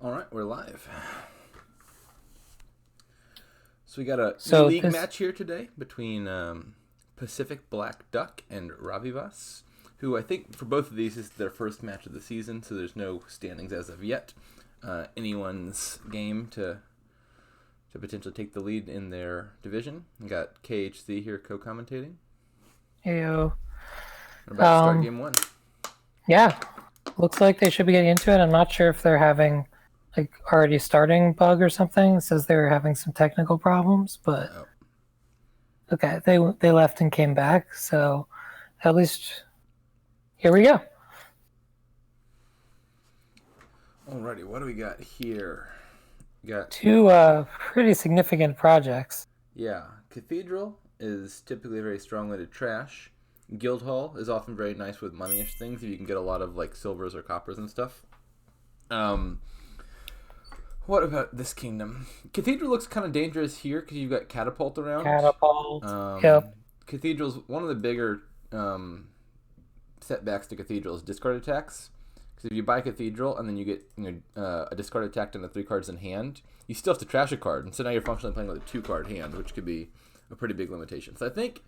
All right, we're live. So we got a league match here today between Pacific Black Duck and Ravivas, who I think for both of these is their first match of the season, so there's no standings as of yet. Anyone's game to potentially take the lead in their division. We got kHz here co-commentating. Heyo. We're about to start game one. Yeah, looks like they should be getting into it. I'm not sure if they're having already starting bug or something. It says they were having some technical problems, but okay, they left and came back, so at least here we go. Alrighty, what do we got here? We got two pretty significant projects. Yeah, Cathedral is typically very strongly to trash. Guildhall is often very nice with money-ish things if you can get a lot of like silvers or coppers and stuff. What about this kingdom? Cathedral looks kind of dangerous here because you've got Catapult around. Catapult. Yep. Cathedral's one of the bigger setbacks to Cathedral is discard attacks. Because if you buy Cathedral and then you get a discard attack and the 3 cards in hand, you still have to trash a card, and so now you're functionally playing with a 2-card hand, which could be a pretty big limitation. So I think,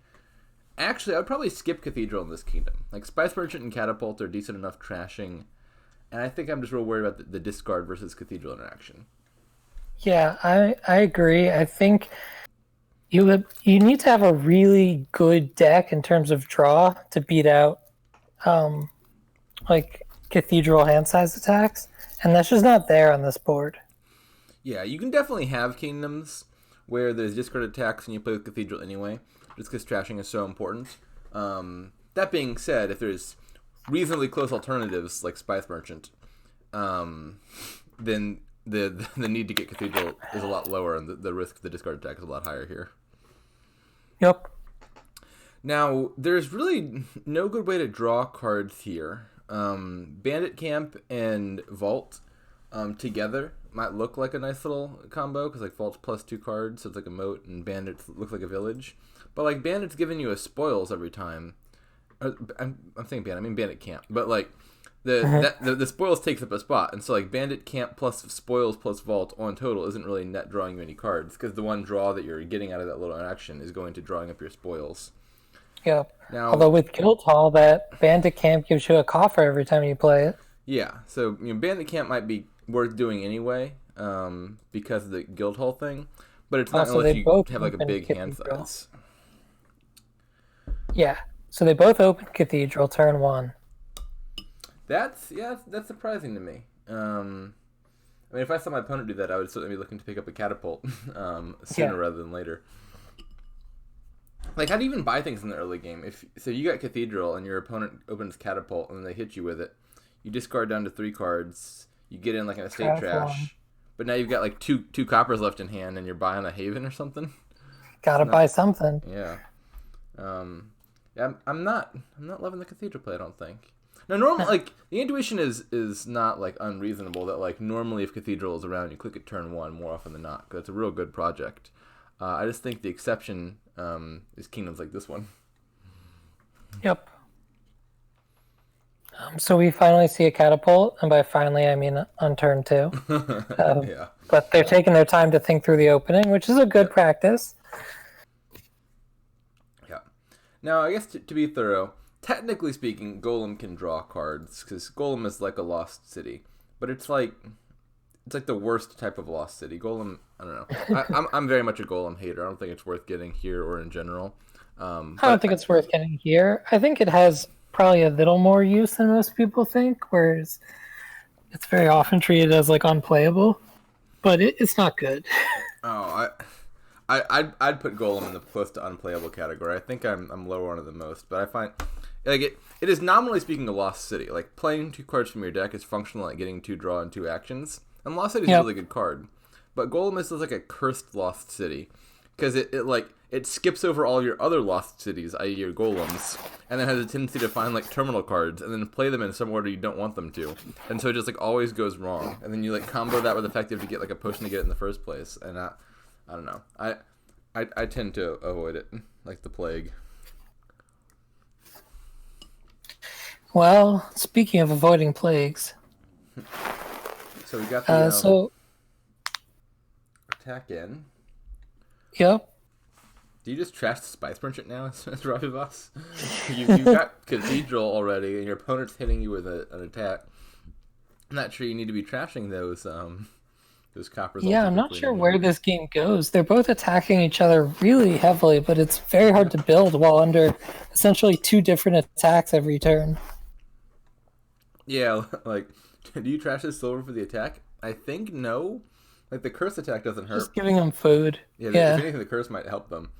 actually, I would probably skip Cathedral in this kingdom. Like Spice Merchant and Catapult are decent enough trashing. And I think I'm just real worried about the discard versus Cathedral interaction. Yeah, I agree. I think you need to have a really good deck in terms of draw to beat out Cathedral hand size attacks, and that's just not there on this board. Yeah, you can definitely have kingdoms where there's discard attacks and you play with Cathedral anyway, just because trashing is so important. That being said, if there's reasonably close alternatives like Spice Merchant, then the need to get Cathedral is a lot lower, and the risk of the discard attack is a lot higher here. Yep. Now, there's really no good way to draw cards here. Bandit Camp and Vault together might look like a nice little combo, because like Vault's plus 2 cards, so it's like a moat, and Bandit looks like a village. But like Bandit's giving you a spoils every time. I'm saying Bandit, I mean Bandit Camp, but like the spoils takes up a spot, and so like Bandit Camp plus spoils plus Vault on total isn't really net drawing you any cards, because the one draw that you're getting out of that little interaction is going to drawing up your spoils. Yep. Now, although with Guildhall, that Bandit Camp gives you a coffer every time you play it. Yeah, so Bandit Camp might be worth doing anyway, because of the Guildhall thing, but it's not unless you have like a big hand size. Yeah. So they both open Cathedral turn 1. That's surprising to me. I mean, if I saw my opponent do that, I would certainly be looking to pick up a Catapult sooner rather than later. Like, how do you even buy things in the early game? So you got Cathedral and your opponent opens Catapult and they hit you with it. You discard down to 3 cards. You get in like an estate trash. But now you've got like two coppers left in hand and you're buying a Haven or something. Gotta buy something. Yeah. Yeah, I'm not loving the Cathedral play, I don't think. Now, normally, like, the intuition is not, like, unreasonable that, like, normally if Cathedral is around, you click it turn 1 more often than not, because it's a real good project. I just think the exception is kingdoms like this one. Yep. So we finally see a Catapult, and by finally, I mean on turn 2. Yeah. But they're taking their time to think through the opening, which is a good practice. Now, I guess to be thorough, technically speaking, Golem can draw cards, because Golem is like a lost city. But it's like the worst type of lost city. Golem, I don't know. I'm very much a Golem hater. I don't think it's worth getting here or in general. I don't think it's worth getting here. I think it has probably a little more use than most people think, whereas it's very often treated as like unplayable. But it's not good. Oh, I'd put Golem in the close to unplayable category. I think I'm lower on it than most, but I find like it is nominally speaking a lost city. Like playing 2 cards from your deck is functional like getting 2 draw and 2 actions. And Lost City is a really good card, but Golem is like a cursed lost city because it skips over all your other lost cities, i.e. your Golems, and then has a tendency to find like terminal cards and then play them in some order you don't want them to, and so it just like always goes wrong. And then you like combo that with the fact you have to get like a potion to get it in the first place, and I don't know. I tend to avoid it like the plague. Well, speaking of avoiding plagues, So we got the So, attack in. yep. Do you just trash the Spice Merchant now as ravivas? You've got Cathedral already, and your opponent's hitting you with an attack. I'm not sure you need to be trashing those coppers. Yeah, I'm not sure where this game goes. They're both attacking each other really heavily, but it's very hard to build while under essentially 2 different attacks every turn. Yeah, like, do you trash this silver for the attack? I think no. Like, the curse attack doesn't hurt. Just giving them food. Yeah, Yeah. If anything, the curse might help them.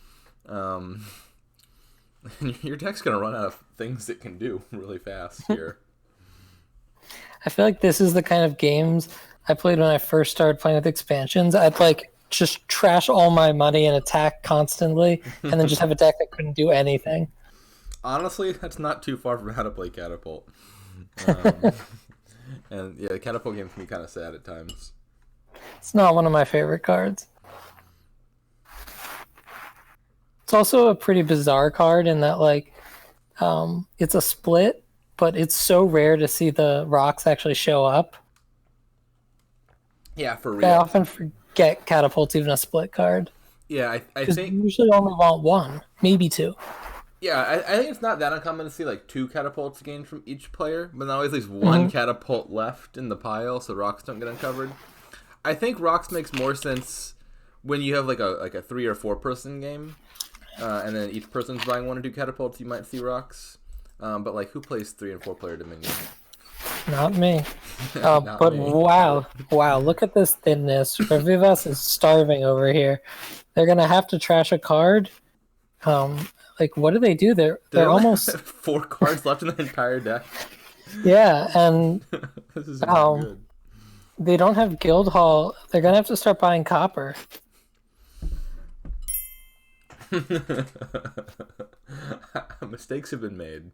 Your deck's gonna run out of things it can do really fast here. I feel like this is the kind of games I played when I first started playing with expansions. I'd like just trash all my money and attack constantly, and then just have a deck that couldn't do anything. Honestly, that's not too far from how to play Catapult. And yeah, the Catapult game can be kind of sad at times. It's not one of my favorite cards. It's also a pretty bizarre card in that, like, it's a split, but it's so rare to see the rocks actually show up. Yeah, for real. I often forget Catapult's even a split card. Yeah, I think you usually only want 1, maybe 2. Yeah, I think it's not that uncommon to see like 2 catapults gained from each player, but now at least 1 catapult left in the pile, so rocks don't get uncovered. I think rocks makes more sense when you have like a 3 or 4 person game, and then each person's buying 1 or 2 catapults. You might see rocks, but like who plays 3 and 4 player Dominion? Not me. Not But me. wow, look at this thinness. Ravivas is starving over here. They're gonna have to trash a card. Like, what do they do? They're almost 4 cards left in the entire deck. Yeah, and This is not good. they don't have guild hall. They're gonna have to start buying copper. Mistakes have been made.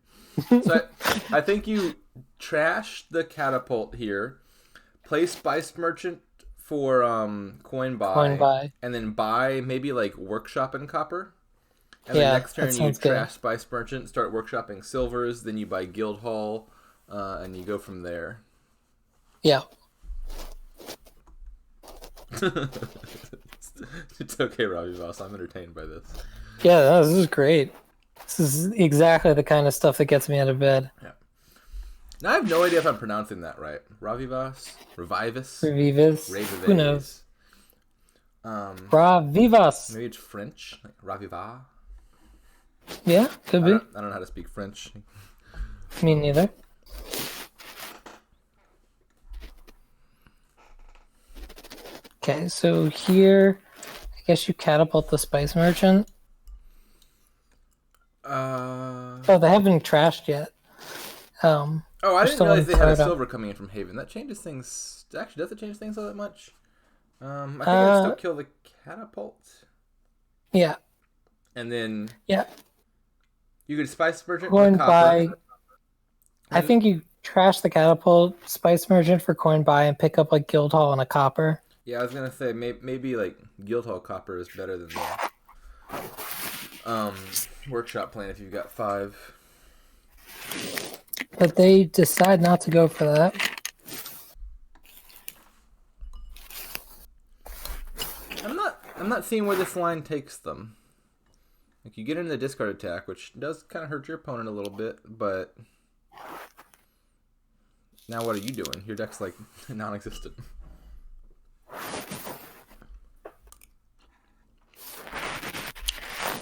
So I think you trash the catapult here, play Spice Merchant for coin buy, and then buy maybe like workshop and copper. And then next turn you trash Spice Merchant, start workshopping silvers, then you buy guild hall, and you go from there. Yeah. It's okay, ravivas. I'm entertained by this. Yeah, this is great. This is exactly the kind of stuff that gets me out of bed. Yeah. Now I have no idea if I'm pronouncing that right. Ravivas? Ravivas? Ravivas. Who knows? Ravivas. Maybe it's French, like raviva. Yeah, could be. I don't know how to speak French. Me neither. Okay, so here, I guess you catapult the Spice Merchant. Oh, they haven't trashed yet. I didn't realize they had a silver coming in from Haven. That changes things. Actually, does it change things all that much? I think I still kill the catapult. Yeah. And then yeah, you could Spice Merchant coin for copper. buy. I think you trash the catapult, Spice Merchant for coin buy, and pick up like guild hall and a copper. Yeah, I was gonna say maybe like guild hall copper is better than the workshop plan if you've got 5. But they decide not to go for that. I'm not seeing where this line takes them. Like, you get into the discard attack, which does kind of hurt your opponent a little bit, but now what are you doing? Your deck's like non-existent.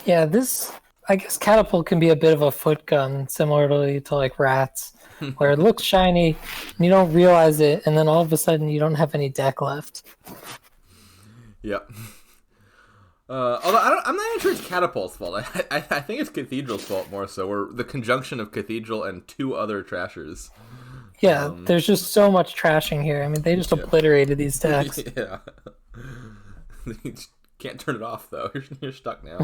Yeah, this, I guess catapult can be a bit of a foot gun, similarly to like rats, where it looks shiny, and you don't realize it, and then all of a sudden you don't have any deck left. Yep. Although I'm not even sure it's Catapult's fault. I think it's Cathedral's fault more so. We're the conjunction of Cathedral and 2 other trashers. Yeah, there's just so much trashing here. I mean, they just obliterated these decks. Yeah. You can't turn it off, though. You're stuck now.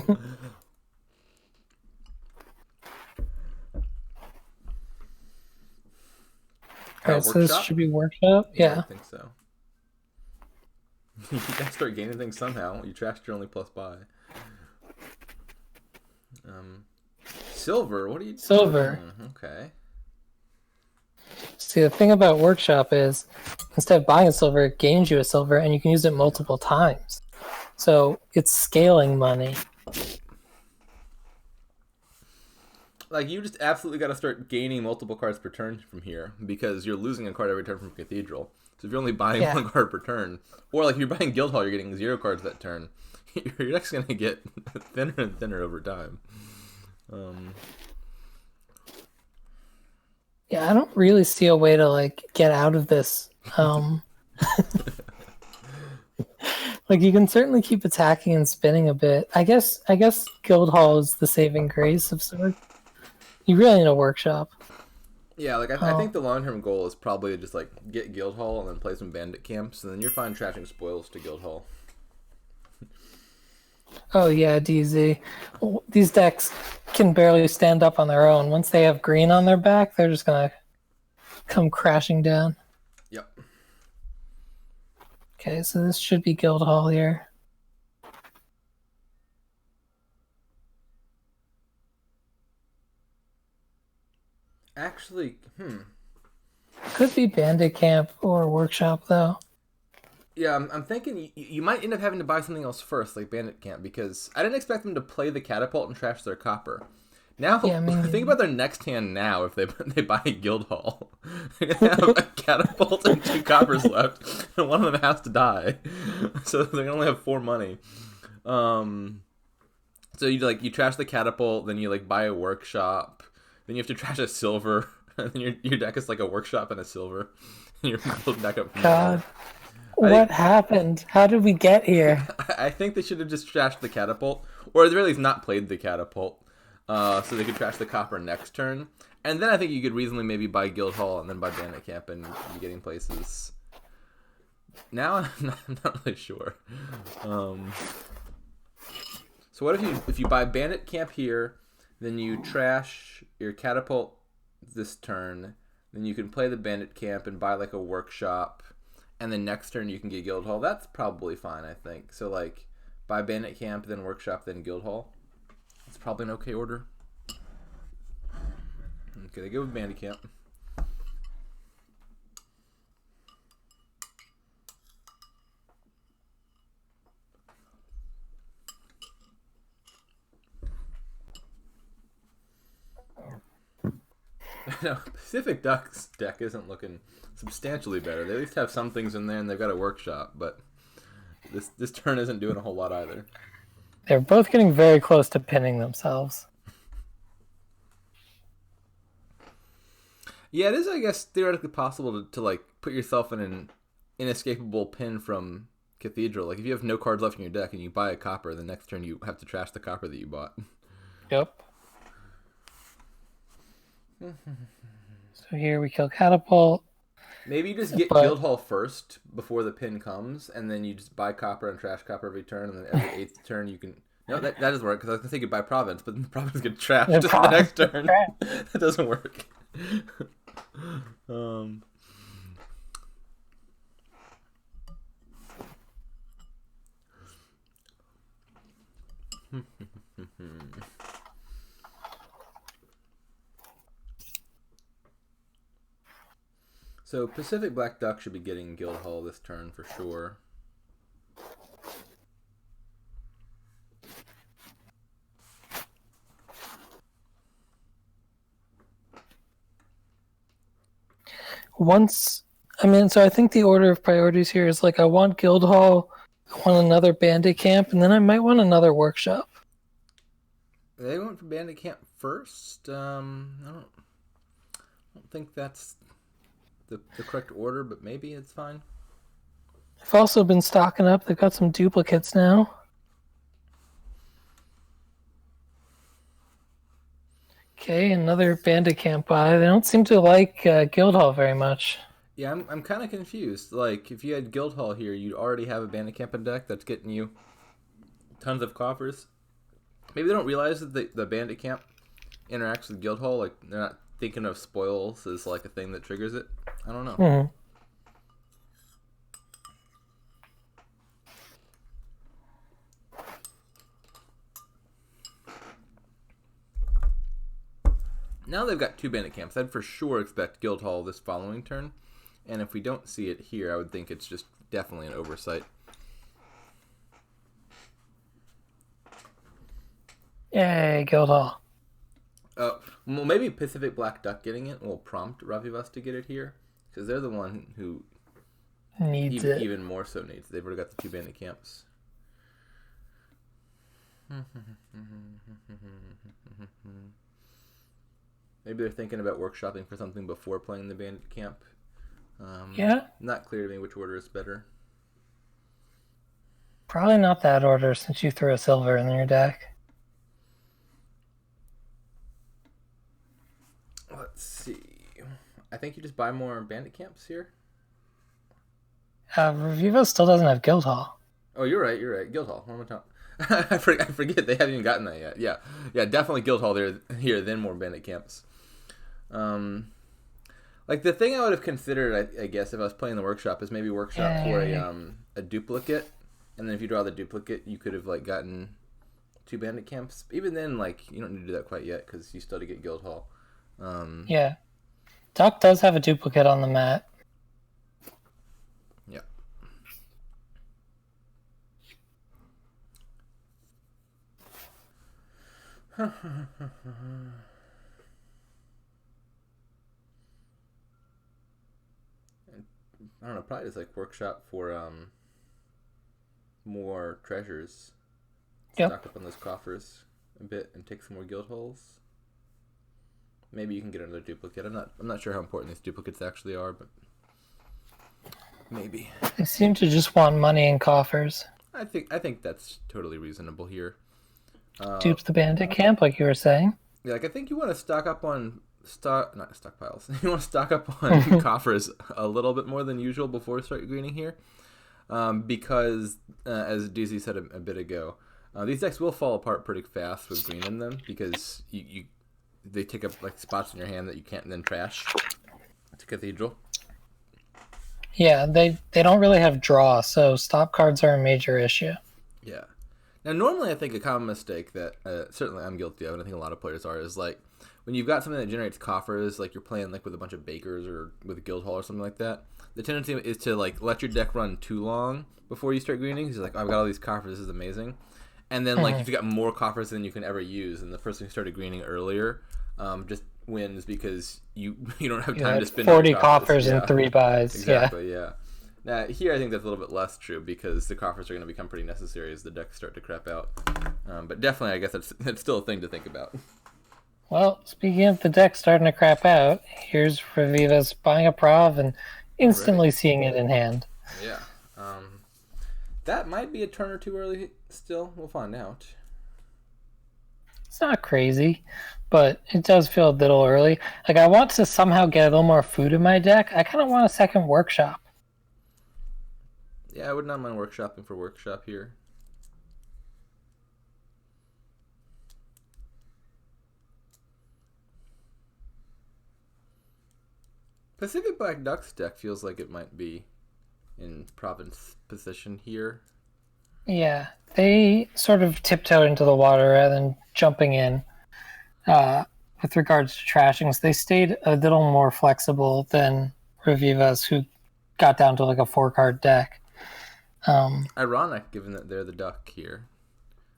Alright, so this should be workshop? Yeah. I think so. You gotta start gaining things somehow. You trashed your only plus buy. Silver? What are you doing? Silver. Okay. See, the thing about workshop is instead of buying a silver, it gains you a silver, and you can use it multiple times. So it's scaling money. Like, you just absolutely got to start gaining multiple cards per turn from here, because you're losing a card every turn from Cathedral. So if you're only buying one card per turn, or like if you're buying Guildhall, you're getting 0 cards that turn. Your deck's gonna get thinner and thinner over time. Yeah, I don't really see a way to like get out of this. Like you can certainly keep attacking and spinning a bit. I guess Guildhall is the saving grace of sorts. You really need a workshop. Yeah, like I think the long-term goal is probably just like get Guildhall and then play some bandit camps, and then you're fine trashing spoils to Guildhall. Oh yeah, DZ. These decks can barely stand up on their own. Once they have green on their back, they're just gonna come crashing down. Yep. Okay, so this should be Guildhall here. Actually, Could be Bandit Camp or Workshop though. Yeah, I'm thinking you might end up having to buy something else first, like Bandit Camp, because I didn't expect them to play the Catapult and trash their copper. Now, think about their next hand now if they buy Guildhall. They have a Catapult and 2 coppers left, and one of them has to die. So they only have 4 money. So you trash the Catapult, then you like buy a Workshop, then you have to trash a silver, and then your deck is like a Workshop and a silver, and you're building back up from God. What happened? How did we get here? I think they should have just trashed the Catapult, or at the very least not played the Catapult, so they could trash the copper next turn. And then I think you could reasonably maybe buy Guildhall and then buy Bandit Camp and be getting places. Now I'm not really sure. So what if you buy Bandit Camp here, then you trash your Catapult this turn, then you can play the Bandit Camp and buy like a Workshop. And then next turn you can get Guildhall. That's probably fine, I think. So like, buy Bandit Camp, then Workshop, then Guildhall. It's probably an okay order. Okay, they go with Bandit Camp. No, PacificBlackDuck's deck isn't looking substantially better. They at least have some things in there, and they've got a Workshop, but this turn isn't doing a whole lot either. They're both getting very close to pinning themselves. Yeah, it is, I guess, theoretically possible to like put yourself in an inescapable pin from Cathedral. Like if you have no cards left in your deck and you buy a copper, the next turn you have to trash the copper that you bought. Yep. So here we kill Catapult. Maybe you just get Guildhall first before the pin comes, and then you just buy copper and trash copper every turn, and then every 8th turn you can... No, that doesn't work, because I was going to say goodbye Province, but then the Province gets trashed just the next turn. That doesn't work. So PacificBlackDuck should be getting Guildhall this turn for sure. So I think the order of priorities here is like I want Guildhall, I want another Bandit Camp, and then I might want another Workshop. They went for Bandit Camp first. I don't think that's the correct order, but maybe it's fine. They've also been stocking up. They've got some duplicates now. Okay, another Bandit Camp buy. They don't seem to like Guildhall very much. Yeah, I'm kind of confused. Like, if you had Guildhall here, you'd already have a Bandit Camp in deck that's getting you tons of coffers. Maybe they don't realize that the Bandit Camp interacts with Guildhall. Like, they're not thinking of spoils as like a thing that triggers it. I don't know. Mm-hmm. Now they've got 2 bandit camps. I'd for sure expect Guildhall this following turn. And if we don't see it here, I would think it's just definitely an oversight. Yay, Guildhall. Well, maybe PacificBlackDuck getting it will prompt ravivas to get it here. Because they're the one who needs it. Even more so needs. They've already got the 2 bandit camps. Maybe they're thinking about workshopping for something before playing the bandit camp. Yeah. Not clear to me which order is better. Probably not that order since you threw a silver in your deck. Let's see. I think you just buy more bandit camps here. Ravivas still doesn't have Guildhall. Oh, you're right. Guildhall. One more time. I forget they haven't even gotten that yet. Yeah, definitely Guildhall here, then more bandit camps. Like the thing I would have considered, I guess, if I was playing the workshop is maybe workshop for a duplicate, and then if you draw the duplicate, you could have like gotten 2 bandit camps. Even then, like you don't need to do that quite yet because you still have to get Guildhall. Yeah, Duck does have a duplicate on the mat. Yeah. I don't know, probably just like workshop for more treasures. Yep. Stock up on those coffers a bit and take some more guild holes. Maybe you can get another duplicate. I'm not sure how important these duplicates actually are, but maybe. They seem to just want money in coffers. I think that's totally reasonable here. Dupes the bandit camp, like you were saying. Yeah, like I think you want to stock up on not stockpiles. You want to stock up on coffers a little bit more than usual before you start greening here, because as DZ said a bit ago, these decks will fall apart pretty fast with green in them because they take up like spots in your hand that you can't then trash to Cathedral. Yeah, they don't really have draw, so stop cards are a major issue. Yeah. Now, normally I think a common mistake that certainly I'm guilty of, and I think a lot of players are, is like when you've got something that generates coffers, like you're playing like with a bunch of bakers or with a Guildhall or something like that. The tendency is to like let your deck run too long before you start greening. Because you're like, oh, I've got all these coffers, this is amazing. And then like if you got more coffers than you can ever use, and the person who started greening earlier just wins because you don't have time to spend 40 coffers and 3 buys. Exactly, yeah. Now, here I think that's a little bit less true because the coffers are going to become pretty necessary as the decks start to crap out. But definitely, I guess that's still a thing to think about. Well, speaking of the deck starting to crap out, here's Ravivas buying a Prov and instantly seeing it in hand. Yeah. That might be a turn or two early still. We'll find out. It's not crazy, but it does feel a little early. Like, I want to somehow get a little more food in my deck. I kind of want a second workshop. Yeah, I would not mind workshopping for workshop here. PacificBlackDuck's deck feels like it might be in province position here. Yeah, they sort of tiptoed into the water rather than jumping in. With regards to trashings, they stayed a little more flexible than Ravivas, who got down to like a 4-card deck. Ironic, given that they're the duck here.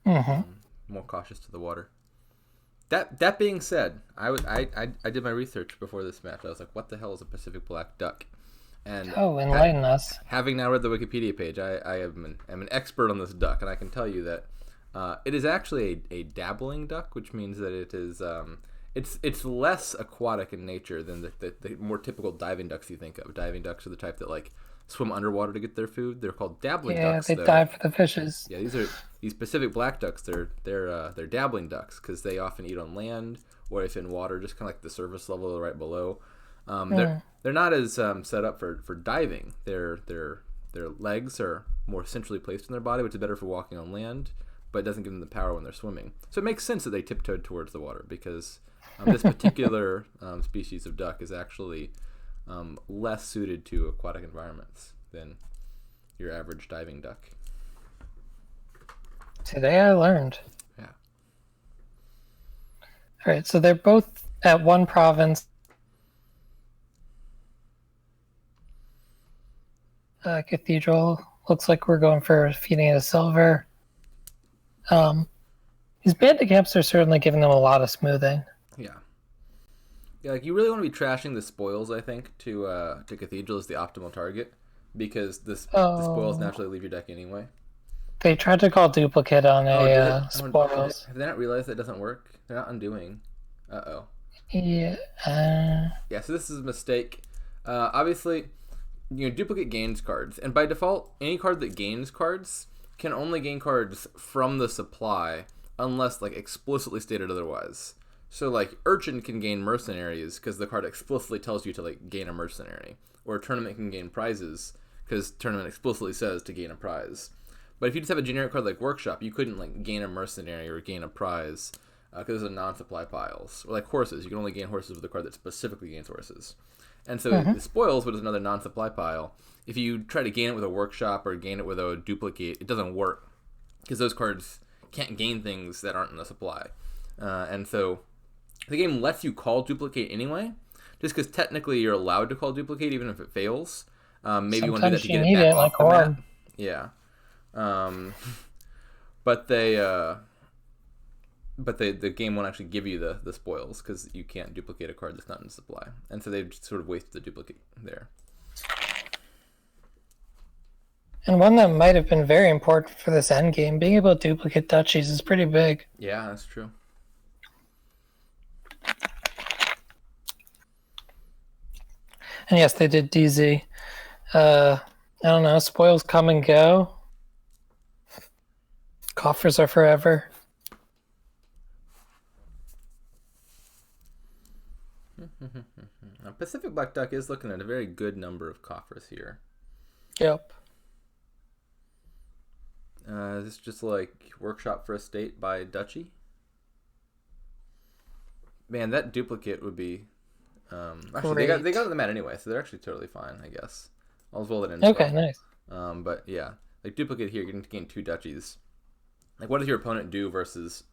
More cautious to the water. That being said, I did my research before this match. I was like, what the hell is a PacificBlackDuck? And enlighten us. Having now read the Wikipedia page, I am an expert on this duck, and I can tell you that it is actually a dabbling duck, which means that it is it's less aquatic in nature than the more typical diving ducks you think of. Diving ducks are the type that like swim underwater to get their food. They're called dabbling ducks. Yeah, they dive for the fishes. Yeah, these PacificBlackDucks. They're dabbling ducks because they often eat on land or if in water, just kind of like the surface level right below. They're not as set up for diving. Their legs are more centrally placed in their body, which is better for walking on land, but it doesn't give them the power when they're swimming. So it makes sense that they tiptoed towards the water because this particular species of duck is actually less suited to aquatic environments than your average diving duck. Today I learned. Yeah. All right, so they're both at one province, cathedral. Looks like we're going for feeding it a silver. These bandit camps are certainly giving them a lot of smoothing. Yeah. Yeah, like you really want to be trashing the spoils, I think, to Cathedral is the optimal target, because the spoils Oh, naturally leave your deck anyway. they tried to call duplicate on Oh, did it? a spoils. Have they not realized that doesn't work? They're not undoing. Uh-oh. Yeah. Yeah, so this is a mistake. Obviously, duplicate gains cards, and by default, any card that gains cards can only gain cards from the supply, unless like explicitly stated otherwise. So like Urchin can gain mercenaries because the card explicitly tells you to like gain a mercenary, or Tournament can gain prizes because Tournament explicitly says to gain a prize. But if you just have a generic card like Workshop, you couldn't like gain a mercenary or gain a prize because of non-supply piles. Or like horses, you can only gain horses with a card that specifically gains horses. And so the spoils, which is another non-supply pile, if you try to gain it with a Workshop or gain it with a duplicate, it doesn't work because those cards can't gain things that aren't in the supply. And so the game lets you call duplicate anyway, just because technically you're allowed to call duplicate even if it fails. Maybe you want to do that to get it back off the map. Yeah. But the game won't actually give you the spoils because you can't duplicate a card that's not in supply, and so they've just sort of wasted the duplicate there. And one that might have been very important for this end game, being able to duplicate duchies is pretty big. Yeah, that's true. And yes, they did DZ. I don't know, spoils come and go. Coffers are forever. Now, PacificBlackDuck is looking at a very good number of coffers here. Yep. Is this just like Workshop for a State by Duchy? Man, that duplicate would be... actually, they got the mat anyway, so they're actually totally fine, I guess. I'll roll it in. Okay, nice. But yeah, like duplicate here, you're going to gain 2 duchies. Like, what does your opponent do versus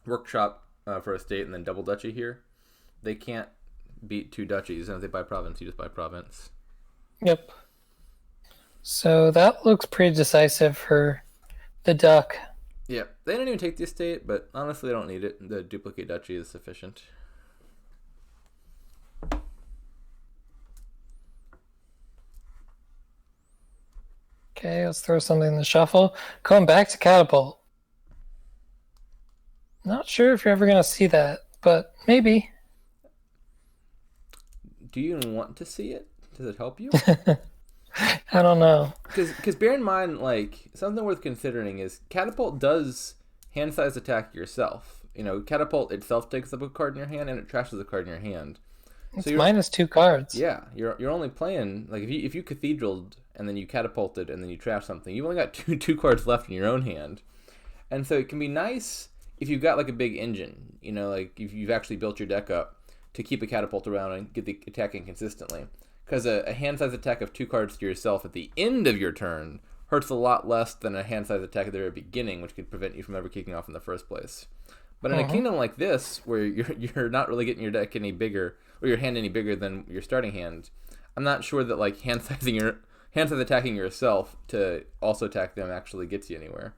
Workshop for a State and then double duchy here? They can't beat 2 duchies, and if they buy province, you just buy province. Yep. So that looks pretty decisive for the duck. Yeah, they didn't even take the estate, but honestly, they don't need it. The duplicate duchy is sufficient. Okay, let's throw something in the shuffle. Going back to catapult. Not sure if you're ever going to see that, but maybe. Do you even want to see it? Does it help you? I don't know. Because bear in mind, like, something worth considering is Catapult does hand size attack yourself. Catapult itself takes up a card in your hand and it trashes a card in your hand. It's minus 2 cards. Yeah, you're only playing, like, if you cathedraled and then you catapulted and then you trash something, you've only got two cards left in your own hand. And so it can be nice if you've got like a big engine, like if you've actually built your deck up to keep a catapult around and get the attacking consistently. Because a hand-size attack of 2 cards to yourself at the end of your turn hurts a lot less than a hand-size attack at the very beginning, which could prevent you from ever kicking off in the first place. But in a kingdom like this, where you're not really getting your deck any bigger, or your hand any bigger than your starting hand, I'm not sure that like hand-size attacking yourself to also attack them actually gets you anywhere.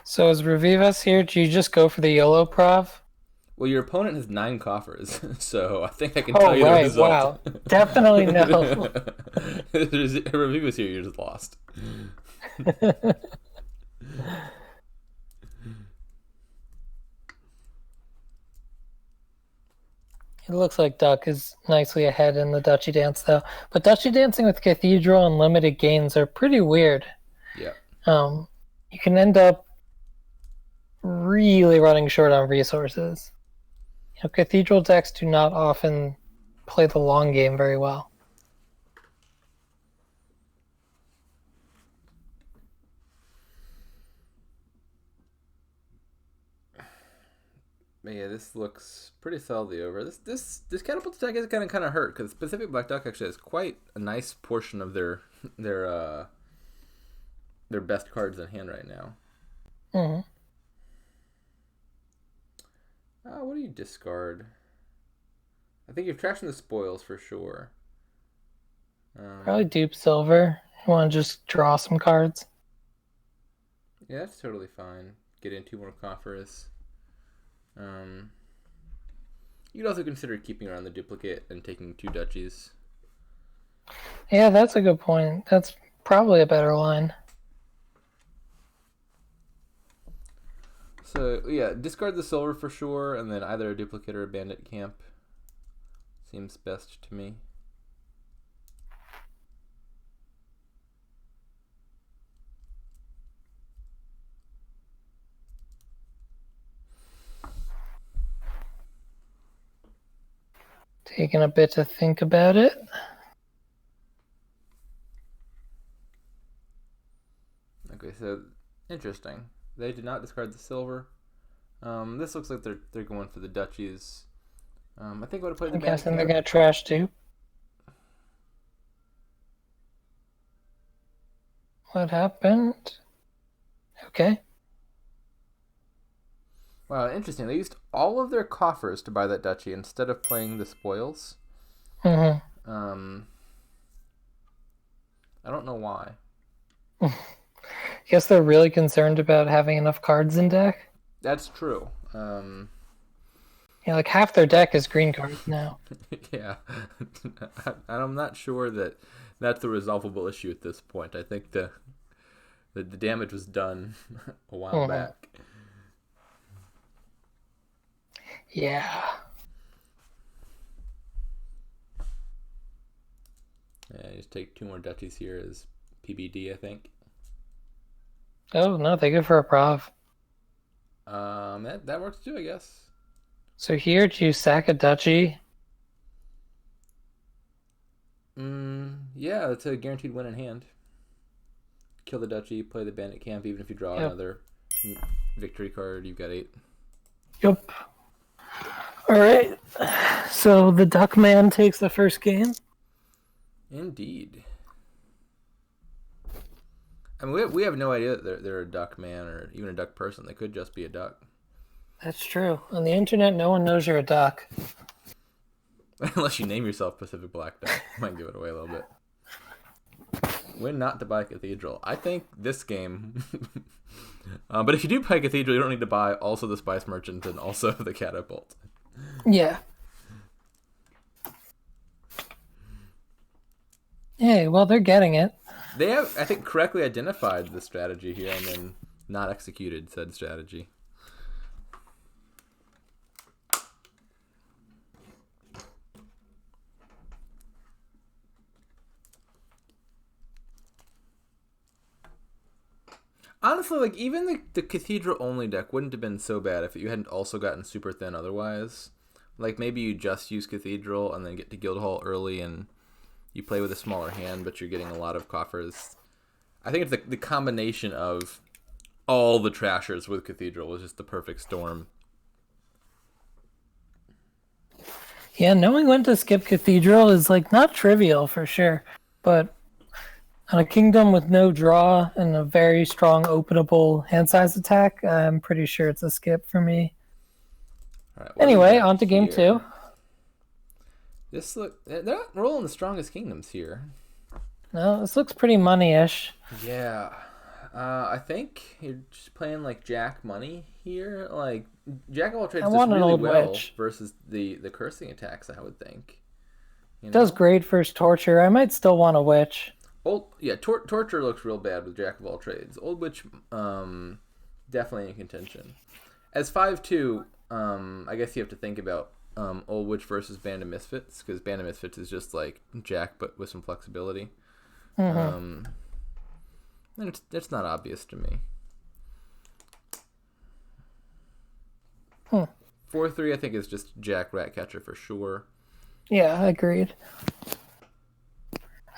So as ravivas here, do you just go for the YOLO prov? Well, your opponent has 9 coffers, so I think I can tell you the result. Wow. Definitely no. ravivas here, you're just lost. It looks like Duck is nicely ahead in the Duchy Dance, though. But Duchy Dancing with Cathedral and limited gains are pretty weird. Yeah. You can end up really running short on resources. Cathedral decks do not often play the long game very well. Yeah, this looks pretty solidly over. This catapult attack is kind of hurt because PacificBlackDuck actually has quite a nice portion of their best cards in hand right now. Mm-hmm. What do you discard? I think you're trashing the spoils for sure. Probably dupe silver. You want to just draw some cards? Yeah, that's totally fine. Get in 2 more coffers. You could also consider keeping around the duplicate and taking 2 duchies. Yeah, that's a good point. That's probably a better line. So, yeah, discard the silver for sure, and then either a duplicate or a bandit camp. Seems best to me. Taking a bit to think about it. Okay, so interesting. They did not discard the silver. This looks like they're going for the duchies. I think I would have played the I'm bandit guessing they're camp. gonna trash too. What happened? Okay. Wow, interesting. They used all of their coffers to buy that duchy instead of playing the spoils. Mm-hmm. I don't know why. Guess they're really concerned about having enough cards in deck. That's true. Yeah, like half their deck is green cards now. Yeah. I'm not sure that that's a resolvable issue at this point. I think the damage was done a while back. Yeah. Yeah, just take 2 more duchies here as PBD, I think. Oh, no, they go for a prov. That works too, I guess. So here, do you sack a duchy? Yeah, it's a guaranteed win in hand. Kill the duchy, play the bandit camp, even if you draw another victory card, you've got 8. Yep. Alright. So the duck man takes the first game? Indeed. I mean, we have no idea that they're a duck man or even a duck person. They could just be a duck. That's true. On the internet, no one knows you're a duck. Unless you name yourself PacificBlackDuck. Might give it away a little bit. When not to buy Cathedral. I think this game... but if you do buy Cathedral, you don't need to buy also the Spice Merchant and also the Catapult. Yeah. Hey, well, they're getting it. They have, I think, correctly identified the strategy here and then not executed said strategy. Honestly, like, even the Cathedral only deck wouldn't have been so bad if you hadn't also gotten super thin otherwise. Like, maybe you just use Cathedral and then get to Guildhall early and you play with a smaller hand, but you're getting a lot of coffers. I think it's the combination of all the trashers with Cathedral was just the perfect storm. Yeah, knowing when to skip Cathedral is, like, not trivial for sure. But on a kingdom with no draw and a very strong openable hand size attack, I'm pretty sure it's a skip for me. All right, anyway, on to game 2. They're not rolling the strongest kingdoms here. No, this looks pretty money-ish. Yeah. I think you're just playing like Jack money here. Like Jack of all trades does really well versus the cursing attacks, I would think. You know? Does great versus torture. I might still want a witch. Torture looks real bad with Jack of all trades. Old Witch definitely in contention. As 5/2, I guess you have to think about Old Witch versus Band of Misfits, because Band of Misfits is just like Jack but with some flexibility. And it's not obvious to me. 4/3 I think is just Jack Ratcatcher for sure. Yeah, agreed.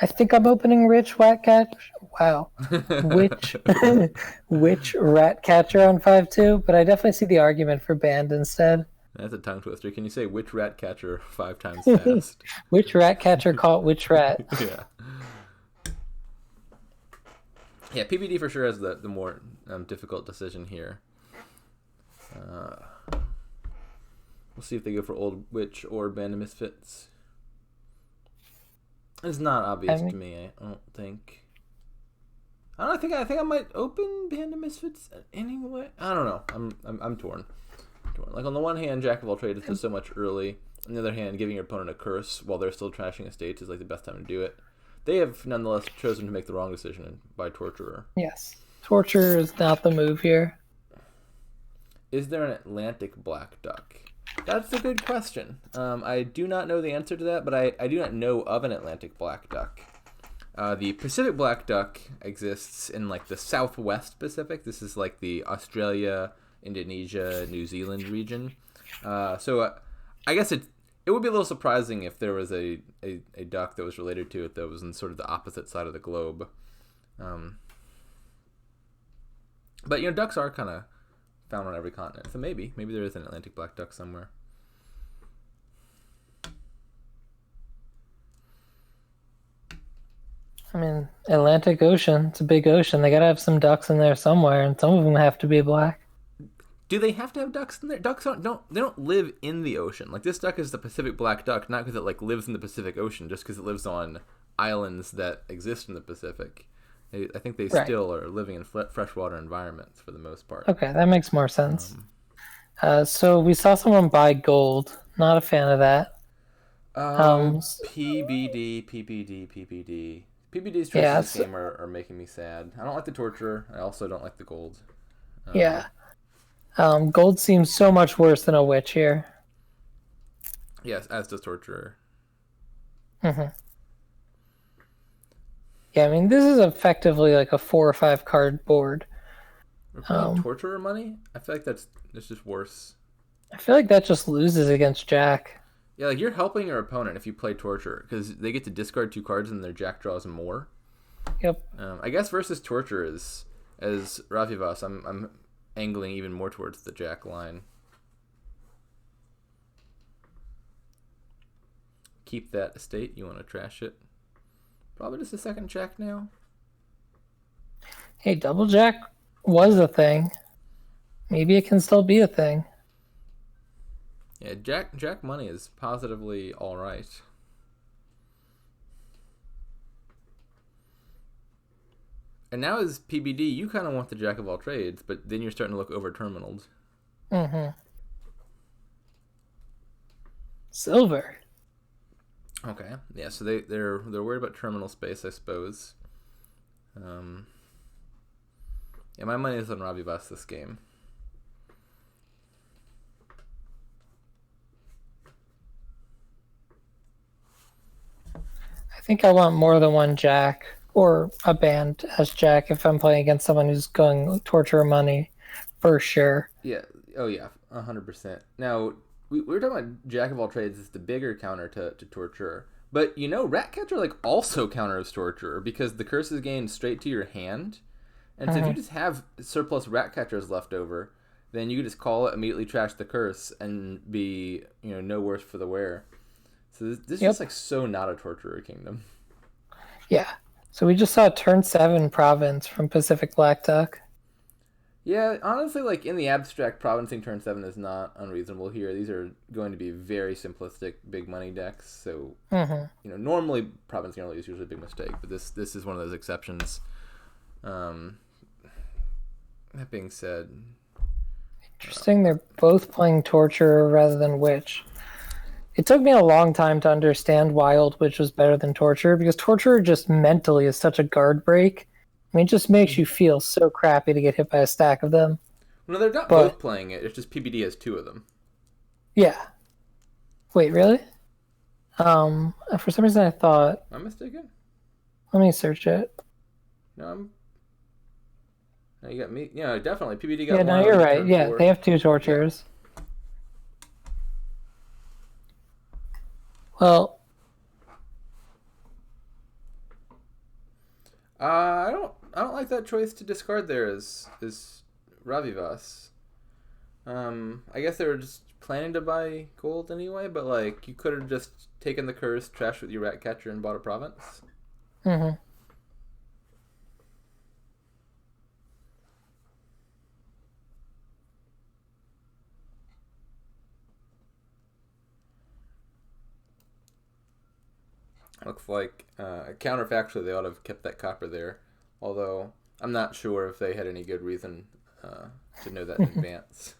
I think I'm opening Rich Ratcatcher. Wow. Witch Ratcatcher on 5/2, but I definitely see the argument for Band instead. That's a tongue twister. Can you say Witch Ratcatcher 5 times fast? Witch Ratcatcher caught Witch Rat. Yeah. Yeah, PBD for sure has the more difficult decision here. We'll see if they go for Old Witch or Band of Misfits. It's not obvious to me. I don't think. I don't know, I think I might open Band of Misfits anyway. I don't know. I'm torn. Like on the one hand, Jack of all trades does so much early. On the other hand, giving your opponent a curse while they're still trashing estates is like the best time to do it. They have nonetheless chosen to make the wrong decision by Torturer. Yes, Torture is not the move here. Is there an Atlantic Black Duck? That's a good question. I do not know the answer to that, but I do not know of an Atlantic Black Duck. The Pacific Black Duck exists in like the Southwest Pacific. This is like the Australia, Indonesia, New Zealand region. So I guess it would be a little surprising if there was a duck that was related to it that was in sort of the opposite side of the globe. But ducks are kind of found on every continent, so maybe there is an Atlantic Black Duck somewhere. I mean, Atlantic Ocean, it's a big ocean. They gotta have some ducks in there somewhere, and some of them have to be black. Do they have to have ducks in there? Ducks don't live in the ocean. Like, this duck is the Pacific Black Duck, not because it like lives in the Pacific Ocean, just because it lives on islands that exist in the Pacific. I think they still are living in freshwater environments for the most part. Okay, that makes more sense. So we saw someone buy gold. Not a fan of that. PBD. PBD's choices in this game are making me sad. I don't like the Torturer. I also don't like the gold. Gold seems so much worse than a witch here. Yes, as does Torturer. Mm-hmm. Yeah, I mean, this is effectively like a 4 or 5 card board. We're playing Torturer money? I feel like that's just worse. I feel like that just loses against Jack. Yeah, like you're helping your opponent if you play Torturer, because they get to discard 2 cards and their Jack draws more. Yep. I guess versus Torturer as ravivas, I'm angling even more towards the Jack line. Keep that estate. You want to trash it. Probably just a second Jack now. Hey, double Jack was a thing. Maybe it can still be a thing. Yeah, Jack money is positively all right. And now as PBD, you kind of want the Jack of all trades, but then you're starting to look over-terminaled. Mm-hmm. Silver. Okay, yeah, so they're worried about terminal space, I suppose. Yeah, my money is on ravivas this game. I think I want more than one Jack, or a band as Jack if I'm playing against someone who's going Torture money, for sure. Yeah, oh yeah, 100%. Now, we were talking about Jack of all trades as the bigger counter to Torturer. But, Ratcatcher, also counters Torturer, because the curse is gained straight to your hand. And so if you just have surplus Ratcatchers left over, then you can just call it, immediately trash the curse, and be, no worse for the wear. So this is just, so not a Torturer kingdom. Yeah. So we just saw turn 7 Province from PacificBlackDuck. Yeah, honestly, in the abstract, provincing turn 7 is not unreasonable here. These are going to be very simplistic big money decks. So, normally provincing early is usually a big mistake, but this is one of those exceptions. That being said, interesting. They're both playing Torture rather than Witch. It took me a long time to understand why Old Witch was better than Torture, because Torture just mentally is such a guard break. I mean, it just makes you feel so crappy to get hit by a stack of them. No, they're not both playing it. It's just PBD has 2 of them. Yeah. Wait, really? For some reason I thought... Am I mistaken? Let me search it. No, you got me. Yeah, definitely. PBD got 1. Yeah, no, you're right. Yeah, 4. They have 2 Tortures. Yeah. Well... I don't like that choice to discard there is ravivas. I guess they were just planning to buy gold anyway, but you could have just taken the curse, trashed with your Ratcatcher, and bought a province. Mm-hmm. Looks like counterfactually they ought to have kept that copper there, although I'm not sure if they had any good reason to know that in advance.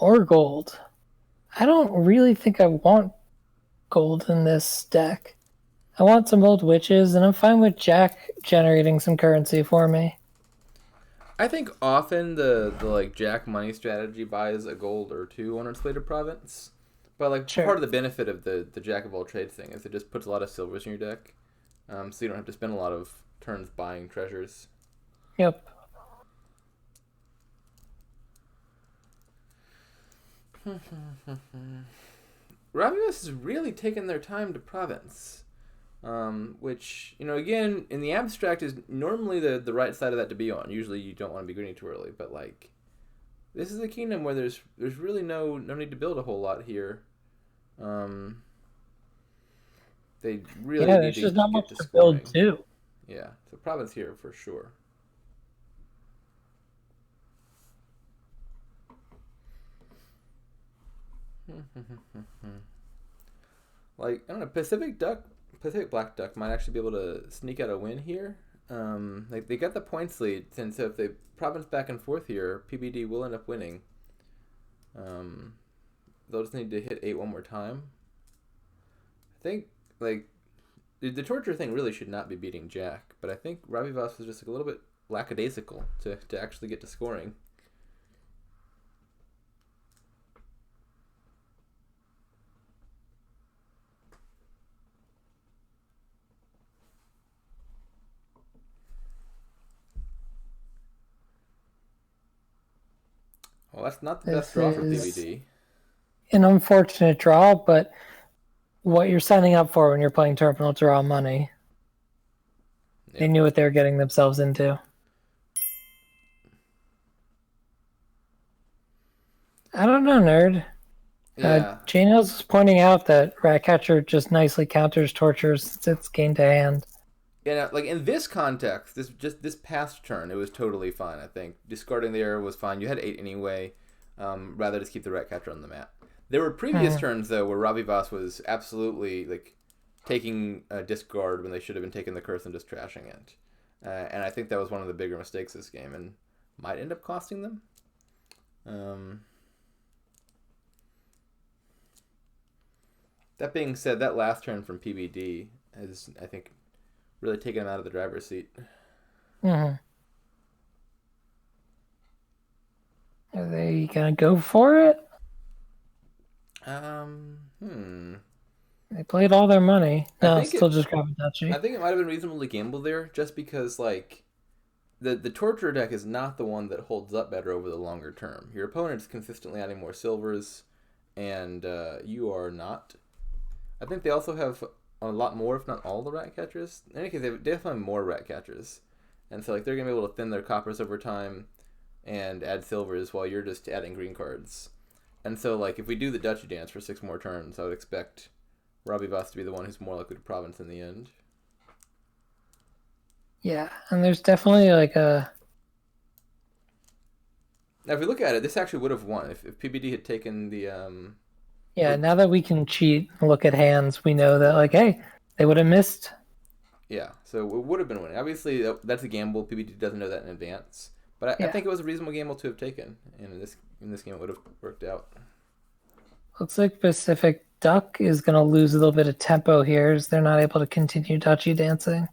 More gold. I don't really think I want gold in this deck. I want some old witches, and I'm fine with Jack generating some currency for me. I think often the like Jack money strategy buys a gold or two on its later province. But like Sure. part of the benefit of the Jack of all trades thing is it just puts a lot of silvers in your deck, so you don't have to spend a lot of turns buying treasures. Yep. Ravivas is really taking their time to province, which again in the abstract is normally the right side of that to be on. Usually you don't want to be greedy too early, but like this is a kingdom where there's really no need to build a whole lot here. They really need there's to just not get much to to scoring. build too. Yeah, so province here for sure. Like I don't know, Pacific Black Duck might actually be able to sneak out a win here. Like they got the points lead, and so if they province back and forth here, PBD will end up winning. They'll just need to hit 8 one more time. I think like the torture thing really should not be beating Jack, but I think Ravivas was just like, a little bit lackadaisical to actually get to scoring. Well, that's not the best This draw for is PBD. an unfortunate draw, but what you're signing up for when you're playing Terminal Draw Money. Yep. They knew what they were getting themselves into. I don't know, nerd. Yeah. Jane Hills is pointing out that Ratcatcher just nicely counters tortures since it's game to hand. Yeah, like in this context, this past turn, it was totally fine. I think discarding the error was fine. You had 8 anyway. Rather just keep the Ratcatcher on the mat. There were previous turns though where Ravivas was absolutely like taking a discard when they should have been taking the curse and just trashing it. And I think that was one of the bigger mistakes this game, and might end up costing them. That being said, that last turn from PBD has, I think, really taken him out of the driver's seat. Are they gonna go for it? They played all their money. No, still just grab a duchy. I think it might have been reasonably gambled there, just because like the torture deck is not the one that holds up better over the longer term. Your opponent's consistently adding more silvers, and you are not. I think they also have a lot more, if not all, the rat catchers. In any case, they definitely have more rat catchers, and so like they're gonna be able to thin their coppers over time and add silvers while you're just adding green cards. And so like if we do the duchy dance for 6 more turns, I would expect Ravivas to be the one who's more likely to province in the end. Yeah, and there's definitely like a... Now, if we look at it, this actually would have won if PBD had taken the... Yeah, now that we can cheat and look at hands, we know that, like, hey, they would have missed. Yeah, so it would have been winning. Obviously, that's a gamble. PBD doesn't know that in advance. But I think it was a reasonable gamble to have taken. And in this game, it would have worked out. Looks like Pacific Duck is going to lose a little bit of tempo here as they're not able to continue duchy dancing.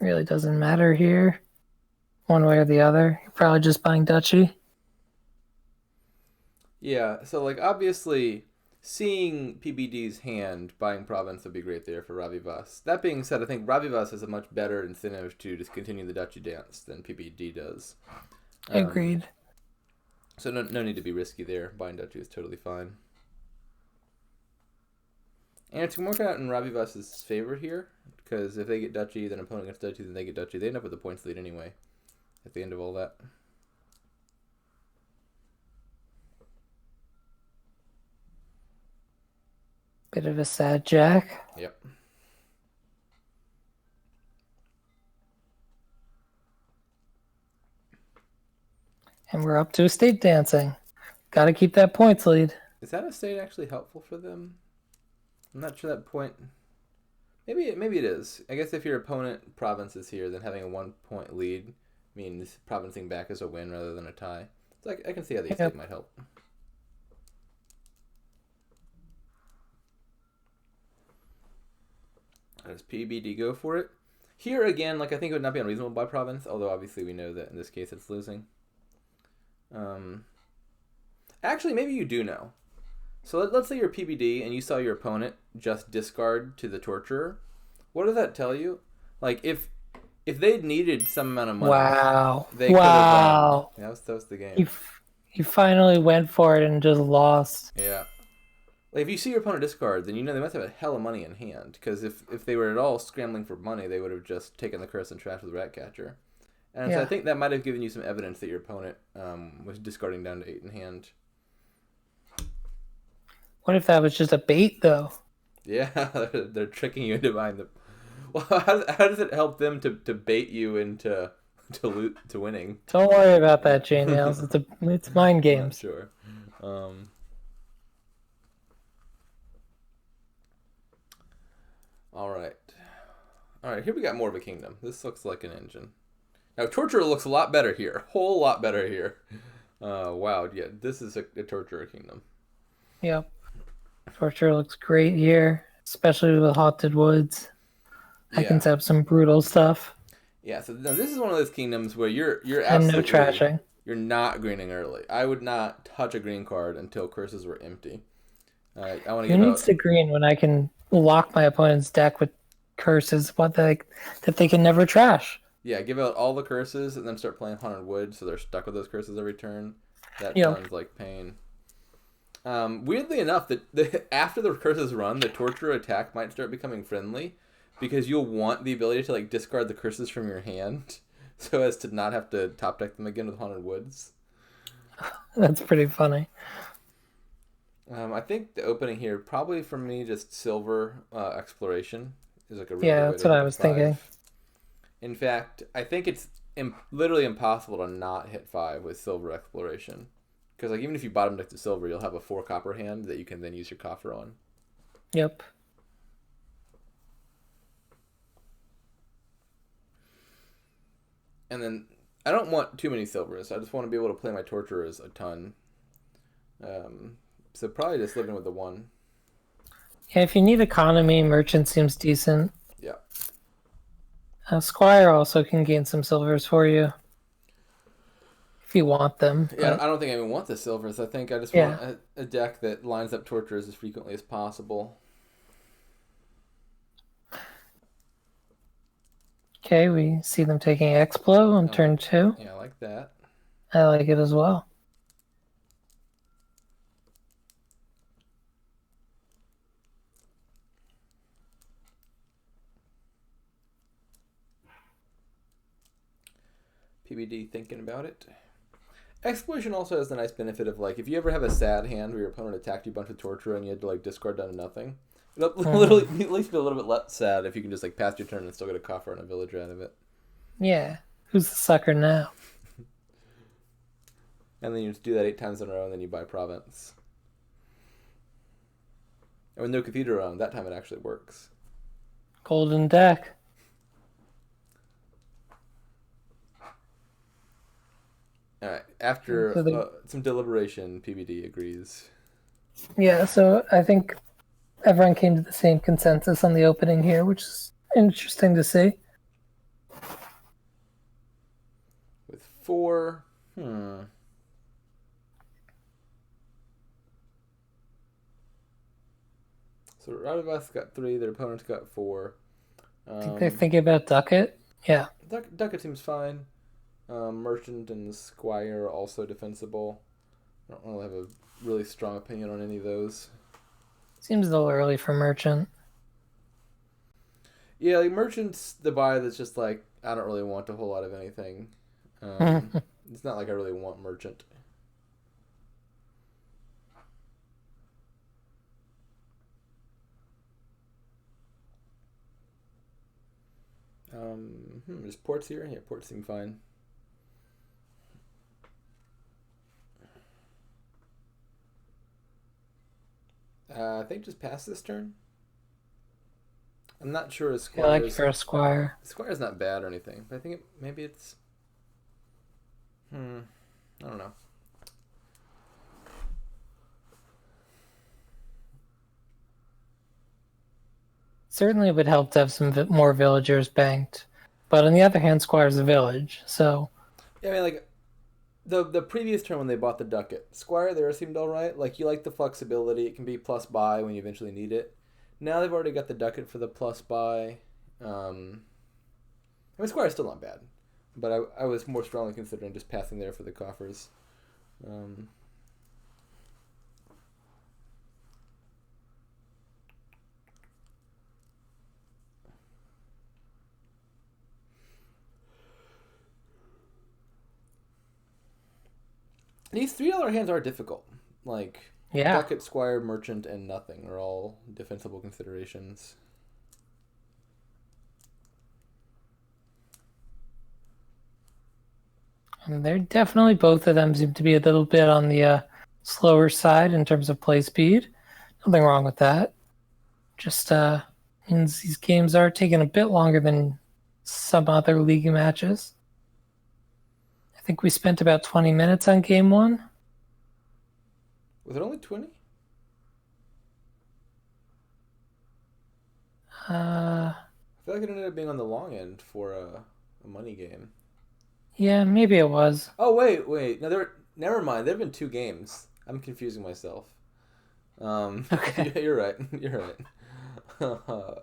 Really doesn't matter here, one way or the other. You're probably just buying duchy. Yeah, so like obviously seeing PBD's hand buying province would be great there for Ravivas. That being said, I think Ravivas has a much better incentive to just continue the duchy dance than PBD does. Agreed. So no need to be risky there. Buying duchy is totally fine. And it's working out in Ravivas' favor here, because if they get duchy, then opponent gets duchy, then they get duchy. They end up with the points lead anyway at the end of all that. Bit of a sad jack. Yep. And we're up to estate dancing. Got to keep that points lead. Is that estate actually helpful for them? I'm not sure that point. Maybe it is. I guess if your opponent province is here, then having a 1 point lead means provincing back is a win rather than a tie. So I can see how the estate might help. Does PBD go for it? Here again, like I think it would not be unreasonable by province, although obviously we know that in this case it's losing. Actually, maybe you do know. So let's say you're PBD and you saw your opponent just discard to the torturer. What does that tell you? Like if they'd needed some amount of money, they could have. That was the game. You finally went for it and just lost. Yeah. Like if you see your opponent discard, then you know they must have a hell of money in hand. Because if they were at all scrambling for money, they would have just taken the curse and trashed with the rat catcher. And so I think that might have given you some evidence that your opponent was discarding down to 8 in hand. What if that was just a bait, though? Yeah, they're tricking you into buying the. Well, how does it help them to bait you into to winning? Don't worry about that, J-Nails. It's mind games. Sure. All right. Here we got more of a kingdom. This looks like an engine. Now torturer looks a lot better here. Whole lot better here. Wow. Yeah, this is a torturer kingdom. Yep. Torture looks great here, especially with Haunted Woods. I can set up some brutal stuff. Yeah, so this is one of those kingdoms where you're and no trashing. You're not greening early. I would not touch a green card until curses were empty. I want to. Who needs to green when I can lock my opponent's deck with curses that they can never trash? Yeah, give out all the curses and then start playing Haunted Woods, so they're stuck with those curses every turn. That sounds like pain. Weirdly enough, after the curses run, the torturer attack might start becoming friendly, because you'll want the ability to like discard the curses from your hand, so as to not have to top deck them again with Haunted Woods. That's pretty funny. I think the opening here, probably for me, just silver exploration is like a really good way that's what I was thinking. In fact, I think it's literally impossible to not hit 5 with silver exploration. Because like even if you bottom deck to silver, you'll have a 4 copper hand that you can then use your coffer on. Yep. And then I don't want too many silvers. I just want to be able to play my torturers a ton. So probably just living with the 1. Yeah, if you need economy, merchant seems decent. Yeah. Squire also can gain some silvers for you. If you want them. Yeah, I don't think I even want the silvers. I think I just want a deck that lines up torturers as frequently as possible. Okay, we see them taking Explo on turn 2. Yeah, I like that. I like it as well. PBD thinking about it. Exploration also has the nice benefit of like if you ever have a sad hand where your opponent attacked you a bunch of torture and you had to like discard down to nothing, it'll literally at least be a little bit less sad if you can just like pass your turn and still get a coffer and a villager out of it. Yeah, who's the sucker now? And then you just do that 8 times in a row and then you buy province. And with no cathedral around, that time it actually works. Golden deck. All right. After some deliberation, PBD agrees. Yeah, so I think everyone came to the same consensus on the opening here, which is interesting to see. With 4, So ravivas got 3, their opponents got 4. I think they're thinking about Ducat. Yeah. Ducat seems fine. Merchant and Squire are also defensible. I don't really have a really strong opinion on any of those. Seems a little early for Merchant. Yeah, like merchant's the buy that's just like I don't really want a whole lot of anything. It's not like I really want merchant. There's ports here. Yeah, ports seem fine. I think just pass this turn. I'm not sure a I like squire's for a squire. squire's not bad or anything, but I think maybe it's I don't know. Certainly would help to have some more villagers banked. But on the other hand, squire's a village, so Yeah, I mean like the previous turn when they bought the ducat squire there seemed all right. Like you like the flexibility; it can be plus buy when you eventually need it. Now they've already got the ducat for the plus buy. I mean, squire's still not bad, but I was more strongly considering just passing there for the coffers. Um, these $3 hands are difficult. Like yeah. ducat, squire, merchant, and nothing are all defensible considerations. And they're definitely, both of them seem to be a little bit on the slower side in terms of play speed. Nothing wrong with that. Just means these games are taking a bit longer than some other league matches. I think we spent about 20 minutes on game one. Was it only 20? Uh, I feel like it ended up being on the long end for a money game. yeah, maybe it was. Oh wait. No, never mind. There have been 2 games. I'm confusing myself. Okay. You're right. You're right.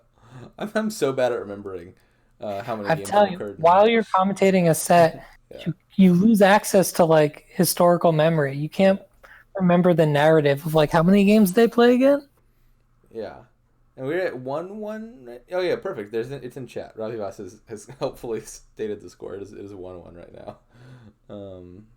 I'm so bad at remembering how many I games tell have you, occurred. while you're commentating a set, Yeah. you lose access to like historical memory. You can't remember the narrative of like how many games they play again. Yeah. And we're at 1-1. Right? Oh yeah, perfect. It's in chat. Ravivas has helpfully stated the score. It is 1-1 right now. Um,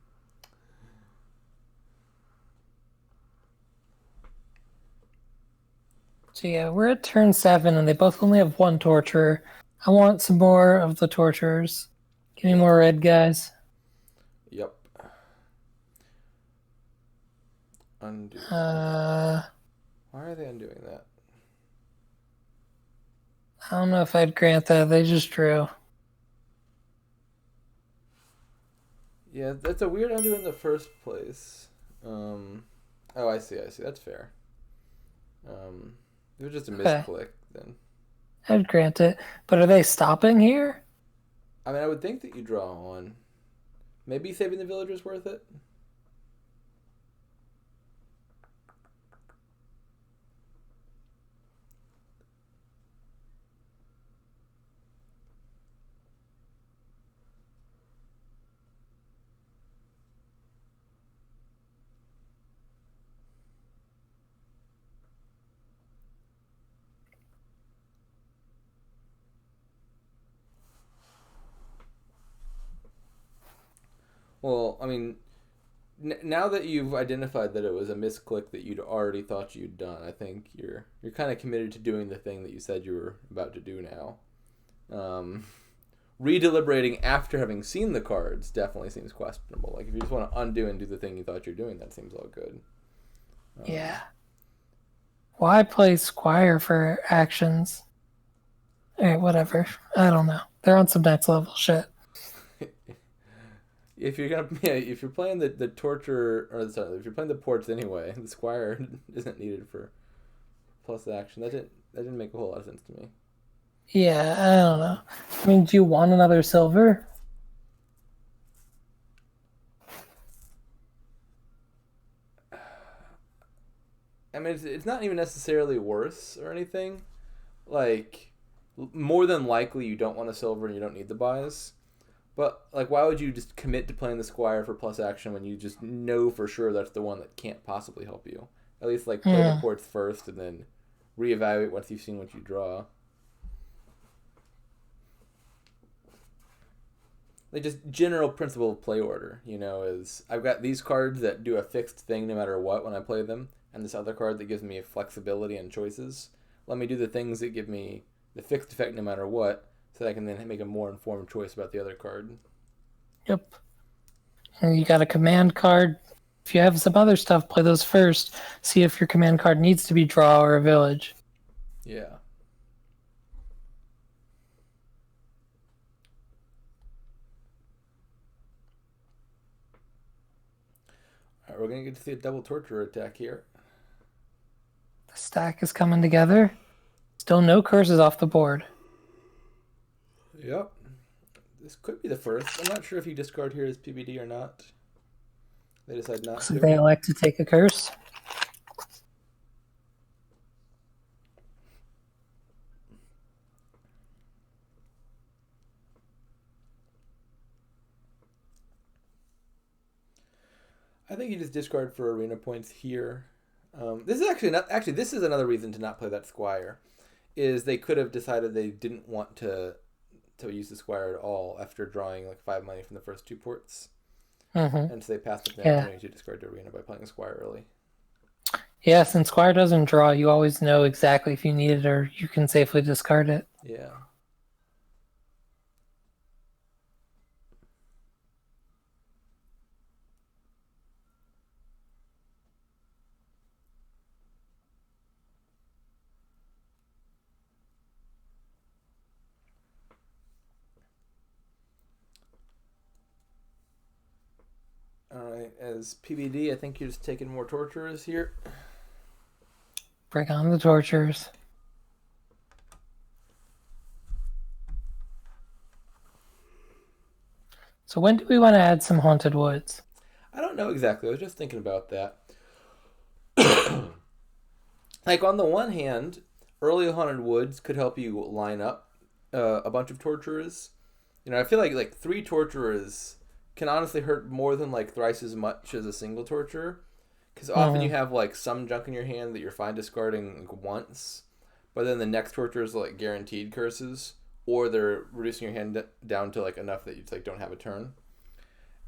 So yeah, we're at turn 7, and they both only have one torturer. I want some more of the torturers. Give me more red guys. yep. Undo. Uh, Why are they undoing that? I don't know if I'd grant that. They just drew. Yeah, that's a weird undo in the first place. Oh, I see. That's fair. It was just a Okay, misclick then. I'd grant it. But are they stopping here? I mean, I would think that you draw one. Maybe saving the villager's worth it. Well, I mean, now that you've identified that it was a misclick that you'd already thought you'd done, I think you're kind of committed to doing the thing that you said you were about to do now. Redeliberating after having seen the cards definitely seems questionable. Like if you just want to undo and do the thing you thought you're doing, that seems all good. Yeah. Why play Squire for actions? Alright, whatever. I don't know. They're on some next level shit. If you're gonna, yeah, if you're playing the torture, or sorry, if you're playing the ports anyway, the squire isn't needed for plus action. That didn't make a whole lot of sense to me. Yeah, I don't know. I mean, do you want another silver? I mean, it's not even necessarily worse or anything. Like, more than likely, you don't want a silver and you don't need the buys. But like, why would you just commit to playing the squire for plus action when you just know for sure that's the one that can't possibly help you? At least like play the ports first and then reevaluate once you've seen what you draw. like just general principle of play order, is I've got these cards that do a fixed thing no matter what when I play them, and this other card that gives me flexibility and choices. Let me do the things that give me the fixed effect no matter what, so that I can then make a more informed choice about the other card. Yep. And you got a command card. If you have some other stuff, play those first. See if your command card needs to be draw or a village. Yeah. Alright, we're going to get to see a double torture attack here. The stack is coming together. Still no curses off the board. Yep. This could be the first. I'm not sure if you discard here as PBD or not. They decide not So to. they elect to take a curse. I think you just discard for arena points here. This is actually not. Actually, this is another reason to not play that squire. Is they could have decided they didn't want to use the squire at all after drawing like 5 money from the first 2 ports, and so they passed up the opportunity to discard to arena by playing a squire early. Yeah, since squire doesn't draw, you always know exactly if you need it or you can safely discard it. Yeah. Alright, as PBD, I think you're just taking more torturers here. Bring on the tortures. So when do we want to add some haunted woods? I don't know exactly. I was just thinking about that. Like, on the one hand, early haunted woods could help you line up a bunch of torturers. I feel like 3 torturers can honestly hurt more than like thrice as much as a single torturer, because often you have like some junk in your hand that you're fine discarding like once, but then the next torturer is like guaranteed curses, or they're reducing your hand down to like enough that you just like don't have a turn.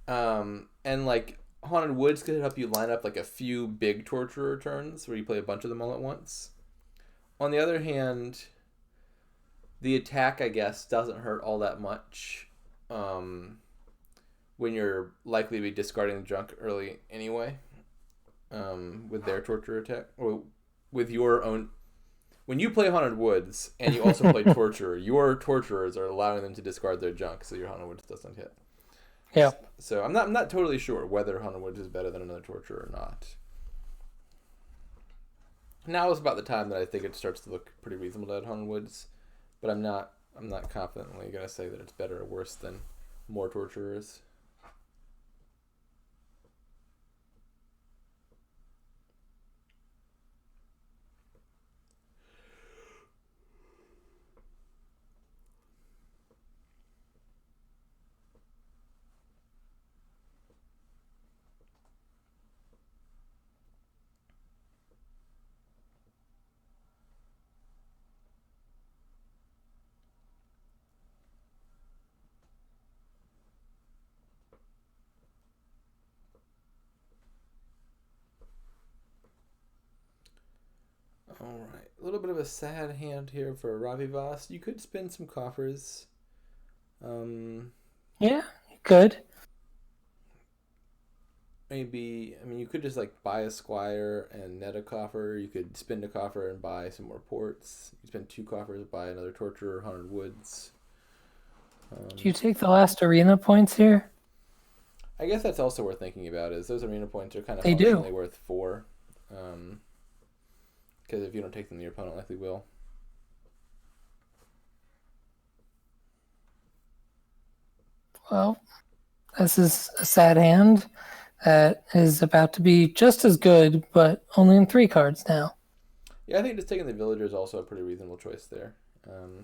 And like haunted woods could help you line up like a few big torturer turns where you play a bunch of them all at once. On the other hand, the attack, I guess, doesn't hurt all that much when you're likely to be discarding the junk early anyway, with their torture attack, or with your own. When you play Haunted Woods and you also play Torturer, your torturers are allowing them to discard their junk, so your Haunted Woods doesn't hit. Yeah. So I'm not totally sure whether Haunted Woods is better than another Torturer or not. Now is about the time that I think it starts to look pretty reasonable to add Haunted Woods, but I'm not confidently going to say that it's better or worse than more Torturers. Alright, a little bit of a sad hand here for Ravivas. You could spin some coffers. Yeah, good. Maybe, you could just like buy a squire and net a coffer. You could spin a coffer and buy some more ports. You spend 2 coffers, buy another Torturer, Haunted Woods. Do you take the last arena points here? I guess that's also worth thinking about, is those arena points are kind of They do. functionally worth 4. Because if you don't take them, your opponent likely will. Well, this is a sad hand that is about to be just as good, but only in 3 cards now. Yeah, I think just taking the Villager is also a pretty reasonable choice there.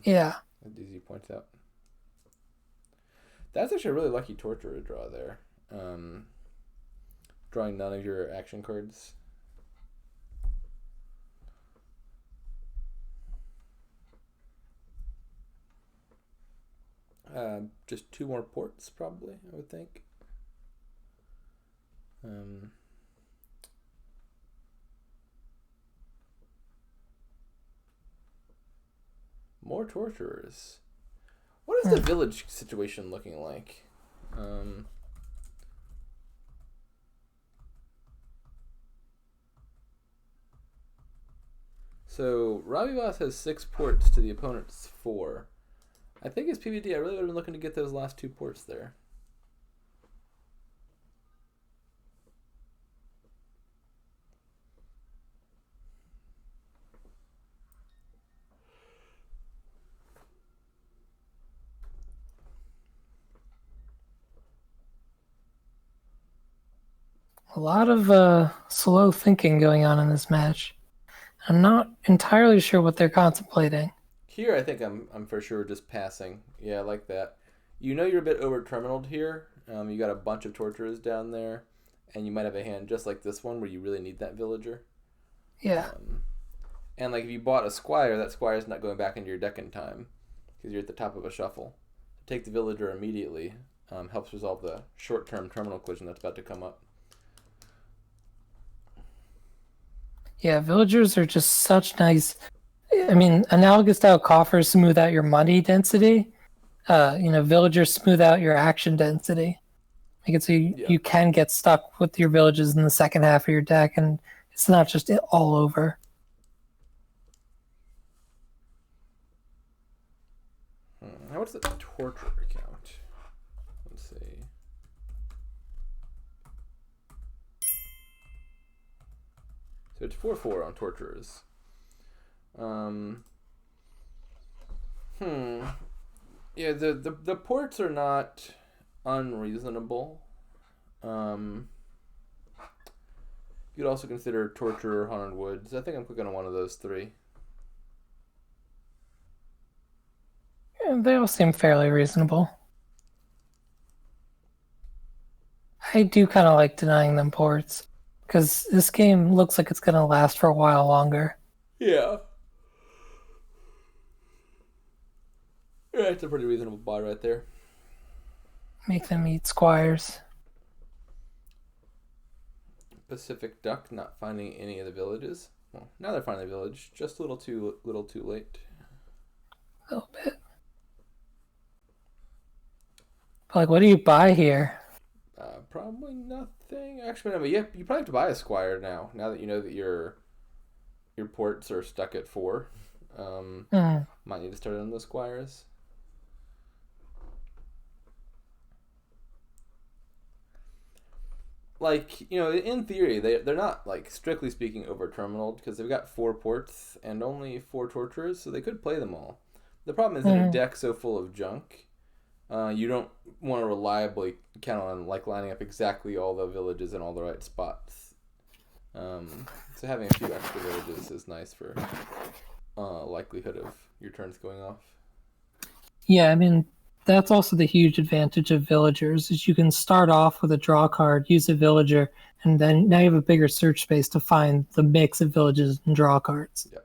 Yeah. As DZ points out. That's actually a really lucky Torturer draw there. Drawing none of your action cards. Just 2 more ports, probably, I would think. More torturers. What is the village situation looking like? So Ravivas has 6 ports to the opponent's 4. I think as PvD, I really would have been looking to get those last 2 ports there. A lot of slow thinking going on in this match. I'm not entirely sure what they're contemplating. Here, I think I'm for sure just passing. Yeah, I like that. You know you're a bit over-terminaled here. You got a bunch of torturers down there, and you might have a hand just like this one where you really need that villager. Yeah. And like if you bought a squire, that squire's not going back into your deck in time because you're at the top of a shuffle. To take the villager immediately helps resolve the short-term terminal collision that's about to come up. Yeah, villagers are just such nice. I mean, analogous to how coffers smooth out your money density, villagers smooth out your action density. Make it so you can get stuck with your villages in the second half of your deck, and it's not just all over. What's the torturer count? Let's see. So it's 4/4 on torturers. Yeah, the ports are not unreasonable. You'd also consider torturer, haunted woods. I think I'm clicking on one of those 3. Yeah, they all seem fairly reasonable. I do kind of like denying them ports because this game looks like it's going to last for a while longer. Yeah. Yeah, it's a pretty reasonable buy right there. Make them eat squires. PacificDuck not finding any of the villages. Well, now they're finding the village. Just a little too late. A little bit. But like, what do you buy here? Probably nothing. Actually, no, but you probably have to buy a squire now. Now that you know that your ports are stuck at 4, might need to start on those squires. Like, in theory, they're not, like, strictly speaking over-terminaled because they've got 4 ports and only 4 torturers, so they could play them all. The problem is in a deck so full of junk, you don't want to reliably count on, like, lining up exactly all the villages in all the right spots. So having a few extra villages is nice for likelihood of your turns going off. Yeah, I mean, that's also the huge advantage of villagers is you can start off with a draw card, use a villager, and then now you have a bigger search space to find the mix of villages and draw cards. Yep.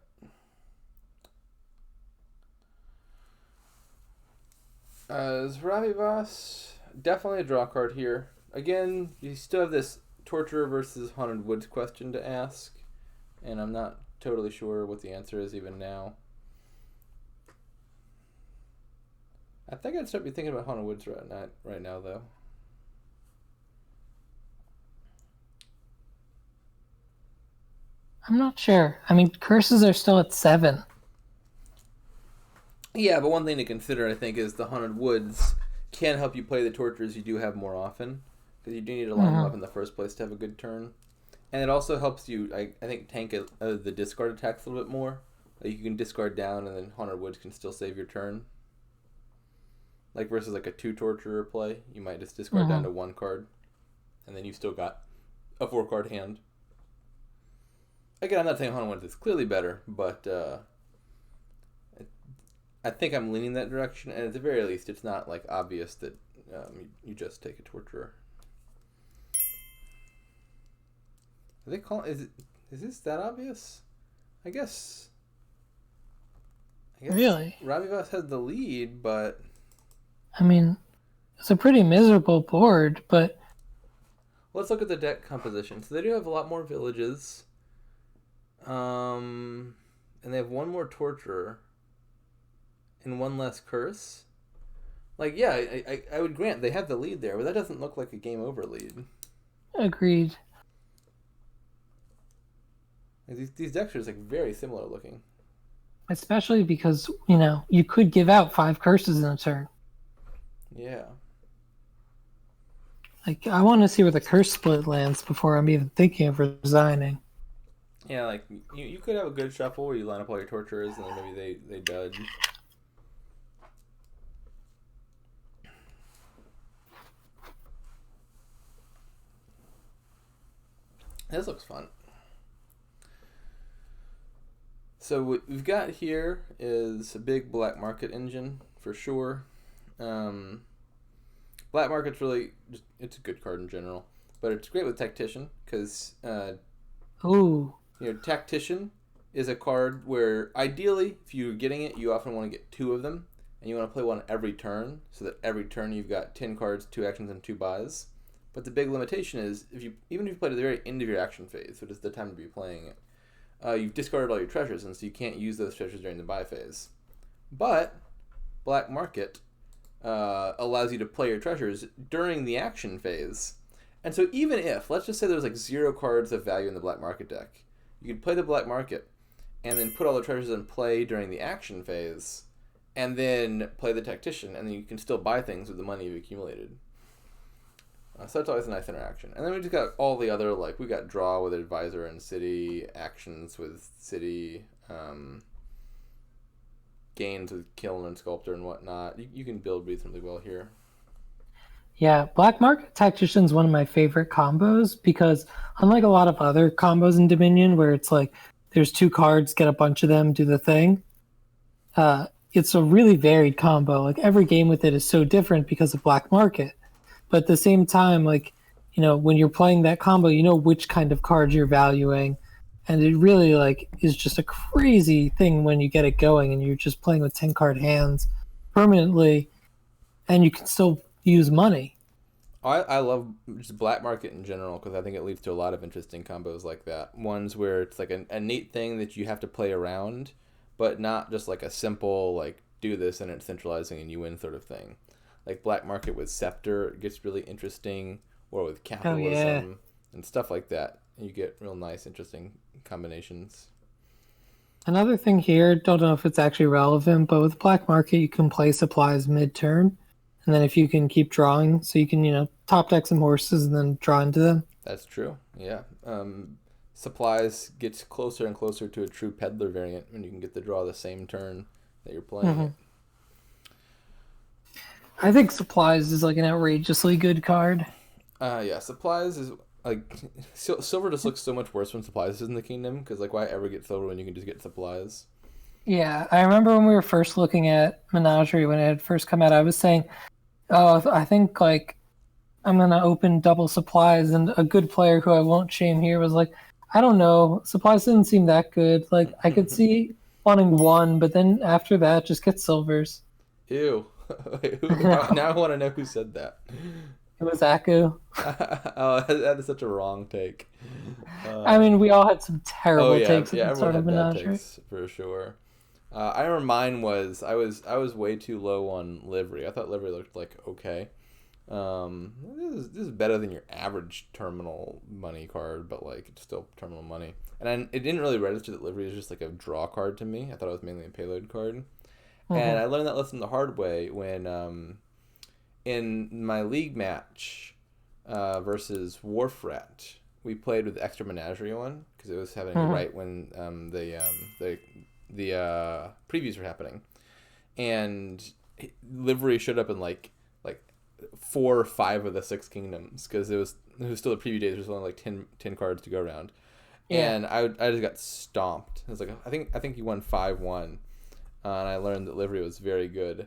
As Ravivas, definitely a draw card here. Again, you still have this Torturer versus Haunted Woods question to ask, and I'm not totally sure what the answer is even now. I think I'd start be thinking about Haunted Woods right now, though. I'm not sure. I mean, curses are still at 7. Yeah, but one thing to consider, I think, is the Haunted Woods can help you play the Torturers you do have more often, because you do need to line them up in the first place to have a good turn. And it also helps you, I think, tank the discard attacks a little bit more. Like, you can discard down, and then Haunted Woods can still save your turn. Like, versus, like, a 2 Torturer play, you might just discard down to 1 card, and then you've still got a 4-card hand. Again, I'm not saying Haunted Woods is clearly better, but I think I'm leaning that direction, and at the very least, it's not, like, obvious that you just take a Torturer. Are they calling... Is this that obvious? I guess Really? Ravivas has the lead, but... I mean, it's a pretty miserable board, but Let's look at the deck composition. So they do have a lot more villages. And they have one more torturer and one less curse. Like, yeah, I would grant they have the lead there, but that doesn't look like a game over lead. agreed. Like, these decks are just like very similar looking. Especially because, you could give out 5 curses in a turn. Yeah. Like, I want to see where the curse split lands before I'm even thinking of resigning. Yeah, like, you could have a good shuffle where you line up all your torturers and then maybe they dodge. This looks fun. So what we've got here is a big black market engine for sure. Black market's really it's a good card in general, but it's great with tactician because Ooh. tactician is a card where ideally if you're getting it, you often want to get 2 of them, and you want to play one every turn so that every turn you've got 10 cards, 2 actions, and 2 buys. But the big limitation is even if you play at the very end of your action phase, which is the time to be playing it, you've discarded all your treasures, and so you can't use those treasures during the buy phase. But black market allows you to play your treasures during the action phase. And so even if, let's just say there's like 0 cards of value in the black market deck, you could play the black market and then put all the treasures in play during the action phase and then play the tactician, and then you can still buy things with the money you've accumulated. So that's always a nice interaction. And then we just got all the other, like, we got draw with advisor and city, actions with city, gains with kiln and sculptor and whatnot. You can build reasonably well here. Yeah, Black Market Tactician is one of my favorite combos because unlike a lot of other combos in Dominion where it's like there's 2 cards, get a bunch of them, do the thing, it's a really varied combo. Like every game with it is so different because of Black Market. But at the same time, like, when you're playing that combo, you know which kind of cards you're valuing. And it really like is just a crazy thing when you get it going and you're just playing with 10 card hands permanently and you can still use money. I love just black market in general because I think it leads to a lot of interesting combos like that. Ones where it's like a neat thing that you have to play around, but not just like a simple, like, do this and it's centralizing and you win sort of thing. Like black market with scepter gets really interesting, or with capitalism and stuff like that. You get real nice, interesting combinations. Another thing here, don't know if it's actually relevant, but with Black Market, you can play supplies mid-turn. And then if you can keep drawing, so you can, top deck some horses and then draw into them. That's true, yeah. Supplies gets closer and closer to a true peddler variant when you can get the draw the same turn that you're playing it. I think supplies is like an outrageously good card. Yeah, supplies is like silver just looks so much worse when supplies is in the kingdom because like why ever get silver when you can just get supplies? Yeah, I remember when we were first looking at Menagerie when it had first come out, I was saying, oh, I think like I'm gonna open double supplies, and a good player who I won't shame here was like, I don't know, supplies didn't seem that good. Like I could see wanting 1, but then after that, just get silvers. Ew. Wait, now I want to know who said that. It was Aku. Oh, that is such a wrong take. I mean, we all had some terrible takes yeah, at the start of everyone had bad Menagerie. takes for sure. I remember mine was I was way too low on livery. I thought livery looked like okay. This is better than your average terminal money card, but like it's still terminal money. And it didn't really register that livery is just like a draw card to me. I thought it was mainly a payload card. And I learned that lesson the hard way when in my league match versus Wharf we played with extra Menagerie on because it was happening right when the previews were happening, and livery showed up in like 4 or 5 of the 6 kingdoms because it was still a preview day. There was only like 10 cards to go around, and I just got stomped. It was like I think he won 5-1. And I learned that livery was very good,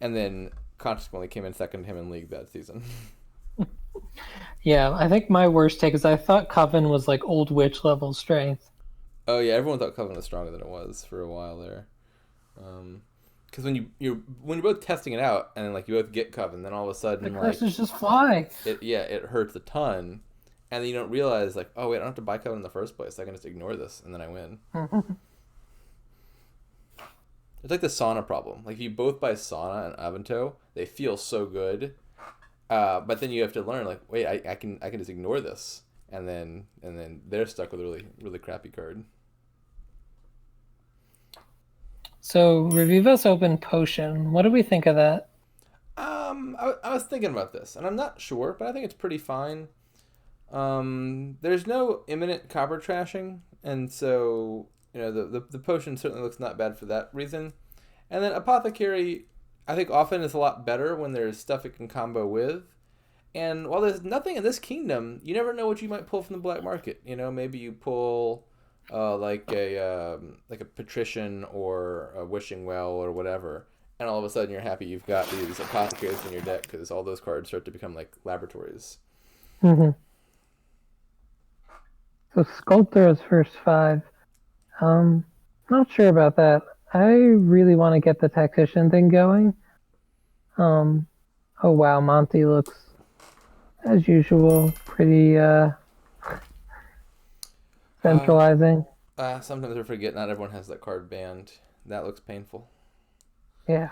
and then consequently came in second to him in league that season. Yeah, I think my worst take is I thought Coven was like old witch level strength. Oh yeah, everyone thought Coven was stronger than it was for a while there. because when you're both testing it out and then like you both get cup and then all of a The sudden like curses just fly. it hurts a ton, and then you don't realize like, oh wait, I don't have to buy cup in the first place. I can just ignore this and then I win. It's like the sauna problem. Like if you both buy sauna and Avento, they feel so good, but then you have to learn like, wait, I can just ignore this, and then they're stuck with a really really crappy card. So Ravivas open potion. What do we think of that? I was thinking about this, and I'm not sure, but I think it's pretty fine. There's no imminent copper trashing, and so the potion certainly looks not bad for that reason. And then apothecary, I think often is a lot better when there's stuff it can combo with. And while there's nothing in this kingdom, you never know what you might pull from the black market. Maybe you pull like a patrician or a wishing well or whatever, and all of a sudden you're happy you've got these apothecaries in your deck because all those cards start to become like laboratories. Mm-hmm. So Sculptor is first 5. Not sure about that. I really want to get the tactician thing going. Oh wow, Monty looks as usual pretty centralizing. Sometimes I forget not everyone has that card banned. That looks painful. Yeah.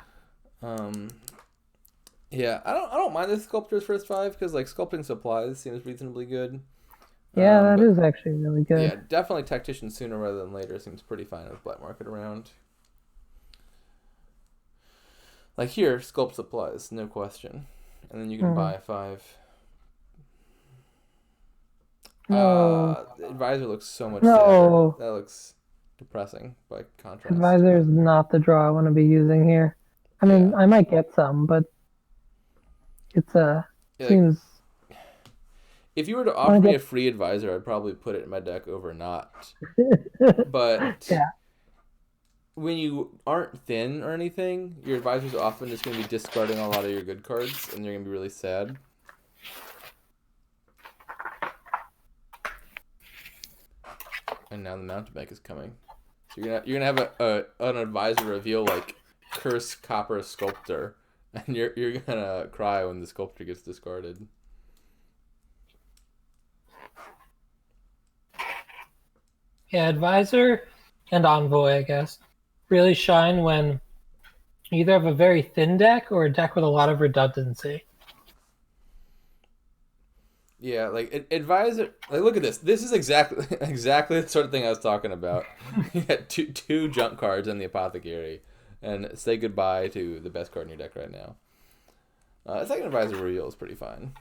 Yeah, I don't mind the Sculptor's first 5 because like sculpting supplies seems reasonably good. Yeah, that is actually really good. Yeah, definitely tactician sooner rather than later seems pretty fine with black market around. Like here, sculpt supplies, no question, and then you can buy 5. No. The advisor looks so much No. sadder. That looks depressing by contrast. Advisor is not the draw I want to be using here. I mean, I might get some, but it's seems. If you were to offer me a free advisor, I'd probably put it in my deck over not. But when you aren't thin or anything, your advisor's often just going to be discarding a lot of your good cards, and you're going to be really sad. And now the mountebank is coming. So you're gonna have an advisor reveal like Curse Copper Sculptor, and you're gonna cry when the sculptor gets discarded. Yeah, advisor and envoy, I guess, really shine when you either have a very thin deck or a deck with a lot of redundancy. Yeah, like advisor. Like, look at this. This is exactly the sort of thing I was talking about. You got two junk cards in the apothecary, and say goodbye to the best card in your deck right now. Second advisor reveal is pretty fine.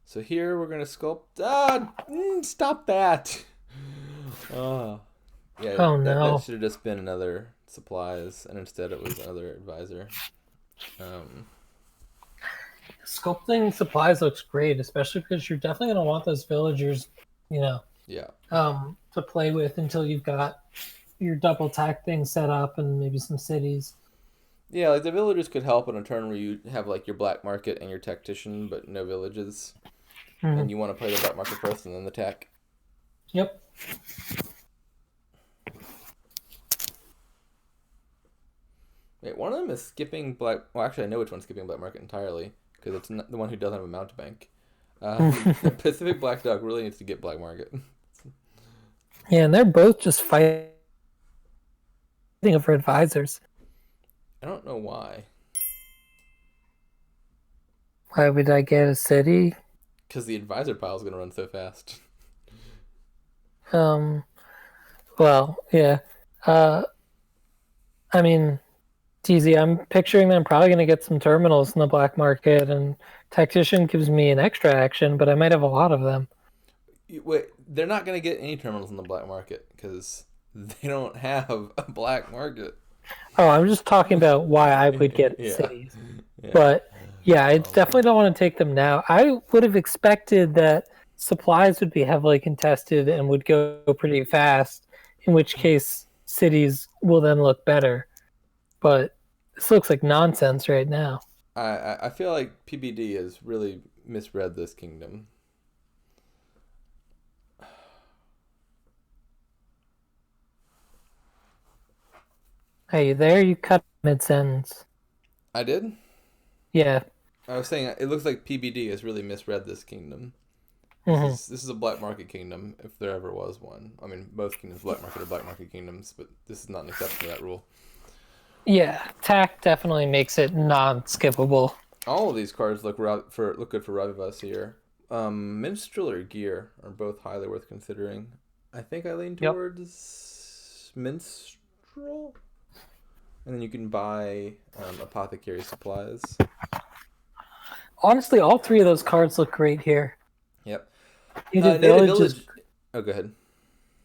So here we're gonna sculpt. Stop that. Yeah, oh no! That should have just been another supplies, and instead it was another advisor. Sculpting supplies looks great, especially because you're definitely gonna want those villagers, Yeah. To play with until you've got your double tack thing set up and maybe some cities. Yeah, like the villagers could help on a turn where you have like your black market and your tactician, but no villages, and you want to play the black market first and then the tack. Yep. Wait, one of them is skipping black. Well, actually, I know which one's skipping black market entirely because it's not the one who doesn't have a mountebank. PacificBlackDuck really needs to get black market. Yeah, and they're both just fighting over advisors. I don't know why. Why would I get a city? Because the advisor pile is going to run so fast. Well, yeah. I mean, it's easy. I'm picturing that I'm probably going to get some terminals in the black market, and tactician gives me an extra action, but I might have a lot of them. Wait, they're not going to get any terminals in the black market because they don't have a black market. Oh, I'm just talking about why I would get cities. Yeah. But yeah, I definitely don't want to take them now. I would have expected that supplies would be heavily contested and would go pretty fast, in which case cities will then look better. But this looks like nonsense right now. I feel like PBD has really misread this kingdom. Hey, there you cut mid-sentence. I did. Yeah. I was saying it looks like PBD has really misread this kingdom. Hmm. This is a black market kingdom if there ever was one. I mean, most kingdoms black market are black market kingdoms, but this is not an exception to that rule. Yeah, tack definitely makes it non-skippable. All of these cards look good for ravivas here. Minstrel or Gear are both highly worth considering. I think I lean Yep. towards Minstrel, and then you can buy apothecary supplies. Honestly, all three of those cards look great here. Yep. Native Native Village is. Village. Oh, go ahead.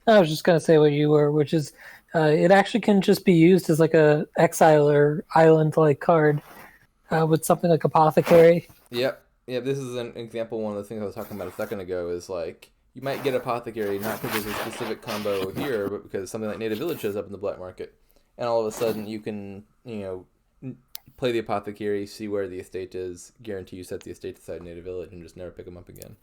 I was just gonna say what you were, which is, it actually can just be used as like a exile or island-like card with something like Apothecary. Yep. Yeah, this is an example. One of the things I was talking about a second ago is like you might get apothecary not because there's a specific combo here, but because something like Native Village shows up in the black market, and all of a sudden you can play the apothecary, see where the estate is, guarantee you set the estate aside Native Village, and just never pick them up again.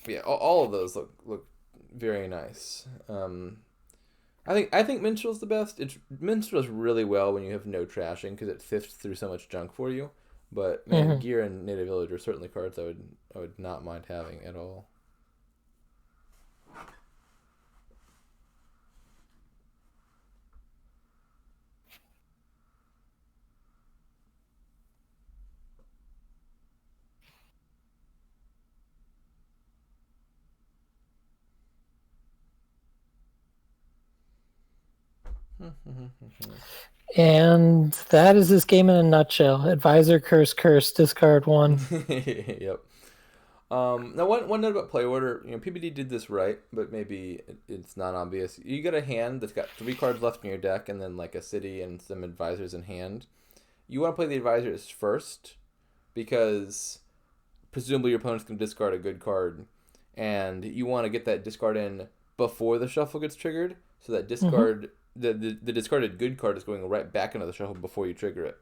But yeah, all of those look very nice. I think Minstrel's the best. Minstrel's really well when you have no trashing because it sifts through so much junk for you. But man, Hmm. Gear and Native Village are certainly cards I would not mind having at all. And that is this game in a nutshell. Advisor, curse, discard one. Yep. Now one note about play order, PBD did this right, but maybe it's not obvious. You get a hand that's got 3 cards left in your deck, and then like a city and some advisors in hand. You want to play the advisors first because presumably your opponent's going to discard a good card, and you want to get that discard in before the shuffle gets triggered, so that Hmm. discard the discarded good card is going right back into the shuffle before you trigger it.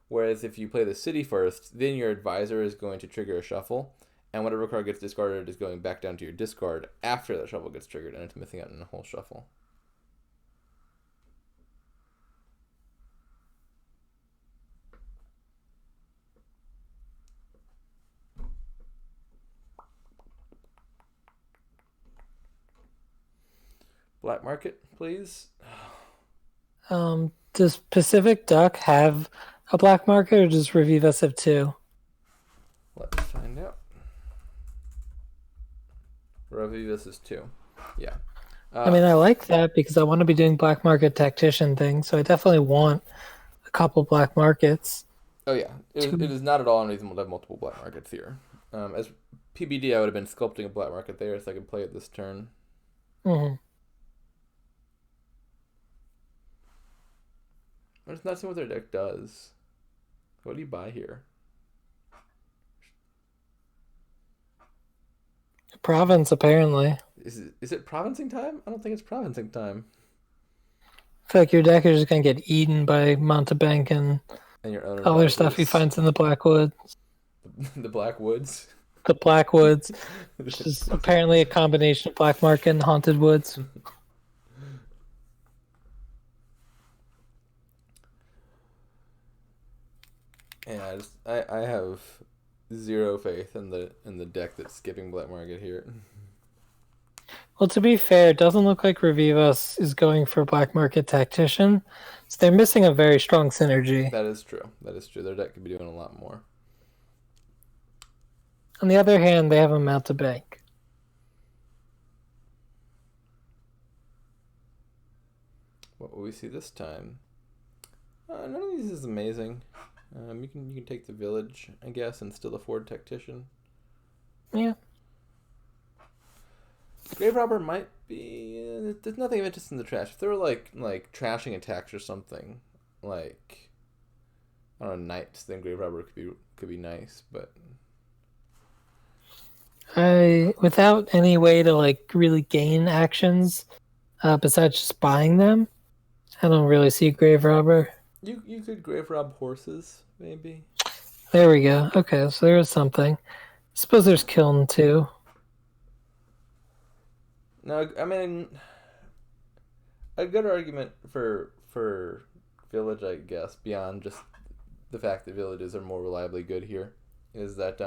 Whereas if you play the city first, then your advisor is going to trigger a shuffle, and whatever card gets discarded is going back down to your discard after that shuffle gets triggered, and it's missing out on the whole shuffle. Black market, please. Does Pacific Duck have a black market, or does Revivas have two? Let's find out. Ravivas is 2. Yeah. I Uh, mean, I like that because I want to be doing black market tactician things, so I definitely want a couple black markets. Oh yeah, it To is not at all unreasonable to have multiple black markets here. As PBD, I would have been sculpting a black market there so I could play it this turn. Mhm. I'm just not seeing what their deck does. What do you buy here? Province, apparently. Is it provincing time? I don't think it's provincing time. I feel like your deck is just gonna get eaten by Montebank and And your own other stuff he advisors, finds in the Blackwood. the Black Woods. The Blackwoods, which is apparently a combination of black market and haunted woods. Yeah, I have zero faith in the deck that's skipping black market here. Well, to be fair, it doesn't look like Revivas is going for black market tactician, so they're missing a very strong synergy. That is true. That is true. Their deck could be doing a lot more. On the other hand, they have a Mountebank. What will we see this time? None of these is amazing. You can take the village, I guess, and still afford tactician. Yeah. Grave robber might be. There's nothing of interest in the trash. If there were like trashing attacks or something, like I don't know, knights, then grave robber could be nice. But Without any way to like really gain actions, besides just buying them, I don't really see Grave Robber. you could grave rob horses maybe. There we go. Okay, so there is something. I suppose there's Kiln too. No, I mean a good argument for village, I guess, beyond just the fact that villages are more reliably good here, is that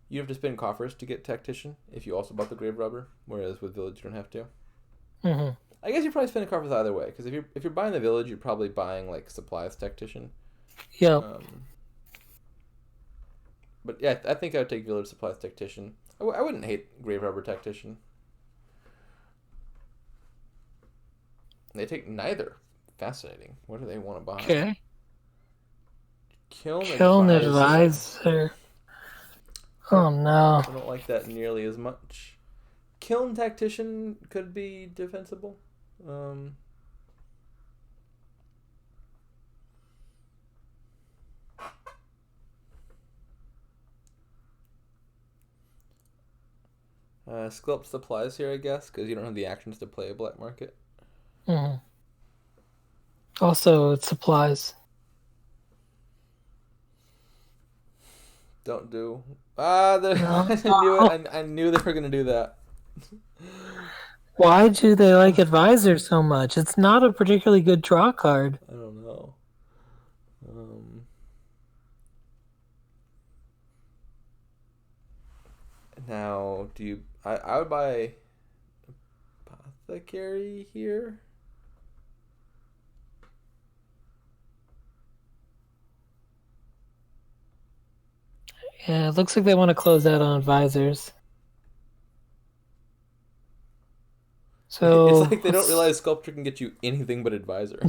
you have to spend coffers to get tactician if you also bought the grave robber, whereas with village you don't have to. Hmm. I guess you're probably spending coffers either way, because if you're buying the village, you're probably buying like supplies tactician. Yep. But yeah, I think I would take village supplies tactician. I wouldn't hate grave robber tactician. They take neither. Fascinating. What do they want to buy? Okay. Kiln advisor. Oh no. I don't like that nearly as much. Kiln tactician could be defensible. Sculpt supplies here, I guess, because you don't have the actions to play a black market. Hmm. Also, it supplies. Don't do. No. I knew it. I knew they were gonna do that. Why do they like advisor so much? It's not a particularly good draw card. I don't know. Now, do you? I would buy apothecary here. Yeah, it looks like they want to close out on advisors. So it's like they don't realize sculpture can get you anything but advisor.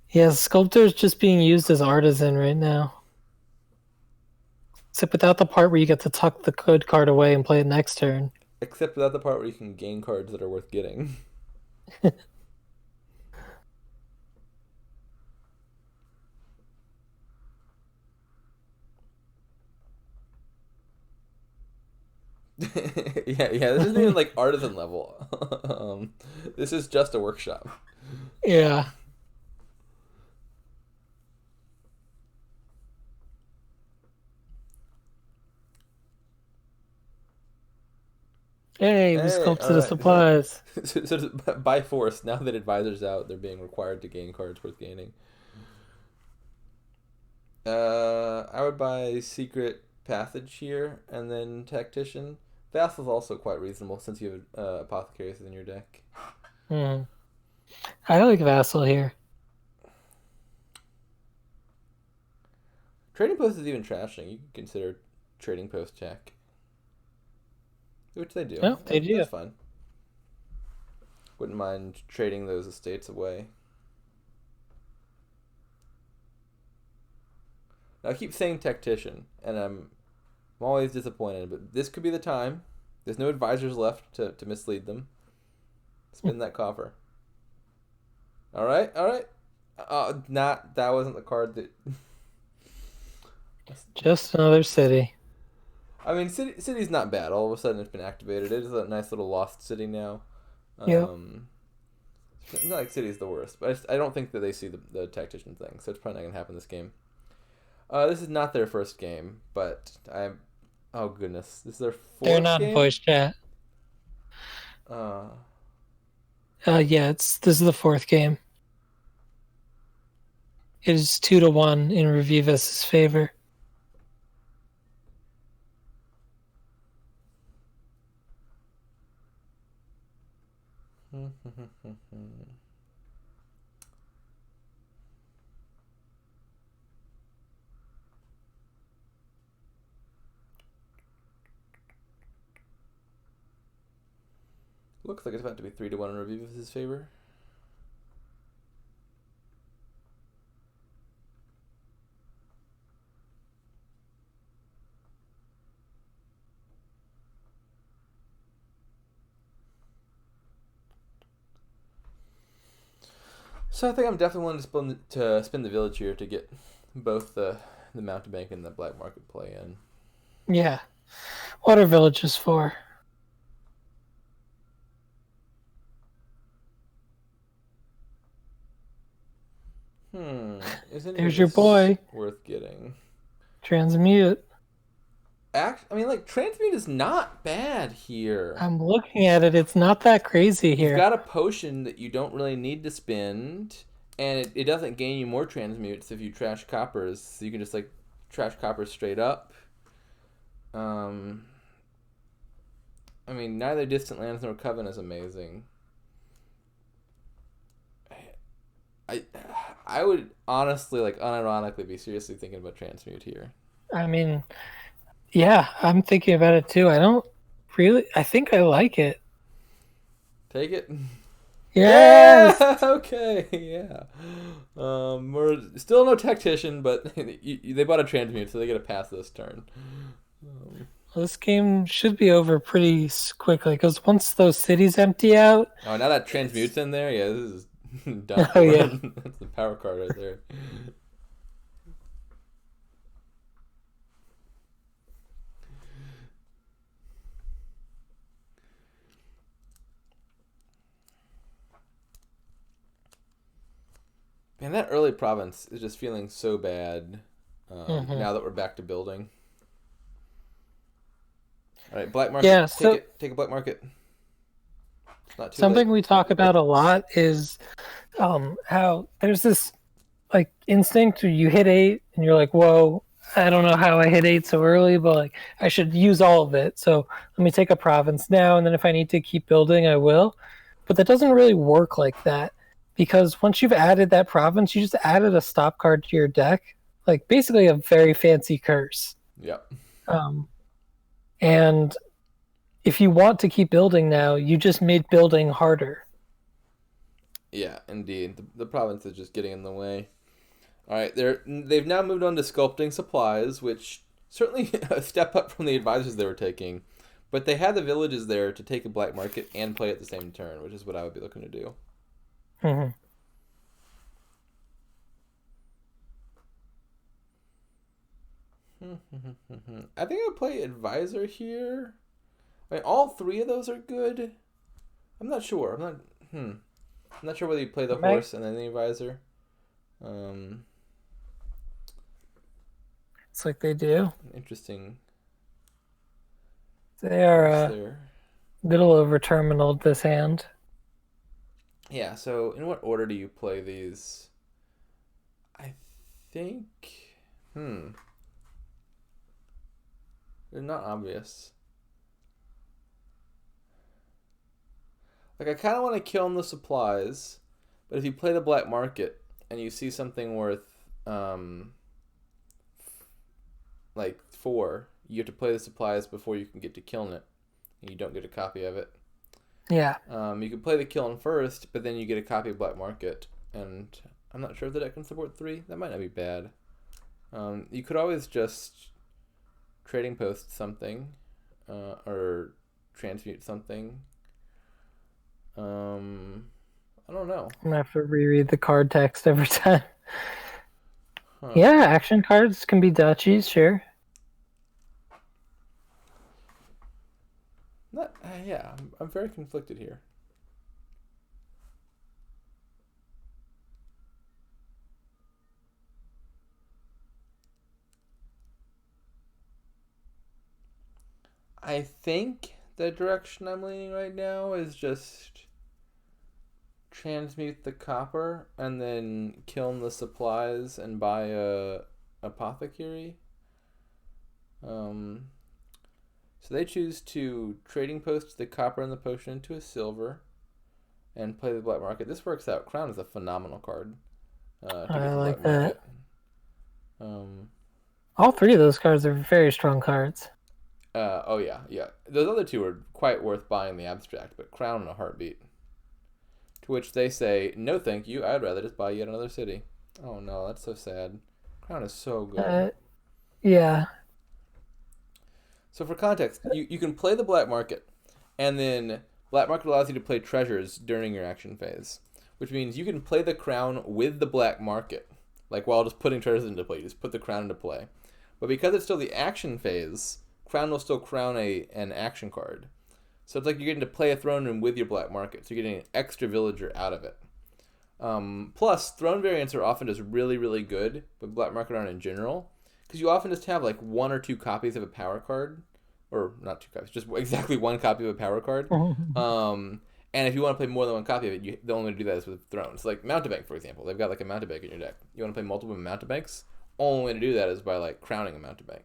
Yeah, sculptor is just being used as artisan right now. Except without the part where you get to tuck the good card away and play it next turn. Except without the part where you can gain cards that are worth getting. yeah, this isn't even like artisan level. This is just a workshop. Yeah. Hey, we sculpted the supplies. So by force, now that advisor's out, they're being required to gain cards worth gaining. I would buy secret passage here, and then tactician. Vassal's also quite reasonable since you have apothecaries in your deck. I like Vassal here. Trading post is even trashing. You can consider trading post tech. Which they do. Oh, they do. That's fine. Wouldn't mind trading those estates away. Now I keep saying tactician, and I'm always disappointed, but this could be the time. There's no advisors left to mislead them. Spin that coffer. Alright. That wasn't the card that... Just another city. I mean, city's not bad. All of a sudden, it's been activated. It is a nice little lost city now. Yeah. It's not like city's the worst, but I don't think that they see the tactician thing, so it's probably not gonna happen this game. This is not their first game, but oh goodness, this is their fourth game? They're not in voice chat. Yeah, this is the fourth game. It is 2-1 in Ravivas' favor. Looks like it's about to be 3-1 in Ravivas' favor. So I think I'm definitely willing to spin the village here to get both the mountain bank and the black market play in. Yeah. What are villages for? Isn't There's your boy. worth getting? Transmute. I mean, like, transmute is not bad here. I'm looking at it. It's not that crazy You've here. got a potion that you don't really need to spend, and it doesn't gain you more transmutes if you trash coppers. So you can just like trash coppers straight up. I mean, neither Distant Lands nor Coven is amazing. I I would honestly, like, unironically be seriously thinking about transmute here. I mean, yeah, I'm thinking about it too. I don't really. I think I like it. Take it. Yes. Yeah. Okay. Yeah. We're still no tactician, but they bought a transmute, so they get a pass this turn. This game should be over pretty quickly because once those cities empty out. Oh, now that transmute's in there, yeah, this is done for. Oh yeah. That's the power card right there. Man, that early province is just feeling so bad now that we're back to building. All right, black market. Yeah. So take a black market. It's not too something late. we talk about a lot is how there's this like instinct where you hit 8 and you're like, whoa, I don't know how I hit 8 so early, but like I should use all of it. So let me take a province now, and then if I need to keep building, I will. But that doesn't really work like that because once you've added that province, you just added a stop card to your deck, like basically a very fancy curse. Yep. And if you want to keep building now, you just made building harder. Yeah, indeed. The province is just getting in the way. All right, they've now moved on to sculpting supplies, which certainly a step up from the advisors they were taking. But they had the villages there to take a black market and play at the same turn, which is what I would be looking to do. Mm-hmm. I think I'll play advisor here. I mean, all three of those are good. I'm not sure. I'm not sure whether you play the horse and then the advisor. It's like they do. Interesting. They are a little over terminaled this hand. Yeah, so in what order do you play these? I think... They're not obvious. Like, I kind of want to kill in the supplies, but if you play the black market and you see something worth, like 4, you have to play the supplies before you can get to killing it. And you don't get a copy of it. Yeah. You can play the killing first, but then you get a copy of black market. And I'm not sure if the deck can support 3. That might not be bad. You could always just trading post something, or transmute something. I don't know. I'm gonna have to reread the card text every time. Huh. Yeah, action cards can be duchies, sure. Yeah, I'm very conflicted here. I think the direction I'm leaning right now is just transmute the copper and then kiln the supplies and buy a apothecary. So they choose to trading post the copper and the potion into a silver and play the black market. This works out. Crown is a phenomenal card. I like that. All 3 of those cards are very strong cards. Oh yeah. Those other 2 are quite worth buying in the abstract, but Crown in a heartbeat. To which they say, no thank you, I'd rather just buy yet another city. Oh no, that's so sad. Crown is so good. Yeah. So for context, you can play the black market, and then black market allows you to play treasures during your action phase, which means you can play the crown with the black market, like while just putting treasures into play. You just put the crown into play. But because it's still the action phase, crown will still crown an action card. So it's like you're getting to play a throne room with your black market, so you're getting an extra villager out of it. Plus, throne variants are often just really, really good, but black market aren't in general, because you often just have like one or two copies of a power card, or not two copies, just exactly one copy of a power card. And if you want to play more than one copy of it, the only way to do that is with thrones. Like Mountebank, for example, they've got like a Mountebank in your deck. You want to play multiple Mountebanks? Only way to do that is by like crowning a Mountebank.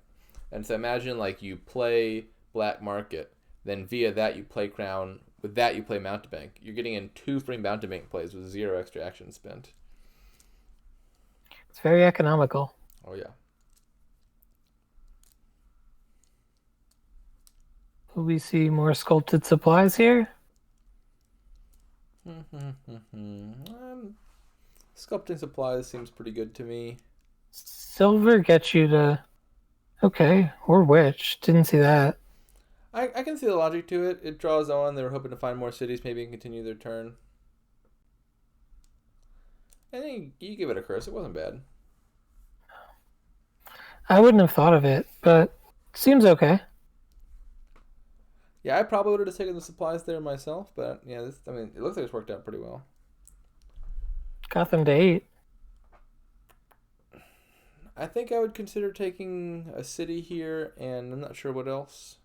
And so imagine like you play Black Market, then via that you play Crown. With that you play Mountebank. You're getting in 2 free Mountebank plays with 0 extra action spent. It's very economical. Oh yeah. We see more sculpted supplies here. Sculpting supplies seems pretty good to me. Silver gets you to... Okay, or witch. Didn't see that. I can see the logic to it. It draws on. They were hoping to find more cities, maybe and continue their turn. I think you give it a curse. It wasn't bad. I wouldn't have thought of it, but seems okay. Yeah, I probably would have just taken the supplies there myself, but yeah, it looks like it's worked out pretty well. Got them to 8. I think I would consider taking a city here, and I'm not sure what else.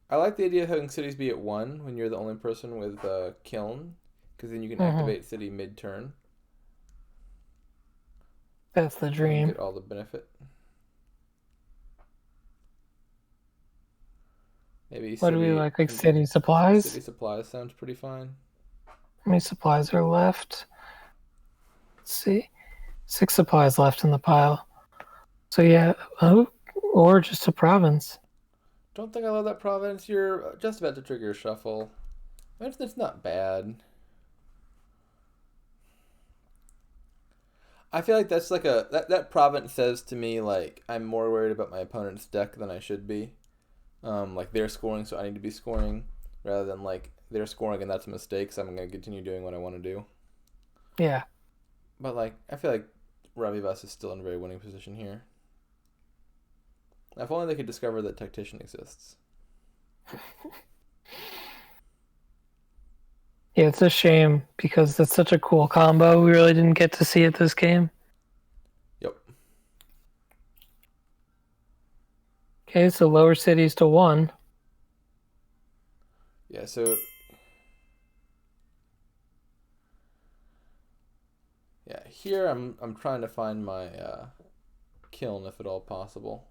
I like the idea of having cities be at 1 when you're the only person with Kiln, because then you can activate city mid-turn. That's the dream. Get all the benefit. Maybe what do we like city supplies? City supplies sounds pretty fine. How many supplies are left? Let's see. 6 supplies left in the pile. So yeah, or just a province. Don't think I love that province. You're just about to trigger a shuffle. It's not bad. I feel like that's like that province says to me like I'm more worried about my opponent's deck than I should be. Like they're scoring, so I need to be scoring, rather than like they're scoring and that's a mistake, so I'm gonna continue doing what I want to do. Yeah. But like I feel like ravivas is still in a very winning position here. If only they could discover that Tactician exists. Yeah, it's a shame because that's such a cool combo. We really didn't get to see it this game. Yep. Okay, so lower cities to 1. Yeah, so yeah, here I'm trying to find my kiln if at all possible.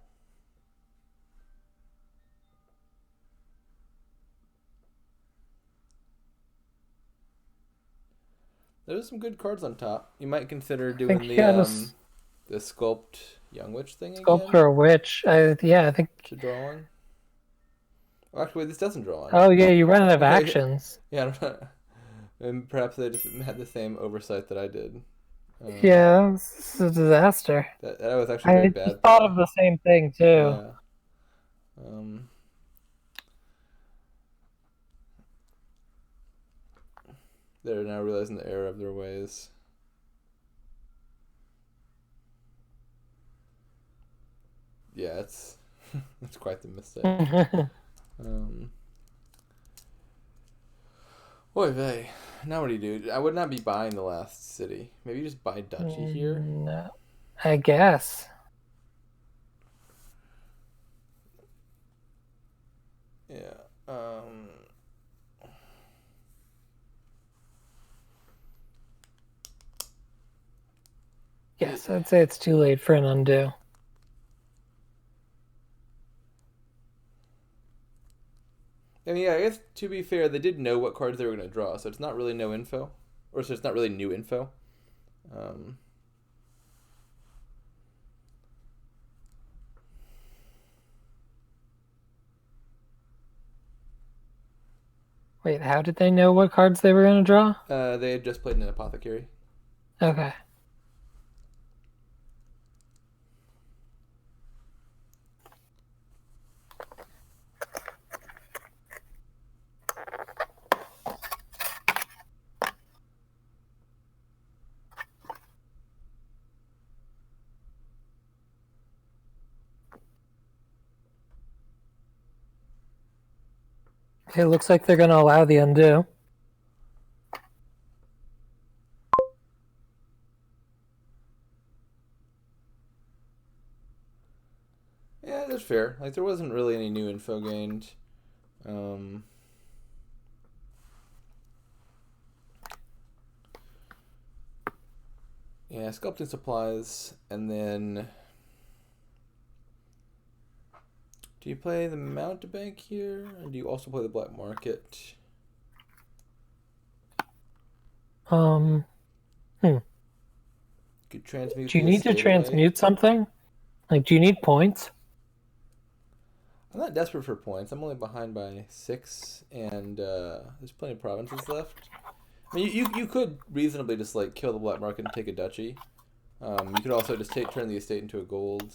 There's some good cards on top. You might consider doing the sculpt young witch thing again. Sculpt or witch. Yeah, I think to draw one. Oh, actually, this doesn't draw one. Oh yeah, you run out of actions. Yeah, and perhaps they just had the same oversight that I did. Yeah, it's a disaster. That was actually very bad. I thought of the same thing too. Yeah. They're now realizing the error of their ways. Yeah, it's quite the mistake. Oy vey. Now what do you do? I would not be buying the last city. Maybe you just buy duchy here? No, I guess. Yeah. Yes, I'd say it's too late for an undo. I mean, yeah, I guess to be fair, they did know what cards they were going to draw, so it's not really no info. Or so it's not really new info. Wait, how did they know what cards they were going to draw? They had just played an apothecary. Okay. It looks like they're going to allow the undo. fair. Like, there wasn't really any new info gained. Yeah, sculpting supplies, and then... Do you play the mountebank here, or do you also play the black market? Could transmute. Do you need to transmute something? Like, do you need points? I'm not desperate for points. I'm only behind by 6, and there's plenty of provinces left. I mean, you could reasonably just like kill the black market and take a duchy. You could also just turn the estate into a gold.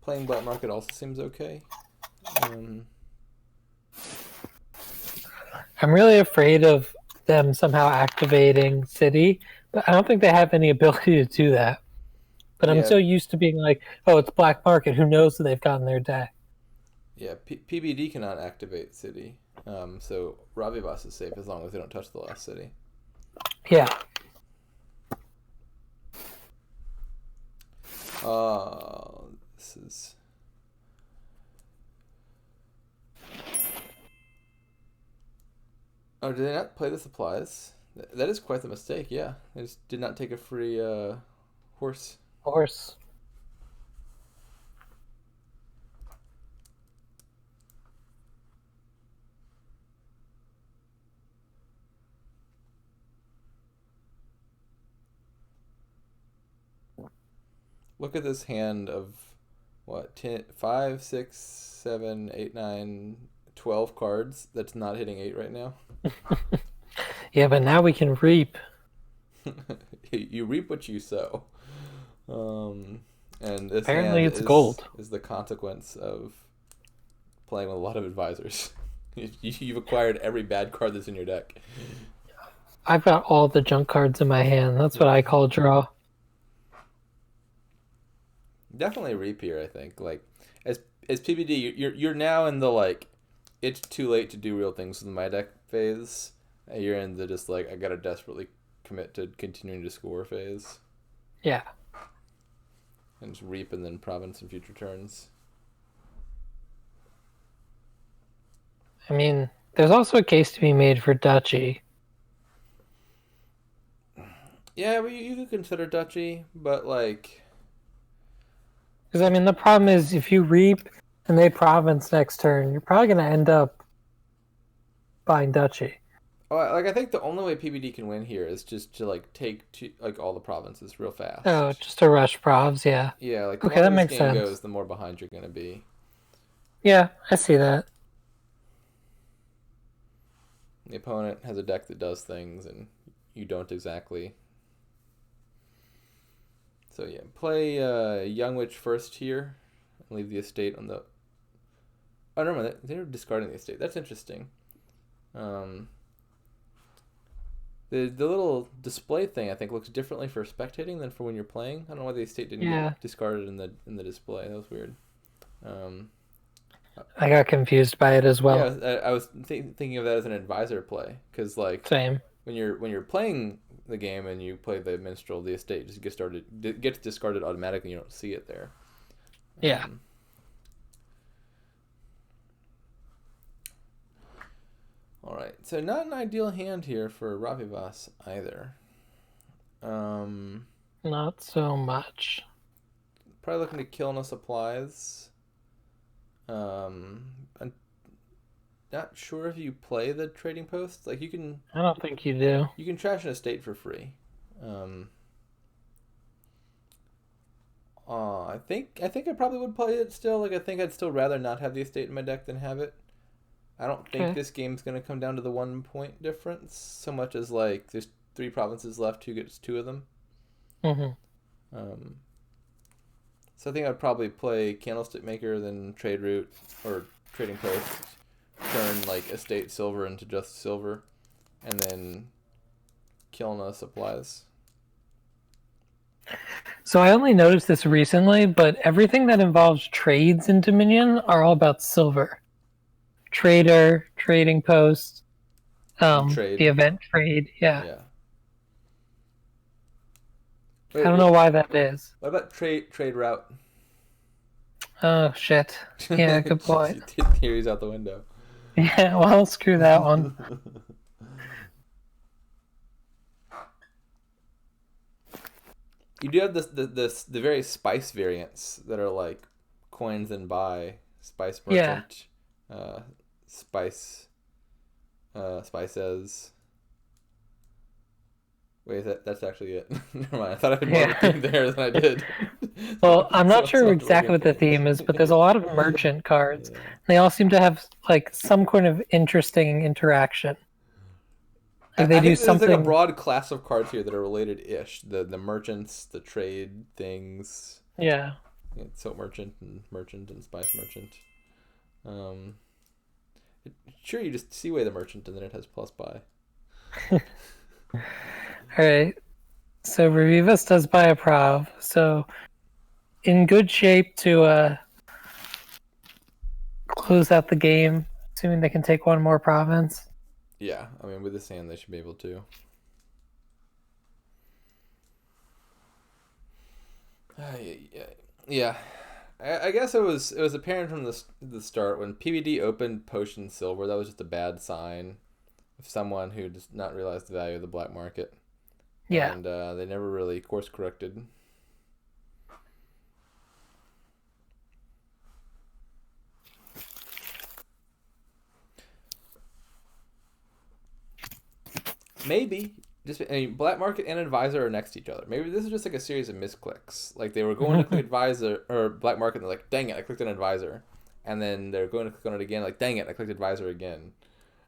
Playing black market also seems okay. I'm really afraid of them somehow activating city, but I don't think they have any ability to do that. But I'm so used to being like, oh, it's black market. Who knows that they've gotten their day? Yeah, PBD cannot activate city. So ravivas is safe as long as they don't touch the last city. Yeah. This is... Oh, did they not play the supplies? That is quite the mistake, yeah. They just did not take a free horse. Horse. Look at this hand of, what, 10, 5, 6, 7, 8, 9, 12 cards that's not hitting 8 right now. Yeah, but now we can reap. You reap what you sow. And this Apparently hand it's gold. Is the consequence of playing with a lot of advisors. You've acquired every bad card that's in your deck. I've got all the junk cards in my hand. That's what I call draw. Definitely reap here, I think. Like, as PBD, you're now in the like, it's too late to do real things with my deck phase. You're in the just like, I gotta desperately commit to continuing to score phase. Yeah. And just reap and then province in future turns. I mean, there's also a case to be made for duchy. Yeah, but you could consider duchy, but like... Because, I mean, the problem is if you reap and they province next turn, you're probably going to end up buying duchy. Oh, like, I think the only way PBD can win here is just to like take like all the provinces real fast. Oh, just to rush provs, yeah. Yeah, like okay, that makes sense. Goes, the more behind you're going to be. Yeah, I see that. The opponent has a deck that does things, and you don't exactly. So yeah, play Young Witch first here, and leave the estate on the... Oh, never mind, they're discarding the estate. That's interesting. The little display thing, I think, looks differently for spectating than for when you're playing. I don't know why the estate didn't get discarded in the display. That was weird. I got confused by it as well. Yeah, I was thinking of that as an advisor play, because like same when you're playing the game and you play the minstrel, the estate just gets discarded automatically. You don't see it there. Yeah. All right, so not an ideal hand here for ravivas either. Not so much. Probably looking to kill no supplies. I'm not sure if you play the trading posts. Like, you can... I don't think you do. You can trash an estate for free. I think I probably would play it still. Like, I think I'd still rather not have the estate in my deck than have it. I don't think this game's going to come down to the 1 point difference so much as, like, there's 3 provinces left, who gets 2 of them. So I think I'd probably play Candlestick Maker, then Trade Route, or Trading Post, turn, like, estate silver into just silver, and then kill no supplies. So I only noticed this recently, but everything that involves trades in Dominion are all about silver. Trader, trading post, the event trade, yeah. Wait, I don't know why that is. What about trade route? Oh shit. Yeah, good point. Theory's out the window. Yeah, well, screw that one. You do have the various spice variants that are like coins and buy, spice Yeah. merchant, uh, spice, spices. Wait, that's actually it. Never mind. I thought I had more of a Yeah. theme there than I did. Well, I'm not So sure I'm looking exactly at what the things. theme is, but there's a lot of merchant cards. Yeah. They all seem to have like some kind of interesting interaction. Like they I do think there's like a something. broad class of cards here that are related-ish. The merchants, the trade things, Yeah. soap merchant and spice merchant. Um, sure, you just see away the merchant and then it has plus buy. All right. So Ravivas does buy a prov. So in good shape to close out the game, assuming they can take one more province. Yeah, I mean with this hand they should be able to. Yeah. I guess it was apparent from the start when PBD opened Potion Silver. That was just a bad sign of someone who does not realize the value of the black market, Yeah. and they never really course corrected. Maybe black market and advisor are next to each other. Maybe this is just like a series of misclicks. Like they were going to click advisor or black market, and they're like, "Dang it, I clicked on advisor," and then they're going to click on it again, like, "Dang it, I clicked advisor again."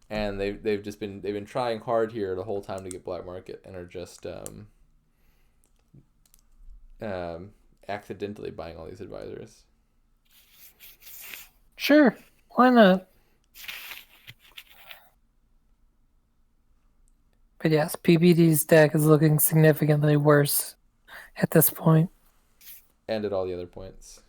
And they've been trying hard here the whole time to get black market, and are just accidentally buying all these advisors. Sure. Why not? But yes, PBD's deck is looking significantly worse at this point. And at all the other points.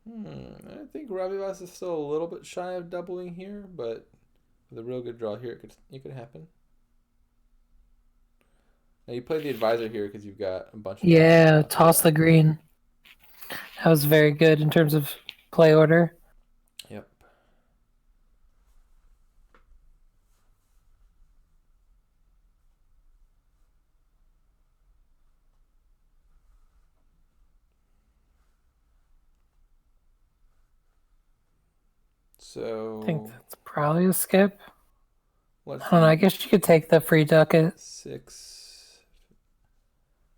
I think ravivas is still a little bit shy of doubling here, but with a real good draw here, it could happen. Now you play the advisor here because you've got a bunch of Yeah, toss the green. That was very good in terms of play order. Yep. So I think that's probably a skip. let's I don't know. I see. guess you could take the free ducat. 6.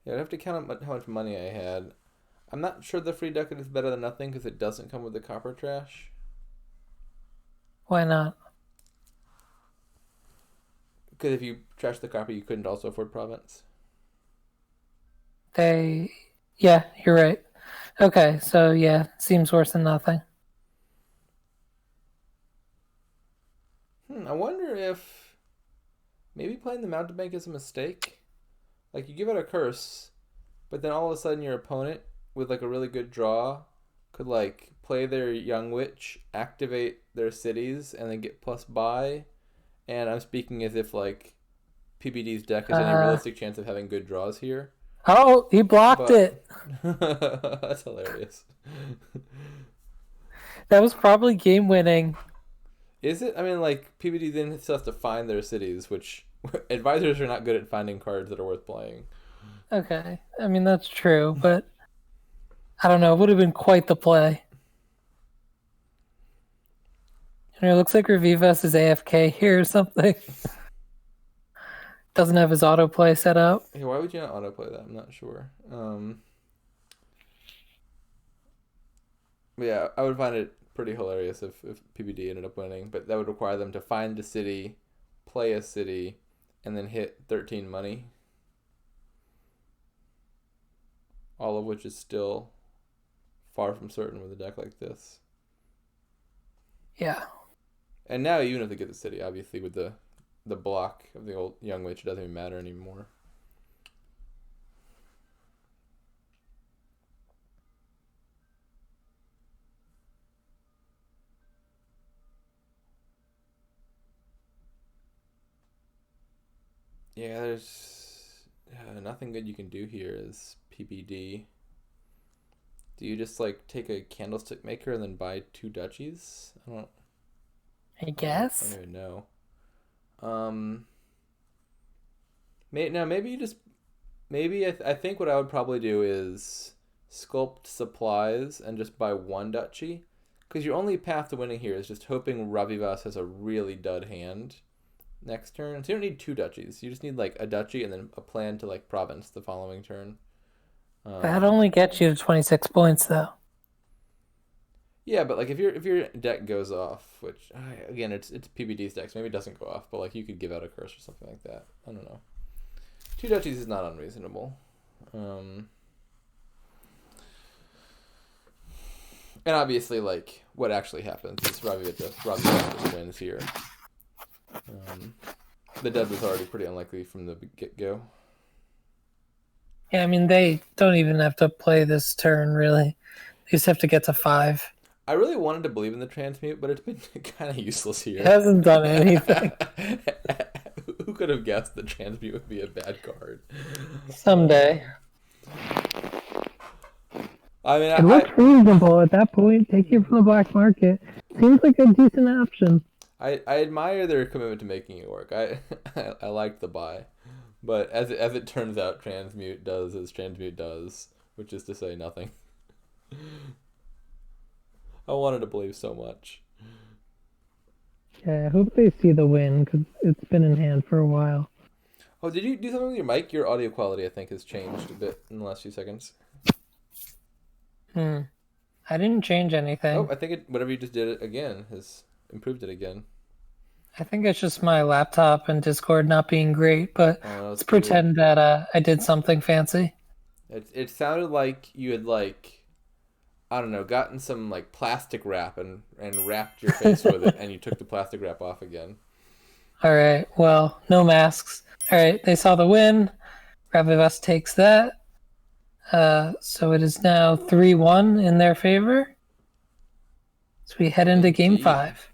Yeah, I'd have to count how much money I had. I'm not sure the free ducat is better than nothing because it doesn't come with the copper trash. Why not? Because if you trash the copper, you couldn't also afford province. Yeah, you're right. Okay, so yeah, seems worse than nothing. I wonder if maybe playing the mountain bank is a mistake. Like you give it a curse, but then all of a sudden your opponent with like a really good draw could like play their young witch, activate their cities, and then get plus buy. And I'm speaking as if like PBD's deck has any realistic chance of having good draws here. Oh, he blocked But it. that's hilarious. That was probably game winning. Is it? I mean, like PBD then still has to find their cities, which advisors are not good at finding cards that are worth playing. Okay, I mean that's true, but I don't know. It would have been quite the play. And it looks like Revivas is AFK here or something. Doesn't have his autoplay set up. Hey, why would you not autoplay that? I'm not sure. But yeah, I would find it pretty hilarious if PBD ended up winning, but that would require them to find a city, play a city, and then hit 13 money. All of which is still far from certain with a deck like this. Yeah. And now even if they get the city, obviously with the block of the old young witch, it doesn't even matter anymore. Yeah, there's nothing good you can do here is PBD. Do you just like take a candlestick maker and then buy 2 duchies? I I guess. don't even know. Um, maybe you just I think what I would probably do is sculpt supplies and just buy 1 duchy, because your only path to winning here is just hoping ravivas has a really dud hand next turn. So you don't need 2 duchies. You just need like a duchy and then a plan to like province the following turn. That only gets you to 26 points, though. Yeah, but like if your deck goes off, which again it's PBD's deck, so maybe it doesn't go off, but like you could give out a curse or something like that. I don't know. 2 duchies is not unreasonable. And obviously, like what actually happens is Ravi just wins here. The dead was already pretty unlikely from the get go. Yeah, I mean, they don't even have to play this turn, really. They just have to get to 5. I really wanted to believe in the transmute, but it's been kind of useless here. It hasn't done anything. Who could have guessed the transmute would be a bad card? Someday. I mean, It looks reasonable at that point. Take it from the black market. Seems like a decent option. I admire their commitment to making it work. I liked the buy, but as it turns out, transmute does as transmute does, which is to say nothing. I wanted to believe so much. Yeah, I hope they see the win, because it's been in hand for a while. Oh, did you do something with your mic? Your audio quality, I think, has changed a bit in the last few seconds. I didn't change anything. Oh, I think whatever you just did it again has improved it again. I think it's just my laptop and Discord not being great, but let's pretend that I did something fancy. It sounded like you had like, I don't know, gotten some like plastic wrap and wrapped your face with it, and you took the plastic wrap off again. All right, well, no masks. All right, they saw the win. Ravivas takes that. So it is now 3-1 in their favor. So we head into game 5.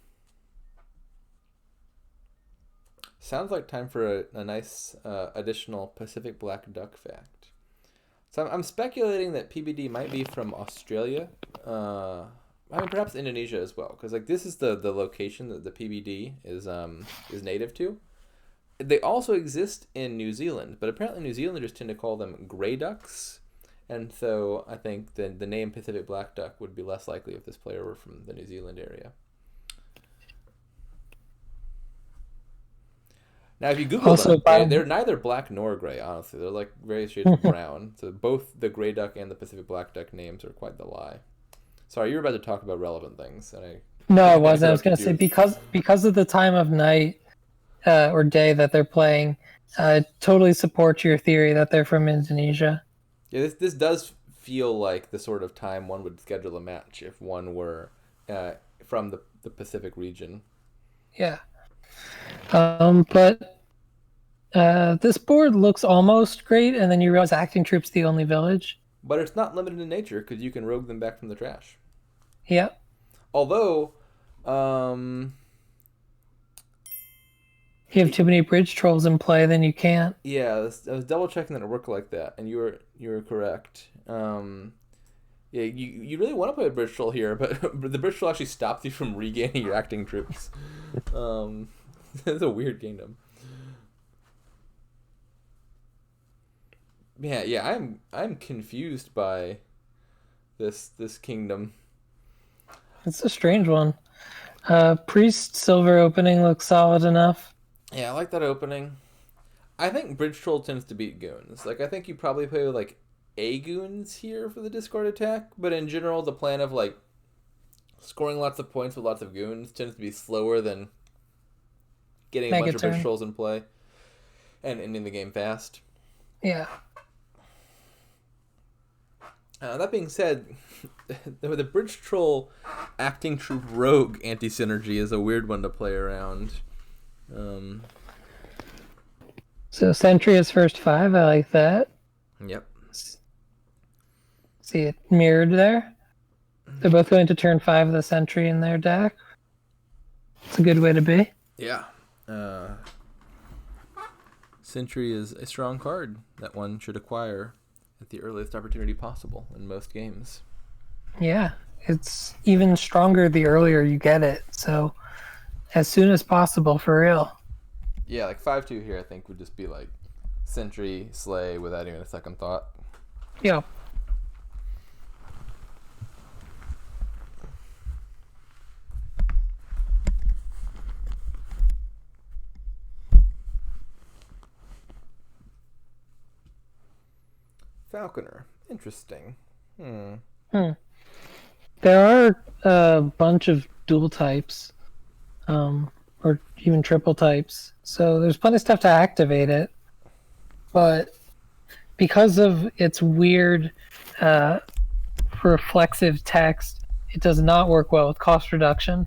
Sounds like time for a nice additional Pacific Black Duck fact. So I'm speculating that PBD might be from Australia. I mean, perhaps Indonesia as well, because like this is the location that the PBD is native to. They also exist in New Zealand, but apparently New Zealanders tend to call them grey ducks, and so I think the name Pacific Black Duck would be less likely if this player were from the New Zealand area. Now, if you Google them, they're neither black nor gray, honestly. They're like various shades of brown. So both the gray duck and the Pacific Black Duck names are quite the lie. Sorry, you were about to talk about relevant things. No, I wasn't. I was going to say, because of the time of night or day that they're playing, totally support your theory that they're from Indonesia. Yeah, this does feel like the sort of time one would schedule a match if one were from the Pacific region. Yeah. But this board looks almost great, and then you realize Acting Troop's the only village. But it's not limited in nature, because you can rogue them back from the trash. Yeah. Although, if you have too many bridge trolls in play, then you can't. Yeah, I was double checking that it worked like that, and you were correct. Yeah, you really want to play a bridge troll here, but the bridge troll actually stops you from regaining your acting troops. It's a weird kingdom. Yeah, I'm confused by this kingdom. It's a strange one. Priest silver opening looks solid enough. Yeah, I like that opening. I think bridge troll tends to beat goons. Like I think you probably play with like A goons here for the discard attack, but in general the plan of like scoring lots of points with lots of goons tends to be slower than getting a bunch of bridge trolls in play and ending the game fast. Yeah. That being said, the bridge troll acting troop rogue anti-synergy is a weird one to play around. So Sentry is first 5. I like that. Yep. See it mirrored there. They're both going to turn 5 of the Sentry in their deck. It's a good way to be. Yeah. Sentry is a strong card that one should acquire at the earliest opportunity possible in most games. Yeah, it's even stronger the earlier you get it. So as soon as possible, for real. Yeah, like 5/2 here, I think would just be like Sentry, Slay without even a second thought. Yeah. Falconer, interesting. Hmm. There are a bunch of dual types, or even triple types. So there's plenty of stuff to activate it. But because of its weird reflexive text, it does not work well with cost reduction.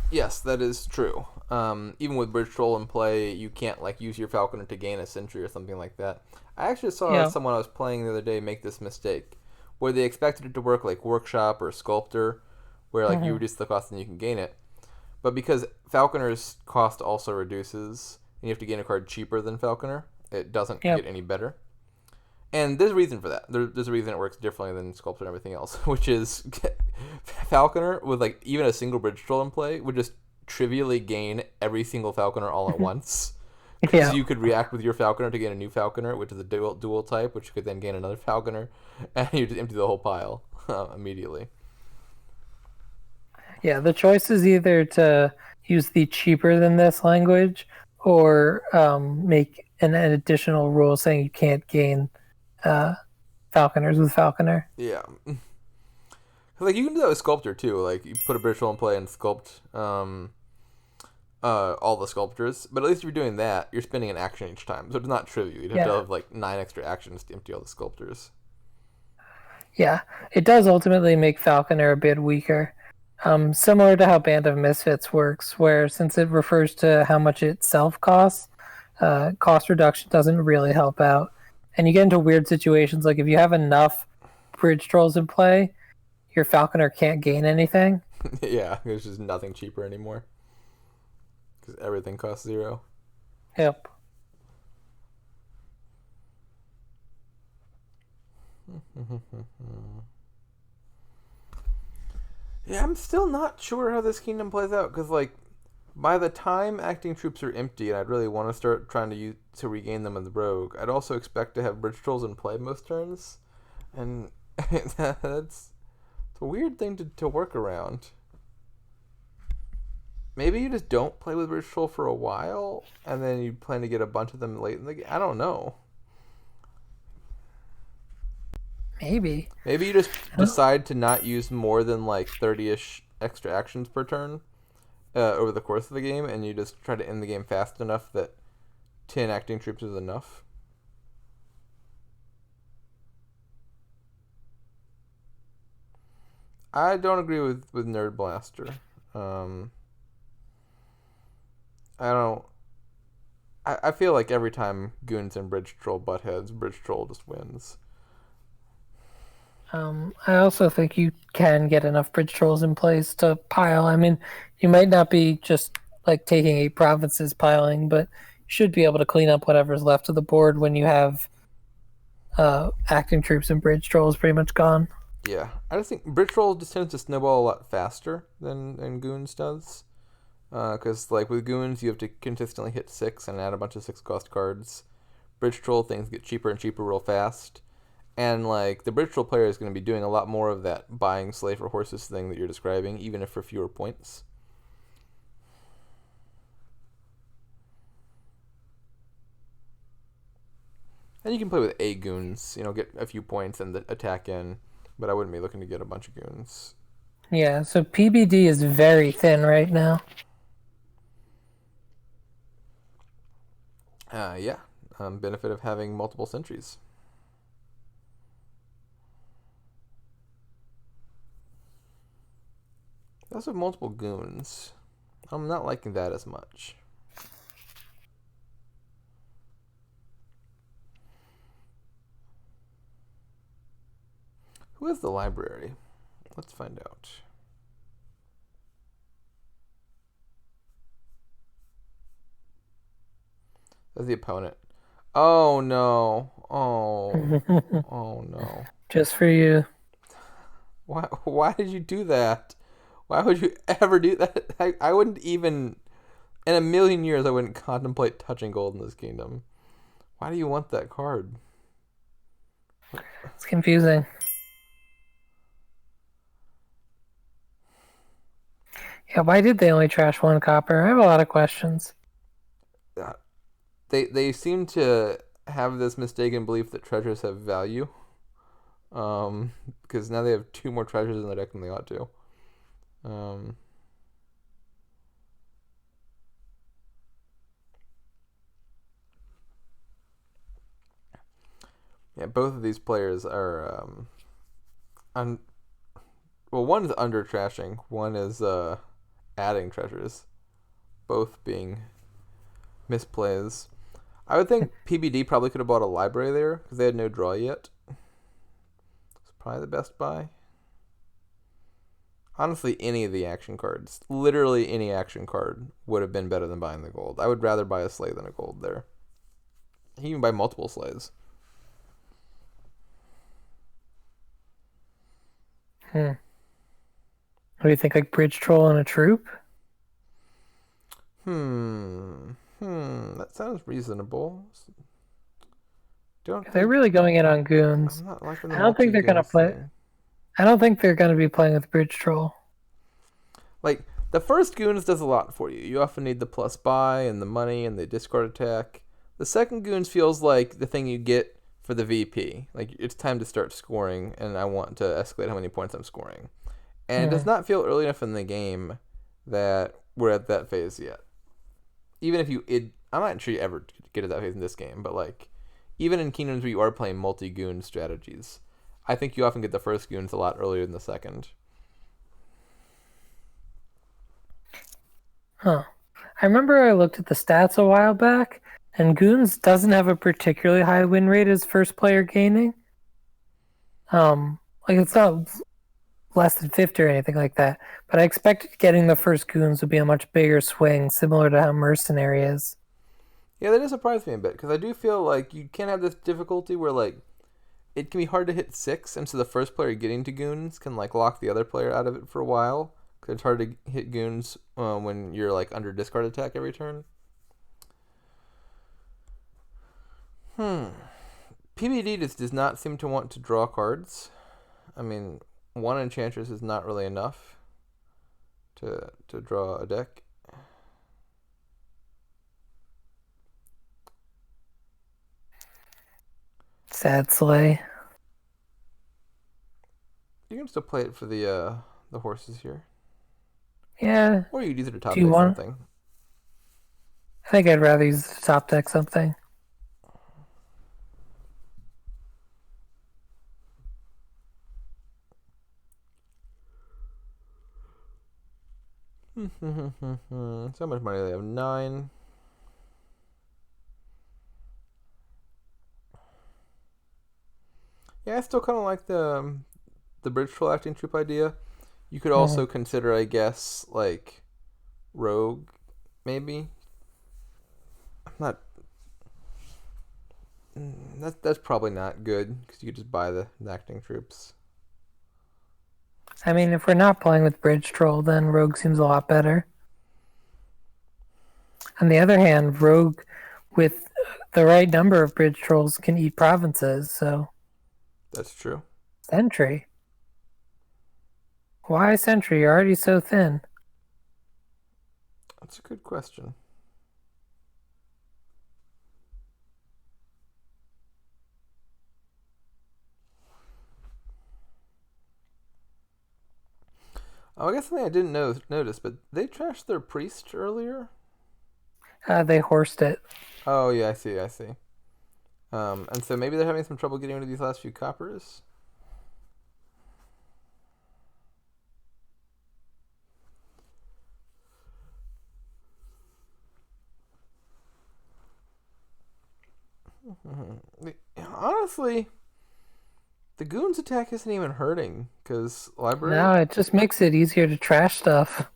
Yes, that is true. Even with Bridge Troll in play, you can't like use your Falconer to gain a Sentry or something like that. I actually saw someone I was playing the other day make this mistake, where they expected it to work like Workshop or Sculptor, where like you reduce the cost and you can gain it. But because Falconer's cost also reduces, and you have to gain a card cheaper than Falconer, it doesn't get any better. And there's a reason for that. There's a reason it works differently than Sculptor and everything else, which is Falconer with like even a single Bridge Troll in play would just trivially gain every single Falconer all at once. Because you could react with your Falconer to gain a new Falconer, which is a dual type, which could then gain another Falconer, and you just empty the whole pile immediately. Yeah, the choice is either to use the cheaper than this language or make an additional rule saying you can't gain Falconers with Falconer. Yeah. Like you can do that with Sculptor too. Like you put a Bridge Troll in play and sculpt all the sculptors. But at least if you're doing that, you're spending an action each time, so it's not trivial. You'd have to have like 9 extra actions to empty all the sculptors. Yeah, it does ultimately make Falconer a bit weaker. Similar to how Band of Misfits works, where since it refers to how much itself costs, cost reduction doesn't really help out. And you get into weird situations, like if you have enough Bridge Trolls in play, your Falconer can't gain anything. Yeah, there's just nothing cheaper anymore. Because everything costs 0. Yep. Yeah, I'm still not sure how this kingdom plays out, because like by the time acting troops are empty and I'd really want to start trying to regain them in the rogue, I'd also expect to have Bridge Trolls in play most turns, and it's a weird thing to work around. Maybe you just don't play with Bridge Troll for a while, and then you plan to get a bunch of them late in the game. I don't know. Maybe you just decide to not use more than like 30-ish extra actions per turn over the course of the game, and you just try to end the game fast enough that 10 acting troops is enough. I don't agree with Nerd Blaster. I feel like every time Goons and Bridge Troll butt heads, Bridge Troll just wins. I also think you can get enough Bridge Trolls in place to pile. I mean, you might not be just like taking 8 provinces piling, but you should be able to clean up whatever's left of the board when you have acting troops and Bridge Trolls pretty much gone. Yeah, I just think Bridge Troll just tends to snowball a lot faster than Goons does. Because like with Goons, you have to consistently hit 6 and add a bunch of 6-cost cards. Bridge Troll things get cheaper and cheaper real fast. And like the Bridge Troll player is going to be doing a lot more of that buying slave for horses thing that you're describing, even if for fewer points. And you can play with A Goons, get a few points and the attack in, but I wouldn't be looking to get a bunch of Goons. Yeah, so PBD is very thin right now. Yeah, benefit of having multiple sentries. I also have multiple Goons. I'm not liking that as much. Who is the library? Let's find out. As the opponent. Oh no. Oh no. Just for you. Why did you do that? Why would you ever do that? I wouldn't even in a million years I wouldn't contemplate touching gold in this kingdom. Why do you want that card? It's confusing. Yeah, why did they only trash one copper? I have a lot of questions. Uh, they seem to have this mistaken belief that treasures have value. Because now they have two more treasures in the deck than they ought to. Um, yeah, both of these players are well, one is under trashing, one is adding treasures, both being misplays. I would think PBD probably could have bought a library there because they had no draw yet. It's probably the best buy. Honestly, any of the action cards, literally any action card, would have been better than buying the gold. I would rather buy a sleigh than a gold there. You can even buy multiple sleighs. What do you think, like Bridge Troll and a troop? That sounds reasonable. They're really going in on goons. I'm not liking the I don't think they're gonna play. thing. I don't think they're gonna be playing with Bridge Troll. Like, the first Goons does a lot for you. You often need the plus buy and the money and the discard attack. The second Goons feels like the thing you get for the VP. Like, it's time to start scoring, and I want to escalate how many points I'm scoring. And it does not feel early enough in the game that we're at that phase yet. Even if I'm not sure you ever get to that phase in this game, but, like, even in kingdoms where you are playing multi-Goon strategies, I think you often get the first Goons a lot earlier than the second. Huh. I remember I looked at the stats a while back, and Goons doesn't have a particularly high win rate as first player gaining. Like it's not less than 50 or anything like that, but I expected getting the first Goons would be a much bigger swing, similar to how Mercenary is. Yeah, that does surprise me a bit, because I do feel like you can have this difficulty where, like, it can be hard to hit 6, and so the first player getting to Goons can, like, lock the other player out of it for a while. Because it's hard to hit Goons when you're, like, under discard attack every turn. PBD just does not seem to want to draw cards. I mean, one Enchantress is not really enough to draw a deck. Sad Slay. You can still play it for the horses here. Yeah. Or you'd use it to top Do you deck want? something. I think I'd rather use the top deck something. So much money they have? 9. Yeah, I still kind of like the bridge troll acting troop idea. You could also consider, I guess, like rogue, maybe. I'm not. That's probably not good because you could just buy the acting troops. I mean, if we're not playing with Bridge Troll, then Rogue seems a lot better. On the other hand, Rogue with the right number of Bridge Trolls can eat provinces, so. That's true. Sentry. Why Sentry? You're already so thin. That's a good question. Oh, I guess something I didn't notice, but they trashed their priest earlier. They horsed it. Oh yeah, I see. And so maybe they're having some trouble getting rid of these last few coppers. Honestly, the goons attack isn't even hurting because library. No, it just makes it easier to trash stuff.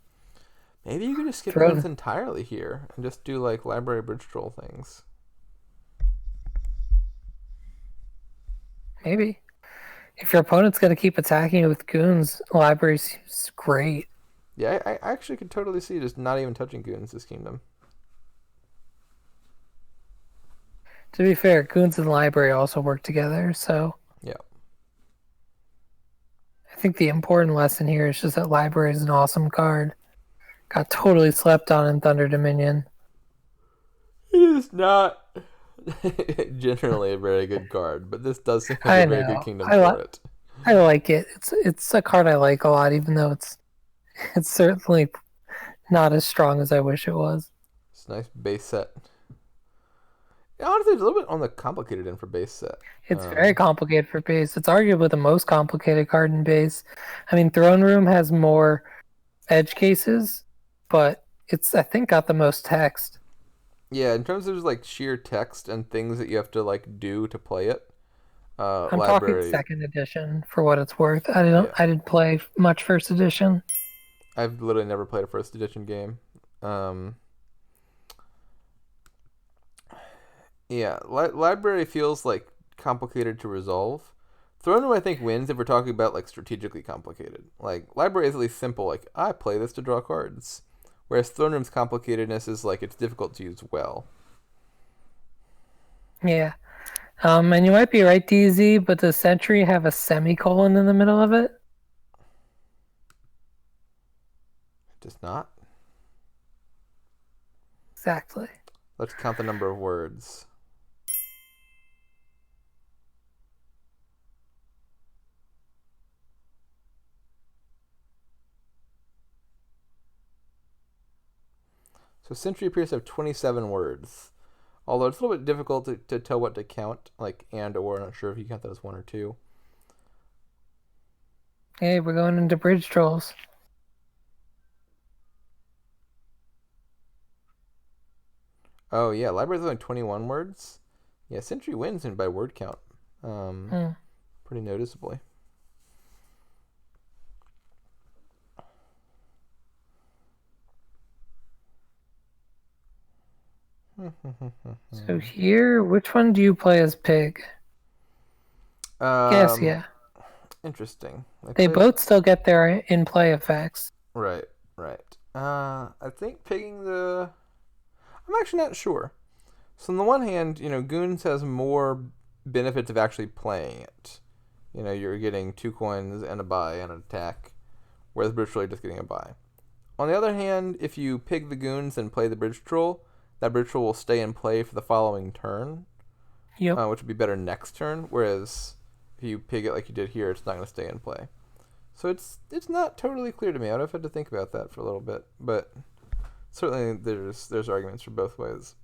Maybe you could just skip Throw goons entirely here and just do like library bridge troll things. maybe. If your opponent's going to keep attacking you with goons, library seems great. Yeah, I actually could totally see just not even touching goons this kingdom. To be fair, goons and library also work together, so Yeah. I think the important lesson here is just that library is an awesome card. Got totally slept on in Thunder Dominion. It is not generally a very good card, but this does seem like I a very good know. kingdom for it. I like it. It's a card I like a lot, even though it's certainly not as strong as I wish it was. It's a nice base set. Yeah, honestly, it's a little bit on the complicated end for base set. It's very complicated for base. It's arguably the most complicated card in base. I mean, Throne Room has more edge cases, but it's I think got the most text. Yeah, in terms of just, like sheer text and things that you have to like do to play it, I'm talking library. second edition for what it's worth. I didn't play much first edition. I've literally never played a first edition game. Yeah, library feels like complicated to resolve. Throne Room, I think, wins if we're talking about like strategically complicated. Like library is at least simple. Like I play this to draw cards, whereas Throne Room's complicatedness is like it's difficult to use well. Yeah. And you might be right, DZ, but does Sentry have a semicolon in the middle of it? It does not. Exactly. Let's count the number of words. So Sentry appears to have 27 words. Although it's a little bit difficult to tell what to count, like and or. I'm not sure if you count that as one or two. Hey, we're going into bridge trolls. Oh yeah, library's only 21 words. Yeah, Sentry wins in by word count. Pretty noticeably. So here, which one do you play as Pig? Yes, yeah. Interesting. They both still get their in-play effects. Right. I think picking the... I'm actually not sure. So on the one hand, Goons has more benefits of actually playing it. You're getting 2 coins and a buy and an attack, whereas Bridge Troll, you're just getting a buy. On the other hand, if you pig the Goons and play the Bridge Troll, that Bridge Troll will stay in play for the following turn, Yep. which would be better next turn, whereas if you pig it like you did here, it's not going to stay in play. So it's not totally clear to me. I'd have had to think about that for a little bit, but certainly there's arguments for both ways.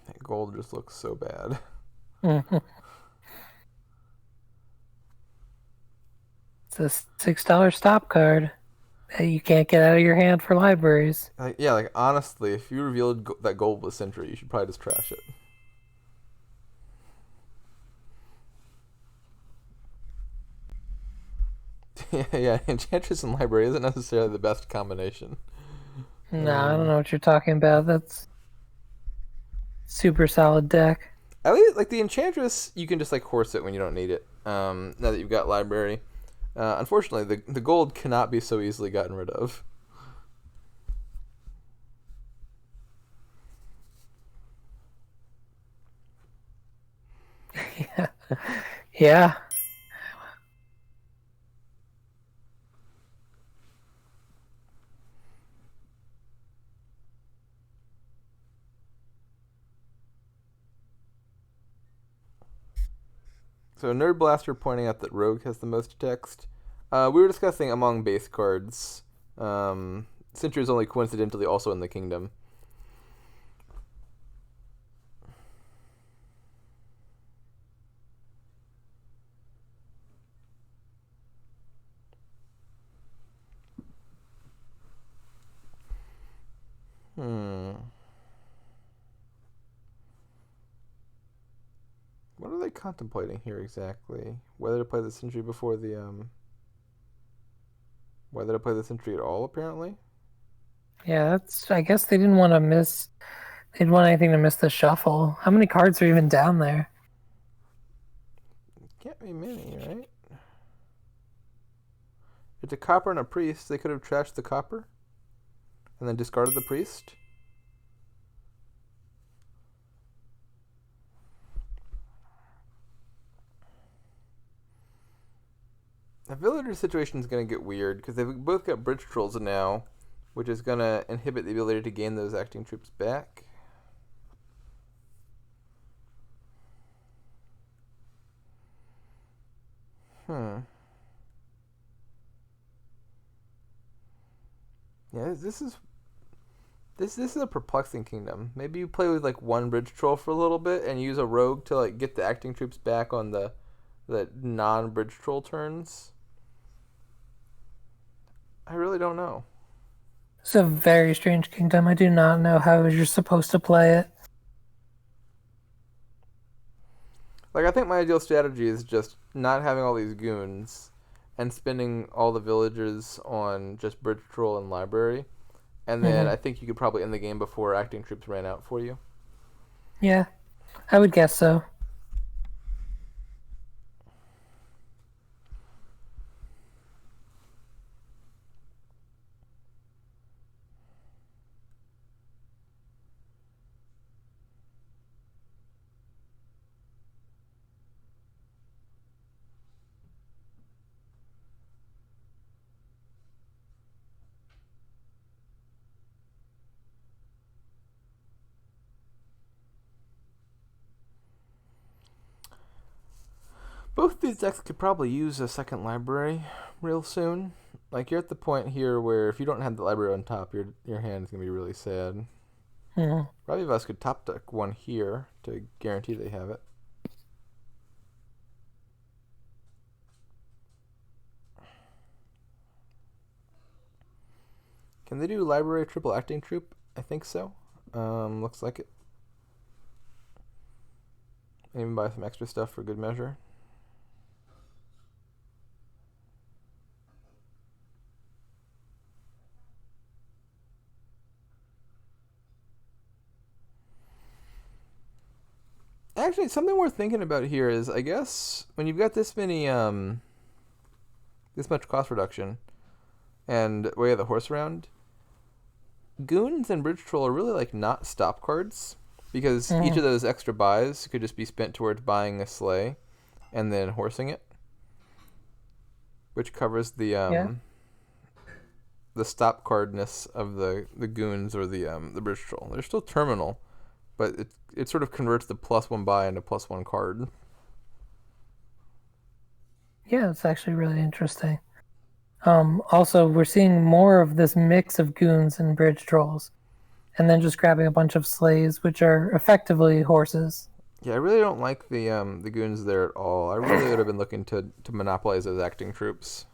That gold just looks so bad. It's a $6 stop card that you can't get out of your hand for libraries. Like honestly, if you revealed that gold was Sentry, you should probably just trash it. Yeah, Enchantress and Library isn't necessarily the best combination. No, I don't know what you're talking about. That's super solid deck. At least, like the Enchantress, you can just like horse it when you don't need it. Now that you've got Library, unfortunately, the gold cannot be so easily gotten rid of. Yeah. So Nerd Blaster pointing out that Rogue has the most text. We were discussing among base cards. Sentry is only coincidentally also in the kingdom. What are they contemplating here exactly? Whether to play the Sentry before the whether to play the Sentry at all, apparently. Yeah, that's. I guess they didn't want to miss. They didn't want anything to miss the shuffle. How many cards are even down there? Can't be many, right? It's a copper and a priest. They could have trashed the copper and then discarded the priest. The villager situation is going to get weird because they've both got bridge trolls now, which is going to inhibit the ability to gain those acting troops back. Yeah, this is a perplexing kingdom. Maybe you play with like one bridge troll for a little bit and use a rogue to like get the acting troops back on the non bridge troll turns. I really don't know. It's a very strange kingdom. I do not know how you're supposed to play it. Like, I think my ideal strategy is just not having all these goons and spending all the villagers on just bridge troll and library. And then I think you could probably end the game before acting troops ran out for you. Yeah, I would guess so. Both these decks could probably use a second library real soon. Like, you're at the point here where if you don't have the library on top, your hand is going to be really sad. Ravivas could top deck one here to guarantee they have it. Can they do library triple acting troop? I think so. Looks like it. Even buy some extra stuff for good measure. Actually, something worth thinking about here is, I guess, when you've got this many, this much cost reduction, and way of the horse around, goons and bridge troll are really like not stop cards because each of those extra buys could just be spent towards buying a sleigh and then horsing it, which covers the stop cardness of the goons or the bridge troll. They're still terminal, but it sort of converts the +1 buy into +1 card. Yeah, it's actually really interesting. Also, we're seeing more of this mix of goons and bridge trolls, and then just grabbing a bunch of sleighs, which are effectively horses. Yeah, I really don't like the goons there at all. I really would have been looking to monopolize those acting troops.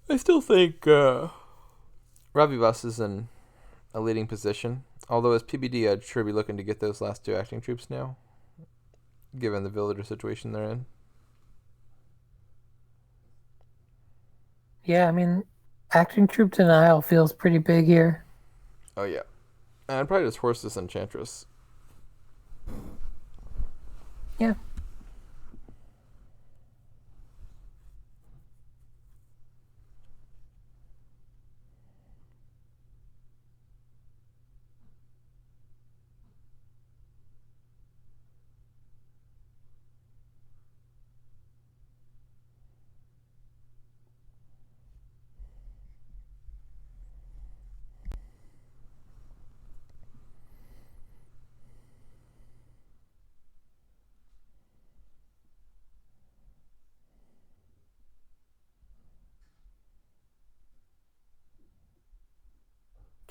I still think Ravivas is in a leading position. Although as PBD, I'd sure be looking to get those last two acting troops now, given the villager situation they're in. Yeah, I mean, acting troop denial feels pretty big here. Oh yeah, and I'd probably just horse this Enchantress. Yeah.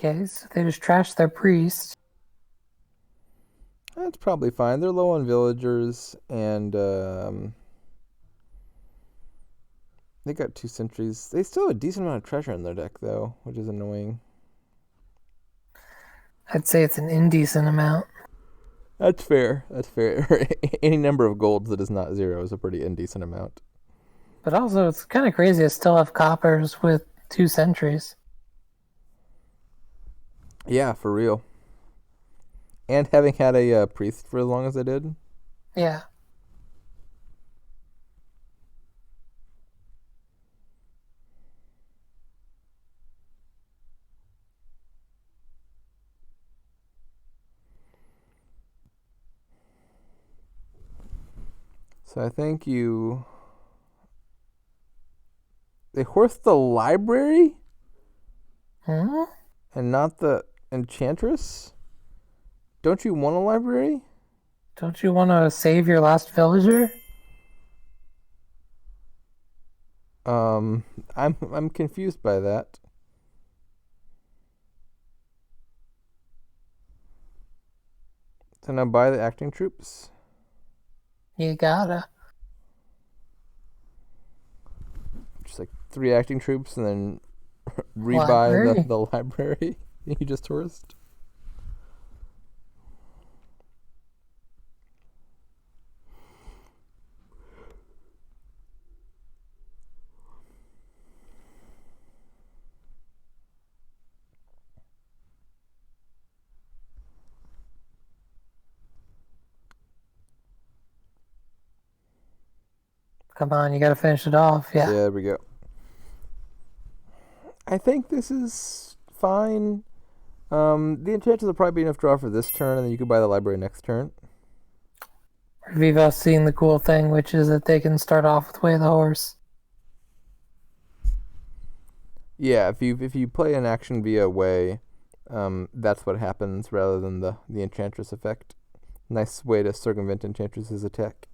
Okay, so they just trashed their priest. That's probably fine. They're low on villagers, and they got 2 sentries. They still have a decent amount of treasure in their deck, though, which is annoying. I'd say it's an indecent amount. That's fair. That's fair. Any number of golds that is not 0 is a pretty indecent amount. But also, it's kind of crazy to still have coppers with 2 sentries. Yeah, for real. And having had a priest for as long as I did. Yeah. So I think you... They horse the library? Hmm? And not the enchantress? Don't you want a library? Don't you want to save your last villager? I'm confused by that. So now buy the acting troops. You gotta. Just like 3 acting troops and then rebuy Library. the library you just horsed. Come on, you gotta finish it off. Yeah, Yeah. there we go. I think this is fine. The enchanters will probably be enough draw for this turn, and then you can buy the library next turn. Ravivas seeing the cool thing, which is that they can start off with Way of the Horse. Yeah, if you play an action via way, that's what happens rather than the enchantress effect. Nice way to circumvent enchantress's attack.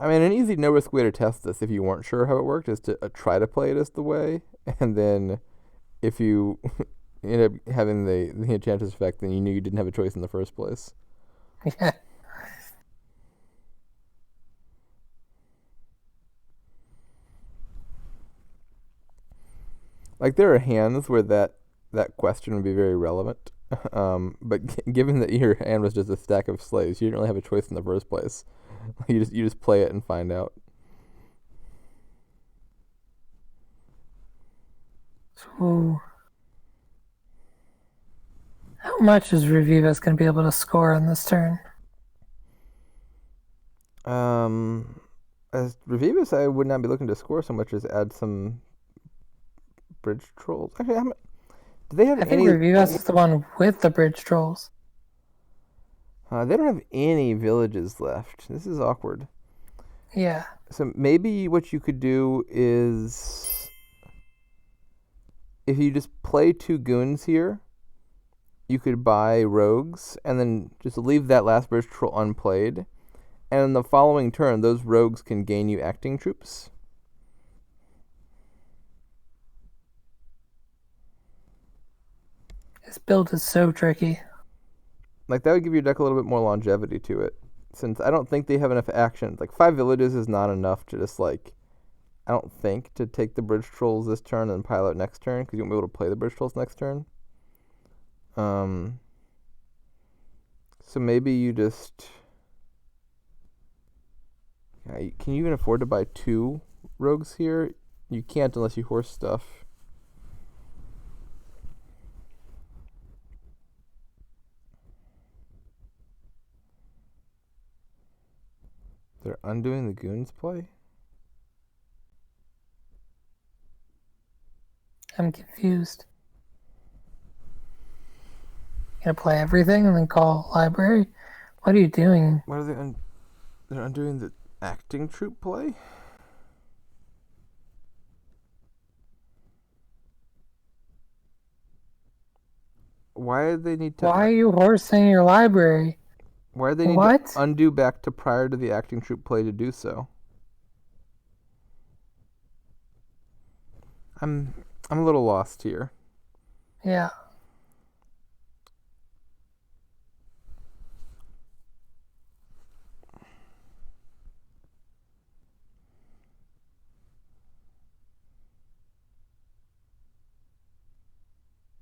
I mean, an easy no-risk way to test this, if you weren't sure how it worked, is to try to play it as the way, and then if you end up having the enchantress effect, then you knew you didn't have a choice in the first place. Yeah. Like, there are hands where that question would be very relevant, but given that your hand was just a stack of slaves, you didn't really have a choice in the first place. You just play it and find out. Ooh. How much is Ravivas going to be able to score on this turn? As Ravivas, I would not be looking to score so much as add some bridge trolls. Actually, do they have I think any? Ravivas is the one with the bridge trolls. They don't have any villages left. This is awkward. Yeah. So maybe what you could do is, if you just play 2 goons here, you could buy rogues and then just leave that last bridge troll unplayed. And in the following turn, those rogues can gain you acting troops. This build is so tricky. Like, that would give your deck a little bit more longevity to it. Since I don't think they have enough action. Like, 5 villages is not enough to just, like, I don't think, to take the bridge trolls this turn and pile out next turn, because you won't be able to play the bridge trolls next turn. So maybe you just... Can you even afford to buy 2 rogues here? You can't unless you horse stuff. They're undoing the goons play? I'm confused. Gonna play everything and then call library? What are you doing? What are they they're undoing the acting troop play? Why do they need to... Why are you horsing your library? Why do they need What? to undo back to prior to the acting troop play to do so? I'm a little lost here. Yeah.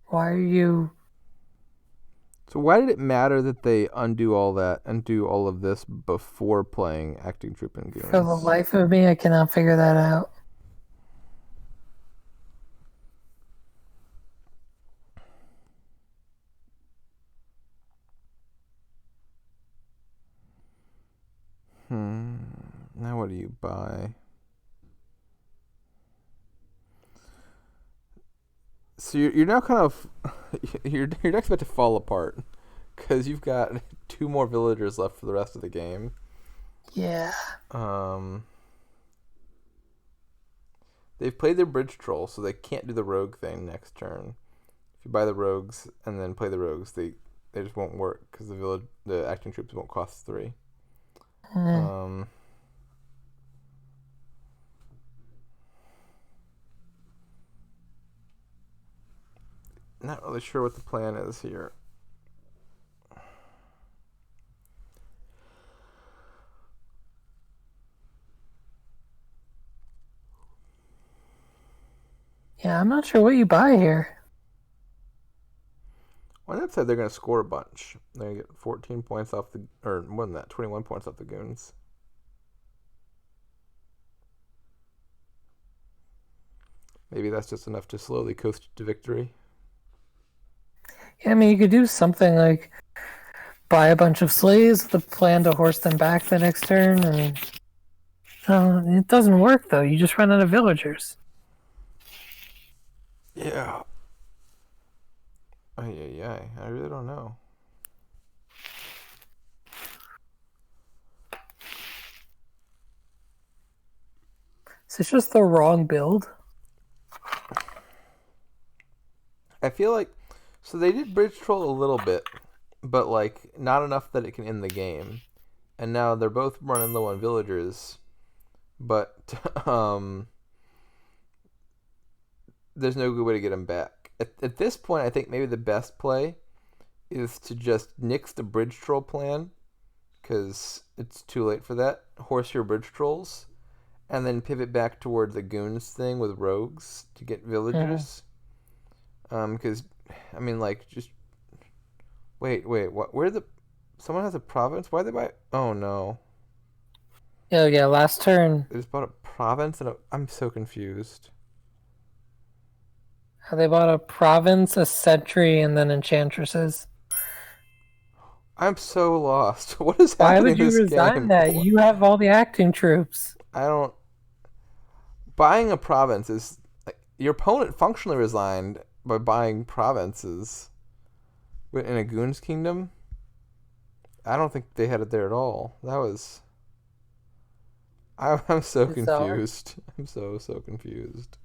Why are you? So why did it matter that they undo all that and do all of this before playing Acting Troop and For the Goons? life of me, I cannot figure that out. Now what do you buy? So you're now kind of your deck's about to fall apart because you've got 2 more villagers left for the rest of the game. Yeah. They've played their bridge troll, so they can't do the rogue thing next turn. If you buy the rogues and then play the rogues, they just won't work because the acting troops won't cost 3. Not really sure what the plan is here. Yeah, I'm not sure what you buy here. On that side, they're going to score a bunch. They're going to get 14 points off or more than that, 21 points off the goons. Maybe that's just enough to slowly coast to victory. Yeah, I mean, you could do something like buy a bunch of slaves with a plan to horse them back the next turn, and it doesn't work though. You just run out of villagers. Yeah. Yeah. I really don't know. So it's just the wrong build. I feel like so they did bridge troll a little bit, but like not enough that it can end the game. And now they're both running low on villagers, but there's no good way to get them back. At this point, I think maybe the best play is to just nix the bridge troll plan because it's too late for that. Horse your bridge trolls, and then pivot back toward the goons thing with rogues to get villagers. Because I mean, like, just wait, what? Where the? Someone has a province. Why they buy? Oh no! Oh yeah, last turn. They just bought a province, and I'm so confused. They bought a province, a sentry, and then enchantresses. I'm so lost. What is Why happening would in you this resign game? that? You have all the acting troops. I don't. Buying a province is like your opponent functionally resigned by buying provinces in a goons kingdom. I don't think they had it there at all. That was. I'm so Bizarre. confused. I'm so confused.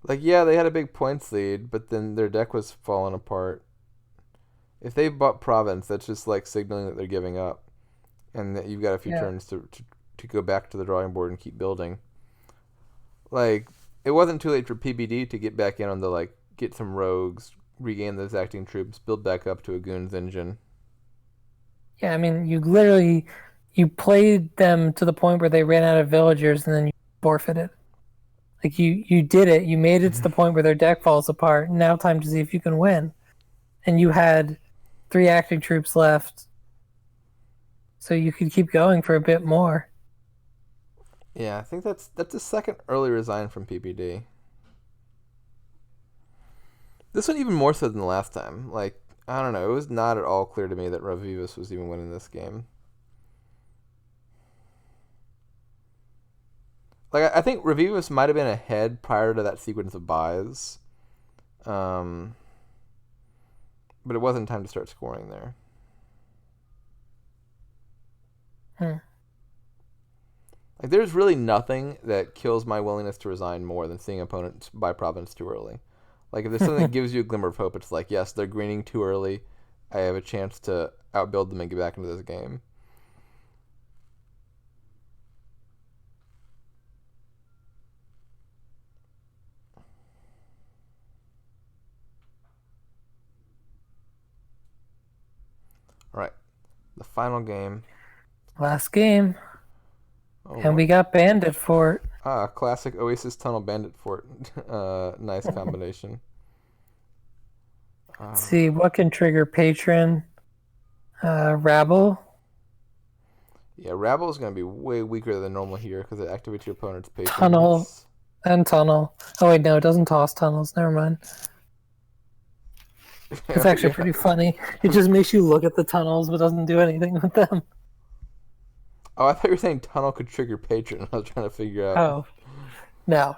Like yeah, they had a big points lead, but then their deck was falling apart. If they bought province, that's just like signaling that they're giving up, and that you've got a few turns to go back to the drawing board and keep building. Like it wasn't too late for PBD to get back in on the like get some rogues, regain those acting troops, build back up to a goons engine. Yeah, I mean, you played them to the point where they ran out of villagers, and then you forfeited. Like you did it. You made it to the point where their deck falls apart. Now time to see if you can win. And you had 3 acting troops left, so you could keep going for a bit more. Yeah, I think that's a second early resign from PBD. This one even more so than the last time. Like I don't know, it was not at all clear to me that ravivas was even winning this game. Like I think ravivas might have been ahead prior to that sequence of buys, but it wasn't time to start scoring there. Like there's really nothing that kills my willingness to resign more than seeing opponents buy province too early. Like if there's something that gives you a glimmer of hope, it's like yes, they're greening too early. I have a chance to outbuild them and get back into this game. All right, the final game. Last game. Oh And we got banded for it. Ah, classic Oasis Tunnel Bandit Fort. Nice combination. Let's see what can trigger patron. Rabble. Yeah, Rabble is going to be way weaker than normal here because it activates your opponent's Tunnel patrons. and tunnel. Oh wait, no, it doesn't toss tunnels. Never mind. It's actually pretty funny. It just makes you look at the tunnels, but doesn't do anything with them. Oh, I thought you were saying tunnel could trigger patron. I was trying to figure out. Oh, no.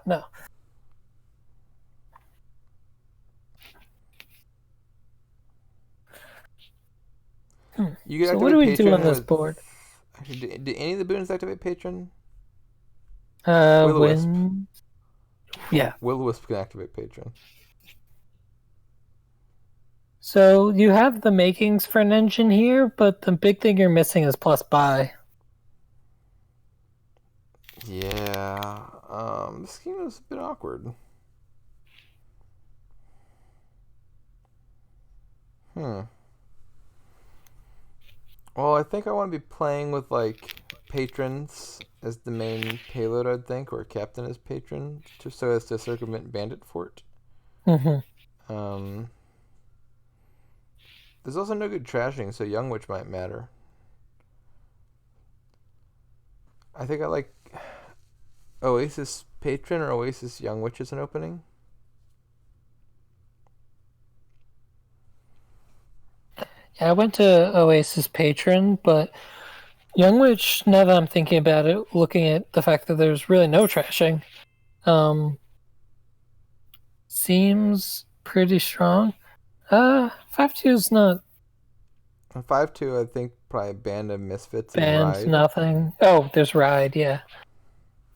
You can So activate what do we do patron on this with... board? Actually, do any of the boons activate patron? Will-O-Wisp. When... Yeah. Will-O-Wisp can activate patron. So you have the makings for an engine here, but the big thing you're missing is plus buy. Yeah. This game is a bit awkward. Well, I think I want to be playing with, like, patrons as the main payload, I'd think, or captain as patron, just so as to circumvent Bandit Fort. Mm-hmm. There's also no good trashing, so Young Witch might matter. I think I like Oasis Patron or Oasis Young Witch as an opening. Yeah, I went to Oasis Patron, but Young Witch, now that I'm thinking about it, looking at the fact that there's really no trashing, seems pretty strong. 5-2 is not 5-2, I think probably Band of Misfits and banned, Ride. nothing. Oh, there's Ride, yeah.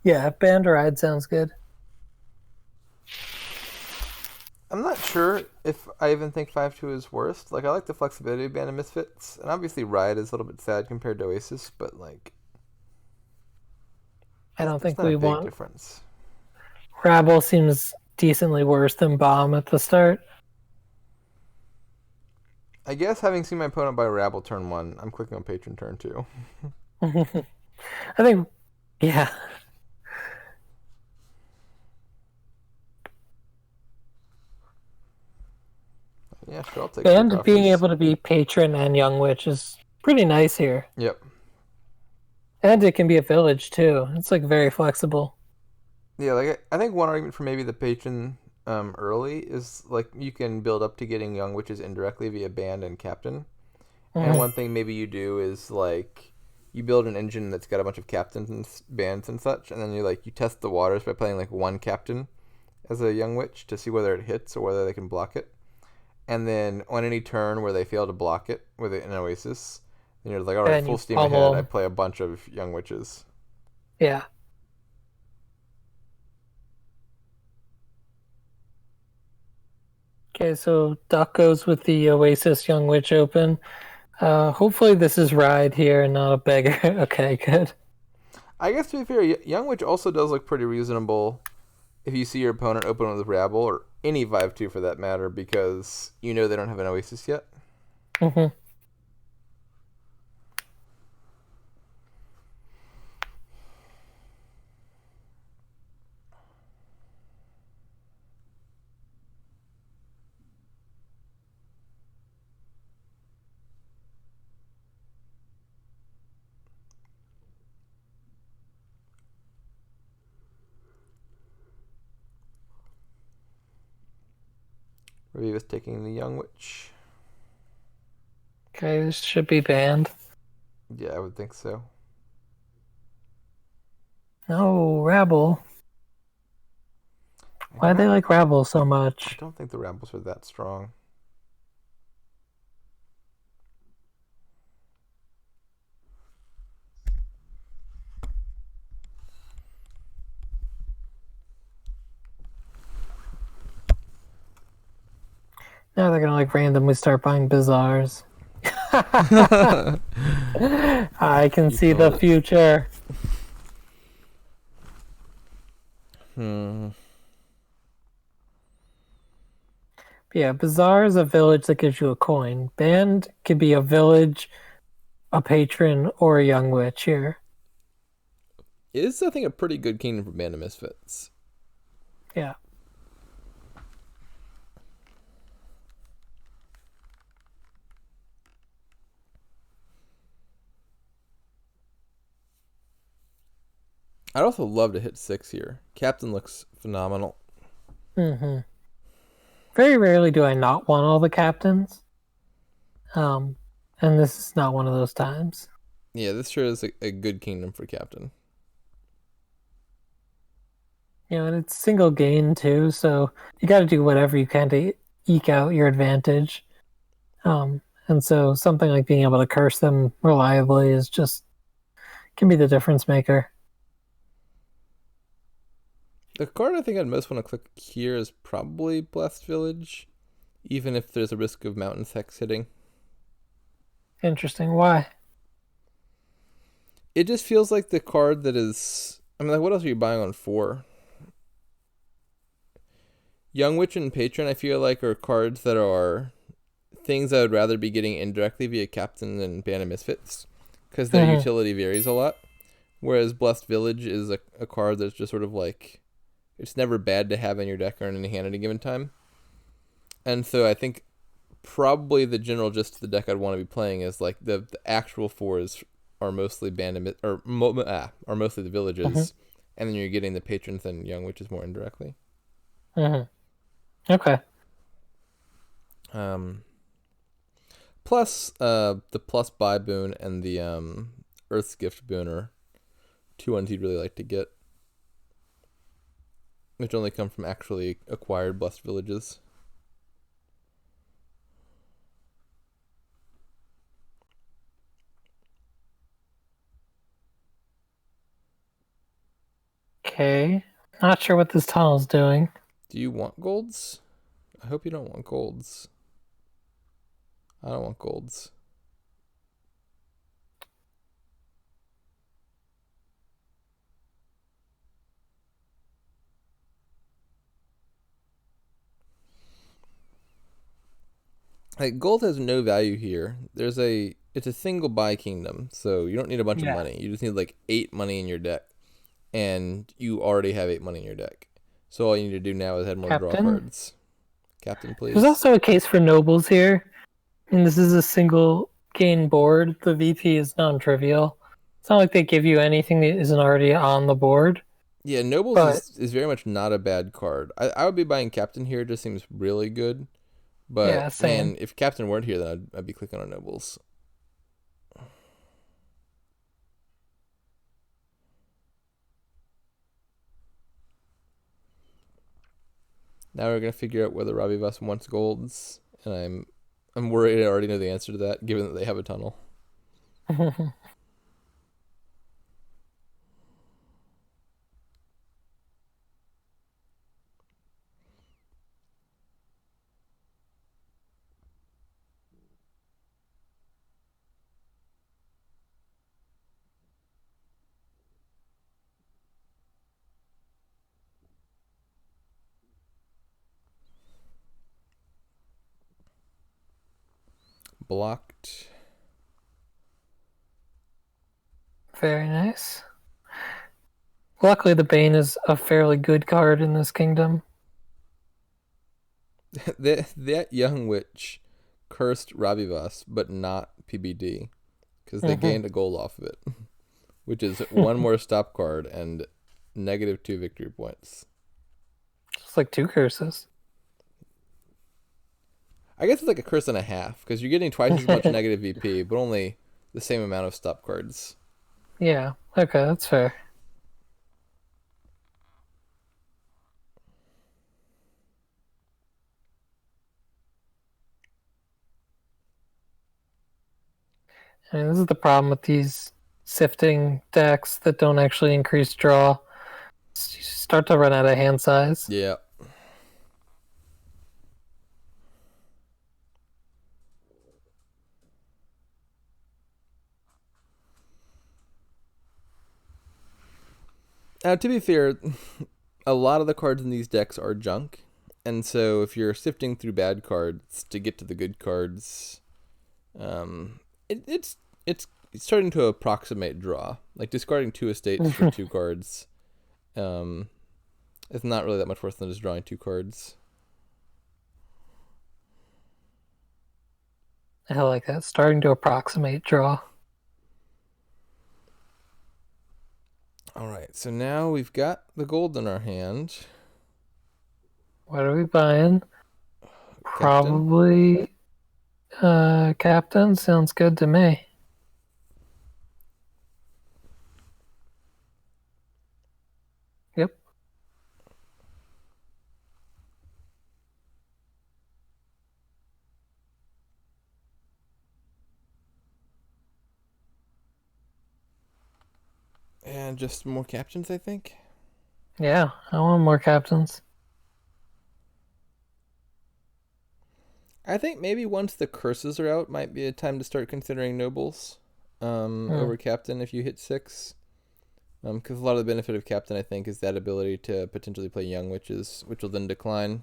Yeah, banned Ride sounds good. I'm not sure if I even think 5-2 is worst. Like, I like the flexibility of Band of Misfits, and obviously Ride is a little bit sad compared to Oasis, but, like, I don't think not we a big want... difference. Rabble seems decently worse than Bomb at the start. I guess having seen my opponent buy Rabble turn 1, I'm clicking on Patron turn 2. I think, yeah. Yeah, sure, I'll take And quick being offers. able to be Patron and Young Witch is pretty nice here. Yep. And it can be a village too. It's like very flexible. Yeah, like I think one argument for maybe the patron early is like you can build up to getting young witches indirectly via band and captain. And one thing maybe you do is like you build an engine that's got a bunch of captains and bands and such, and then you test the waters by playing like one captain as a young witch to see whether it hits or whether they can block it. And then on any turn where they fail to block it with an oasis, then you're like, all right, And full you steam pummel ahead. I them. play a bunch of young witches. Yeah. Okay, so Duck goes with the Oasis Young Witch open. Hopefully this is Ride here and not a beggar. Okay, good. I guess to be fair, Young Witch also does look pretty reasonable if you see your opponent open with Rabble, or any 5-2 for that matter, because you know they don't have an Oasis yet. Mm-hmm. Ravivas taking the Young Witch. Okay, this should be banned. Yeah, I would think so. No, Rabble. Why do they like Rabble so I much? don't think the Rabbles are that strong. Now they're gonna like randomly start buying Bazaars. I can see the future. Yeah, Bazaar is a village that gives you a coin. Band could be a village, a patron, or a young witch here. It is, I think, a pretty good kingdom for Band of Misfits. Yeah. I'd also love to hit 6 here. Captain looks phenomenal. Mm-hmm. Very rarely do I not want all the captains. And this is not one of those times. Yeah, this sure is a good kingdom for Captain. And it's single gain too, so you got to do whatever you can to eke out your advantage. And so something like being able to curse them reliably is just can be the difference maker. The card I think I'd most want to click here is probably Blessed Village, even if there's a risk of Mountain Hex hitting. Interesting. Why? It just feels like the card that is... I mean, like, what else are you buying on 4? Young Witch and Patron, I feel like, are cards that are things I would rather be getting indirectly via Captain than Band of Misfits, because their utility varies a lot. Whereas Blessed Village is a card that's just sort of like... It's never bad to have in your deck or in any hand at a given time. And so I think probably the general gist of the deck I'd want to be playing is like the actual 4s are mostly are mostly the villages, and then you're getting the patrons and Young Witches more indirectly. Okay. Plus the plus buy boon and the Earth's Gift boon are 2 ones you'd really like to get, which only come from actually acquired Blessed Villages. Okay. Not sure what this tunnel's doing. Do you want golds? I hope you don't want golds. I don't want golds. Like, gold has no value here. It's a single buy kingdom, so you don't need a bunch of money. You just need like 8 money in your deck, and you already have 8 money in your deck. So all you need to do now is add more draw cards. Captain, please. There's also a case for nobles here. And this is a single gain board. The VP is non-trivial. It's not like they give you anything that isn't already on the board. Yeah, nobles is very much not a bad card. I would be buying Captain here. It just seems really good. But yeah, man, if Captain weren't here, then I'd be clicking on nobles. Now we're gonna figure out whether ravivas wants golds, and I'm worried I already know the answer to that, given that they have a tunnel. Blocked. Very nice. Luckily, the Bane is a fairly good card in this kingdom. that Young Witch cursed ravivas, but not PBD, because they gained a gold off of it, which is 1 more stop card and -2 victory points. It's like 2 curses. I guess it's like a curse and a half, because you're getting twice as much negative VP, but only the same amount of stop cards. Yeah, okay, that's fair. I mean, this is the problem with these sifting decks that don't actually increase draw. You start to run out of hand size. Yeah. Now, to be fair, a lot of the cards in these decks are junk, and so if you're sifting through bad cards to get to the good cards, it's starting to approximate draw. Like discarding 2 estates for 2 cards. It's not really that much worse than just drawing 2 cards. I like that. Starting to approximate draw. All right, so now we've got the gold in our hand. What are we buying? Probably captain. Sounds good to me. Yep. And just more captains, I think. Yeah, I want more captains. I think maybe once the curses are out, might be a time to start considering nobles over captain if you hit 6. Because a lot of the benefit of captain, I think, is that ability to potentially play young witches, which will then decline.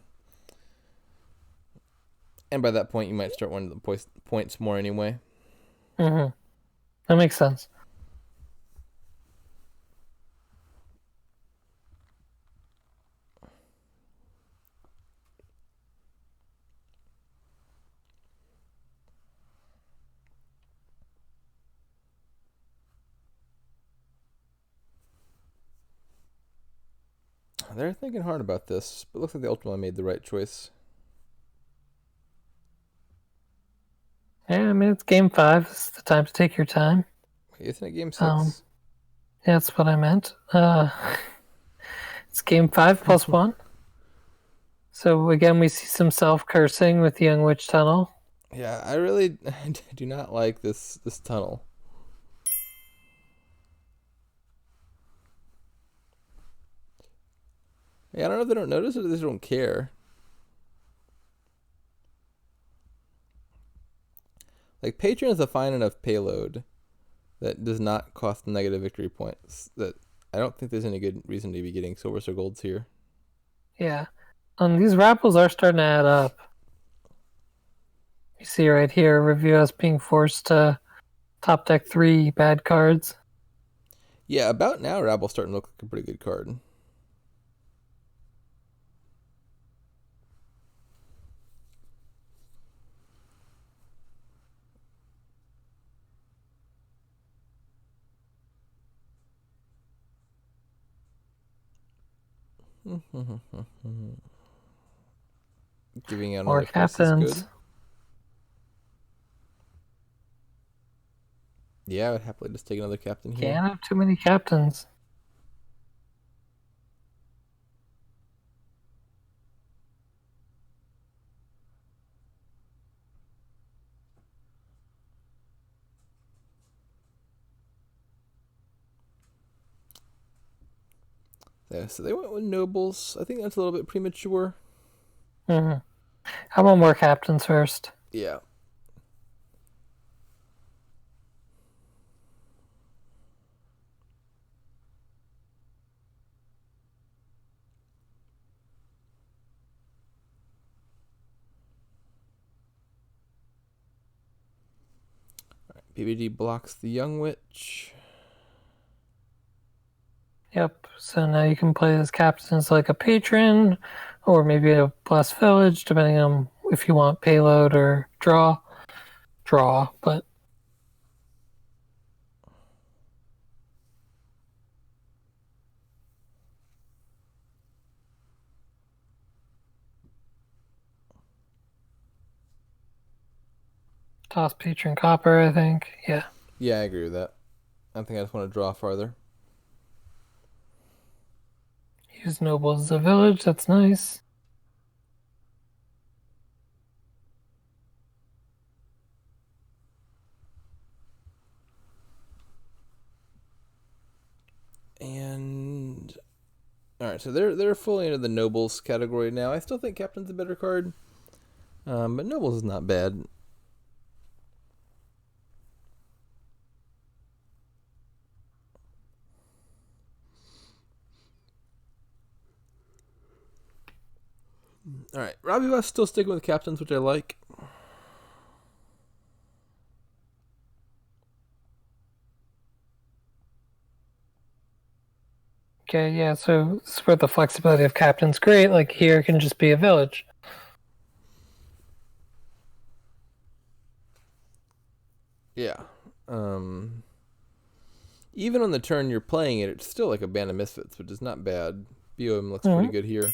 And by that point, you might start wanting the points more anyway. That makes sense. They're thinking hard about this, but it looks like they ultimately made the right choice. Yeah, I mean, it's game 5. It's the time to take your time. Isn't it game 6? Yeah, that's what I meant. It's game 5 plus 1. So again, we see some self-cursing with the Young Witch Tunnel. Yeah, I really do not like this tunnel. Yeah, I don't know if they don't notice it or they just don't care. Like, Patron is a fine enough payload that does not cost negative victory points. That I don't think there's any good reason to be getting silvers or golds here. Yeah. These rappels are starting to add up. You see right here, ravivas being forced to top deck 3 bad cards. Yeah, about now, Rabble's starting to look like a pretty good card. Giving out More another curse is captains. good. Yeah, I would happily just take another captain here. Can't have too many captains. Yeah, so they went with nobles. I think that's a little bit premature. I want more captains first. Yeah. PBD blocks the Young Witch. Yep, so now you can play as captains like a patron, or maybe a blessed village, depending on if you want payload or draw. But toss patron copper, I think. Yeah. Yeah, I agree with that. I think I just want to draw farther. Use nobles as a village, that's nice. And alright, so they're fully into the nobles category now. I still think captain's a better card. But nobles is not bad. Alright, ravivas still sticking with captains, which I like. Okay, yeah, so it's where the flexibility of captain's great. Like here it can just be a village. Yeah. Even on the turn you're playing it, it's still like a Band of Misfits, which is not bad. BOM looks pretty good here.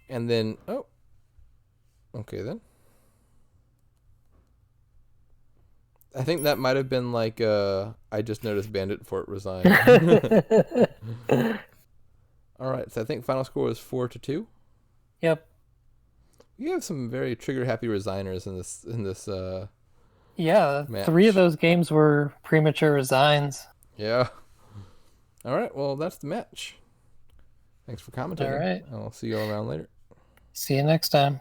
And then, oh. Okay, then. I think that might have been like, I just noticed Bandit Fort resign. All right, so I think final score was 4-2. Yep. You have some very trigger-happy resigners in this. Yeah, match. 3 of those games were premature resigns. Yeah. All right, well, that's the match. Thanks for commentating. All right. I'll see you all around later. See you next time.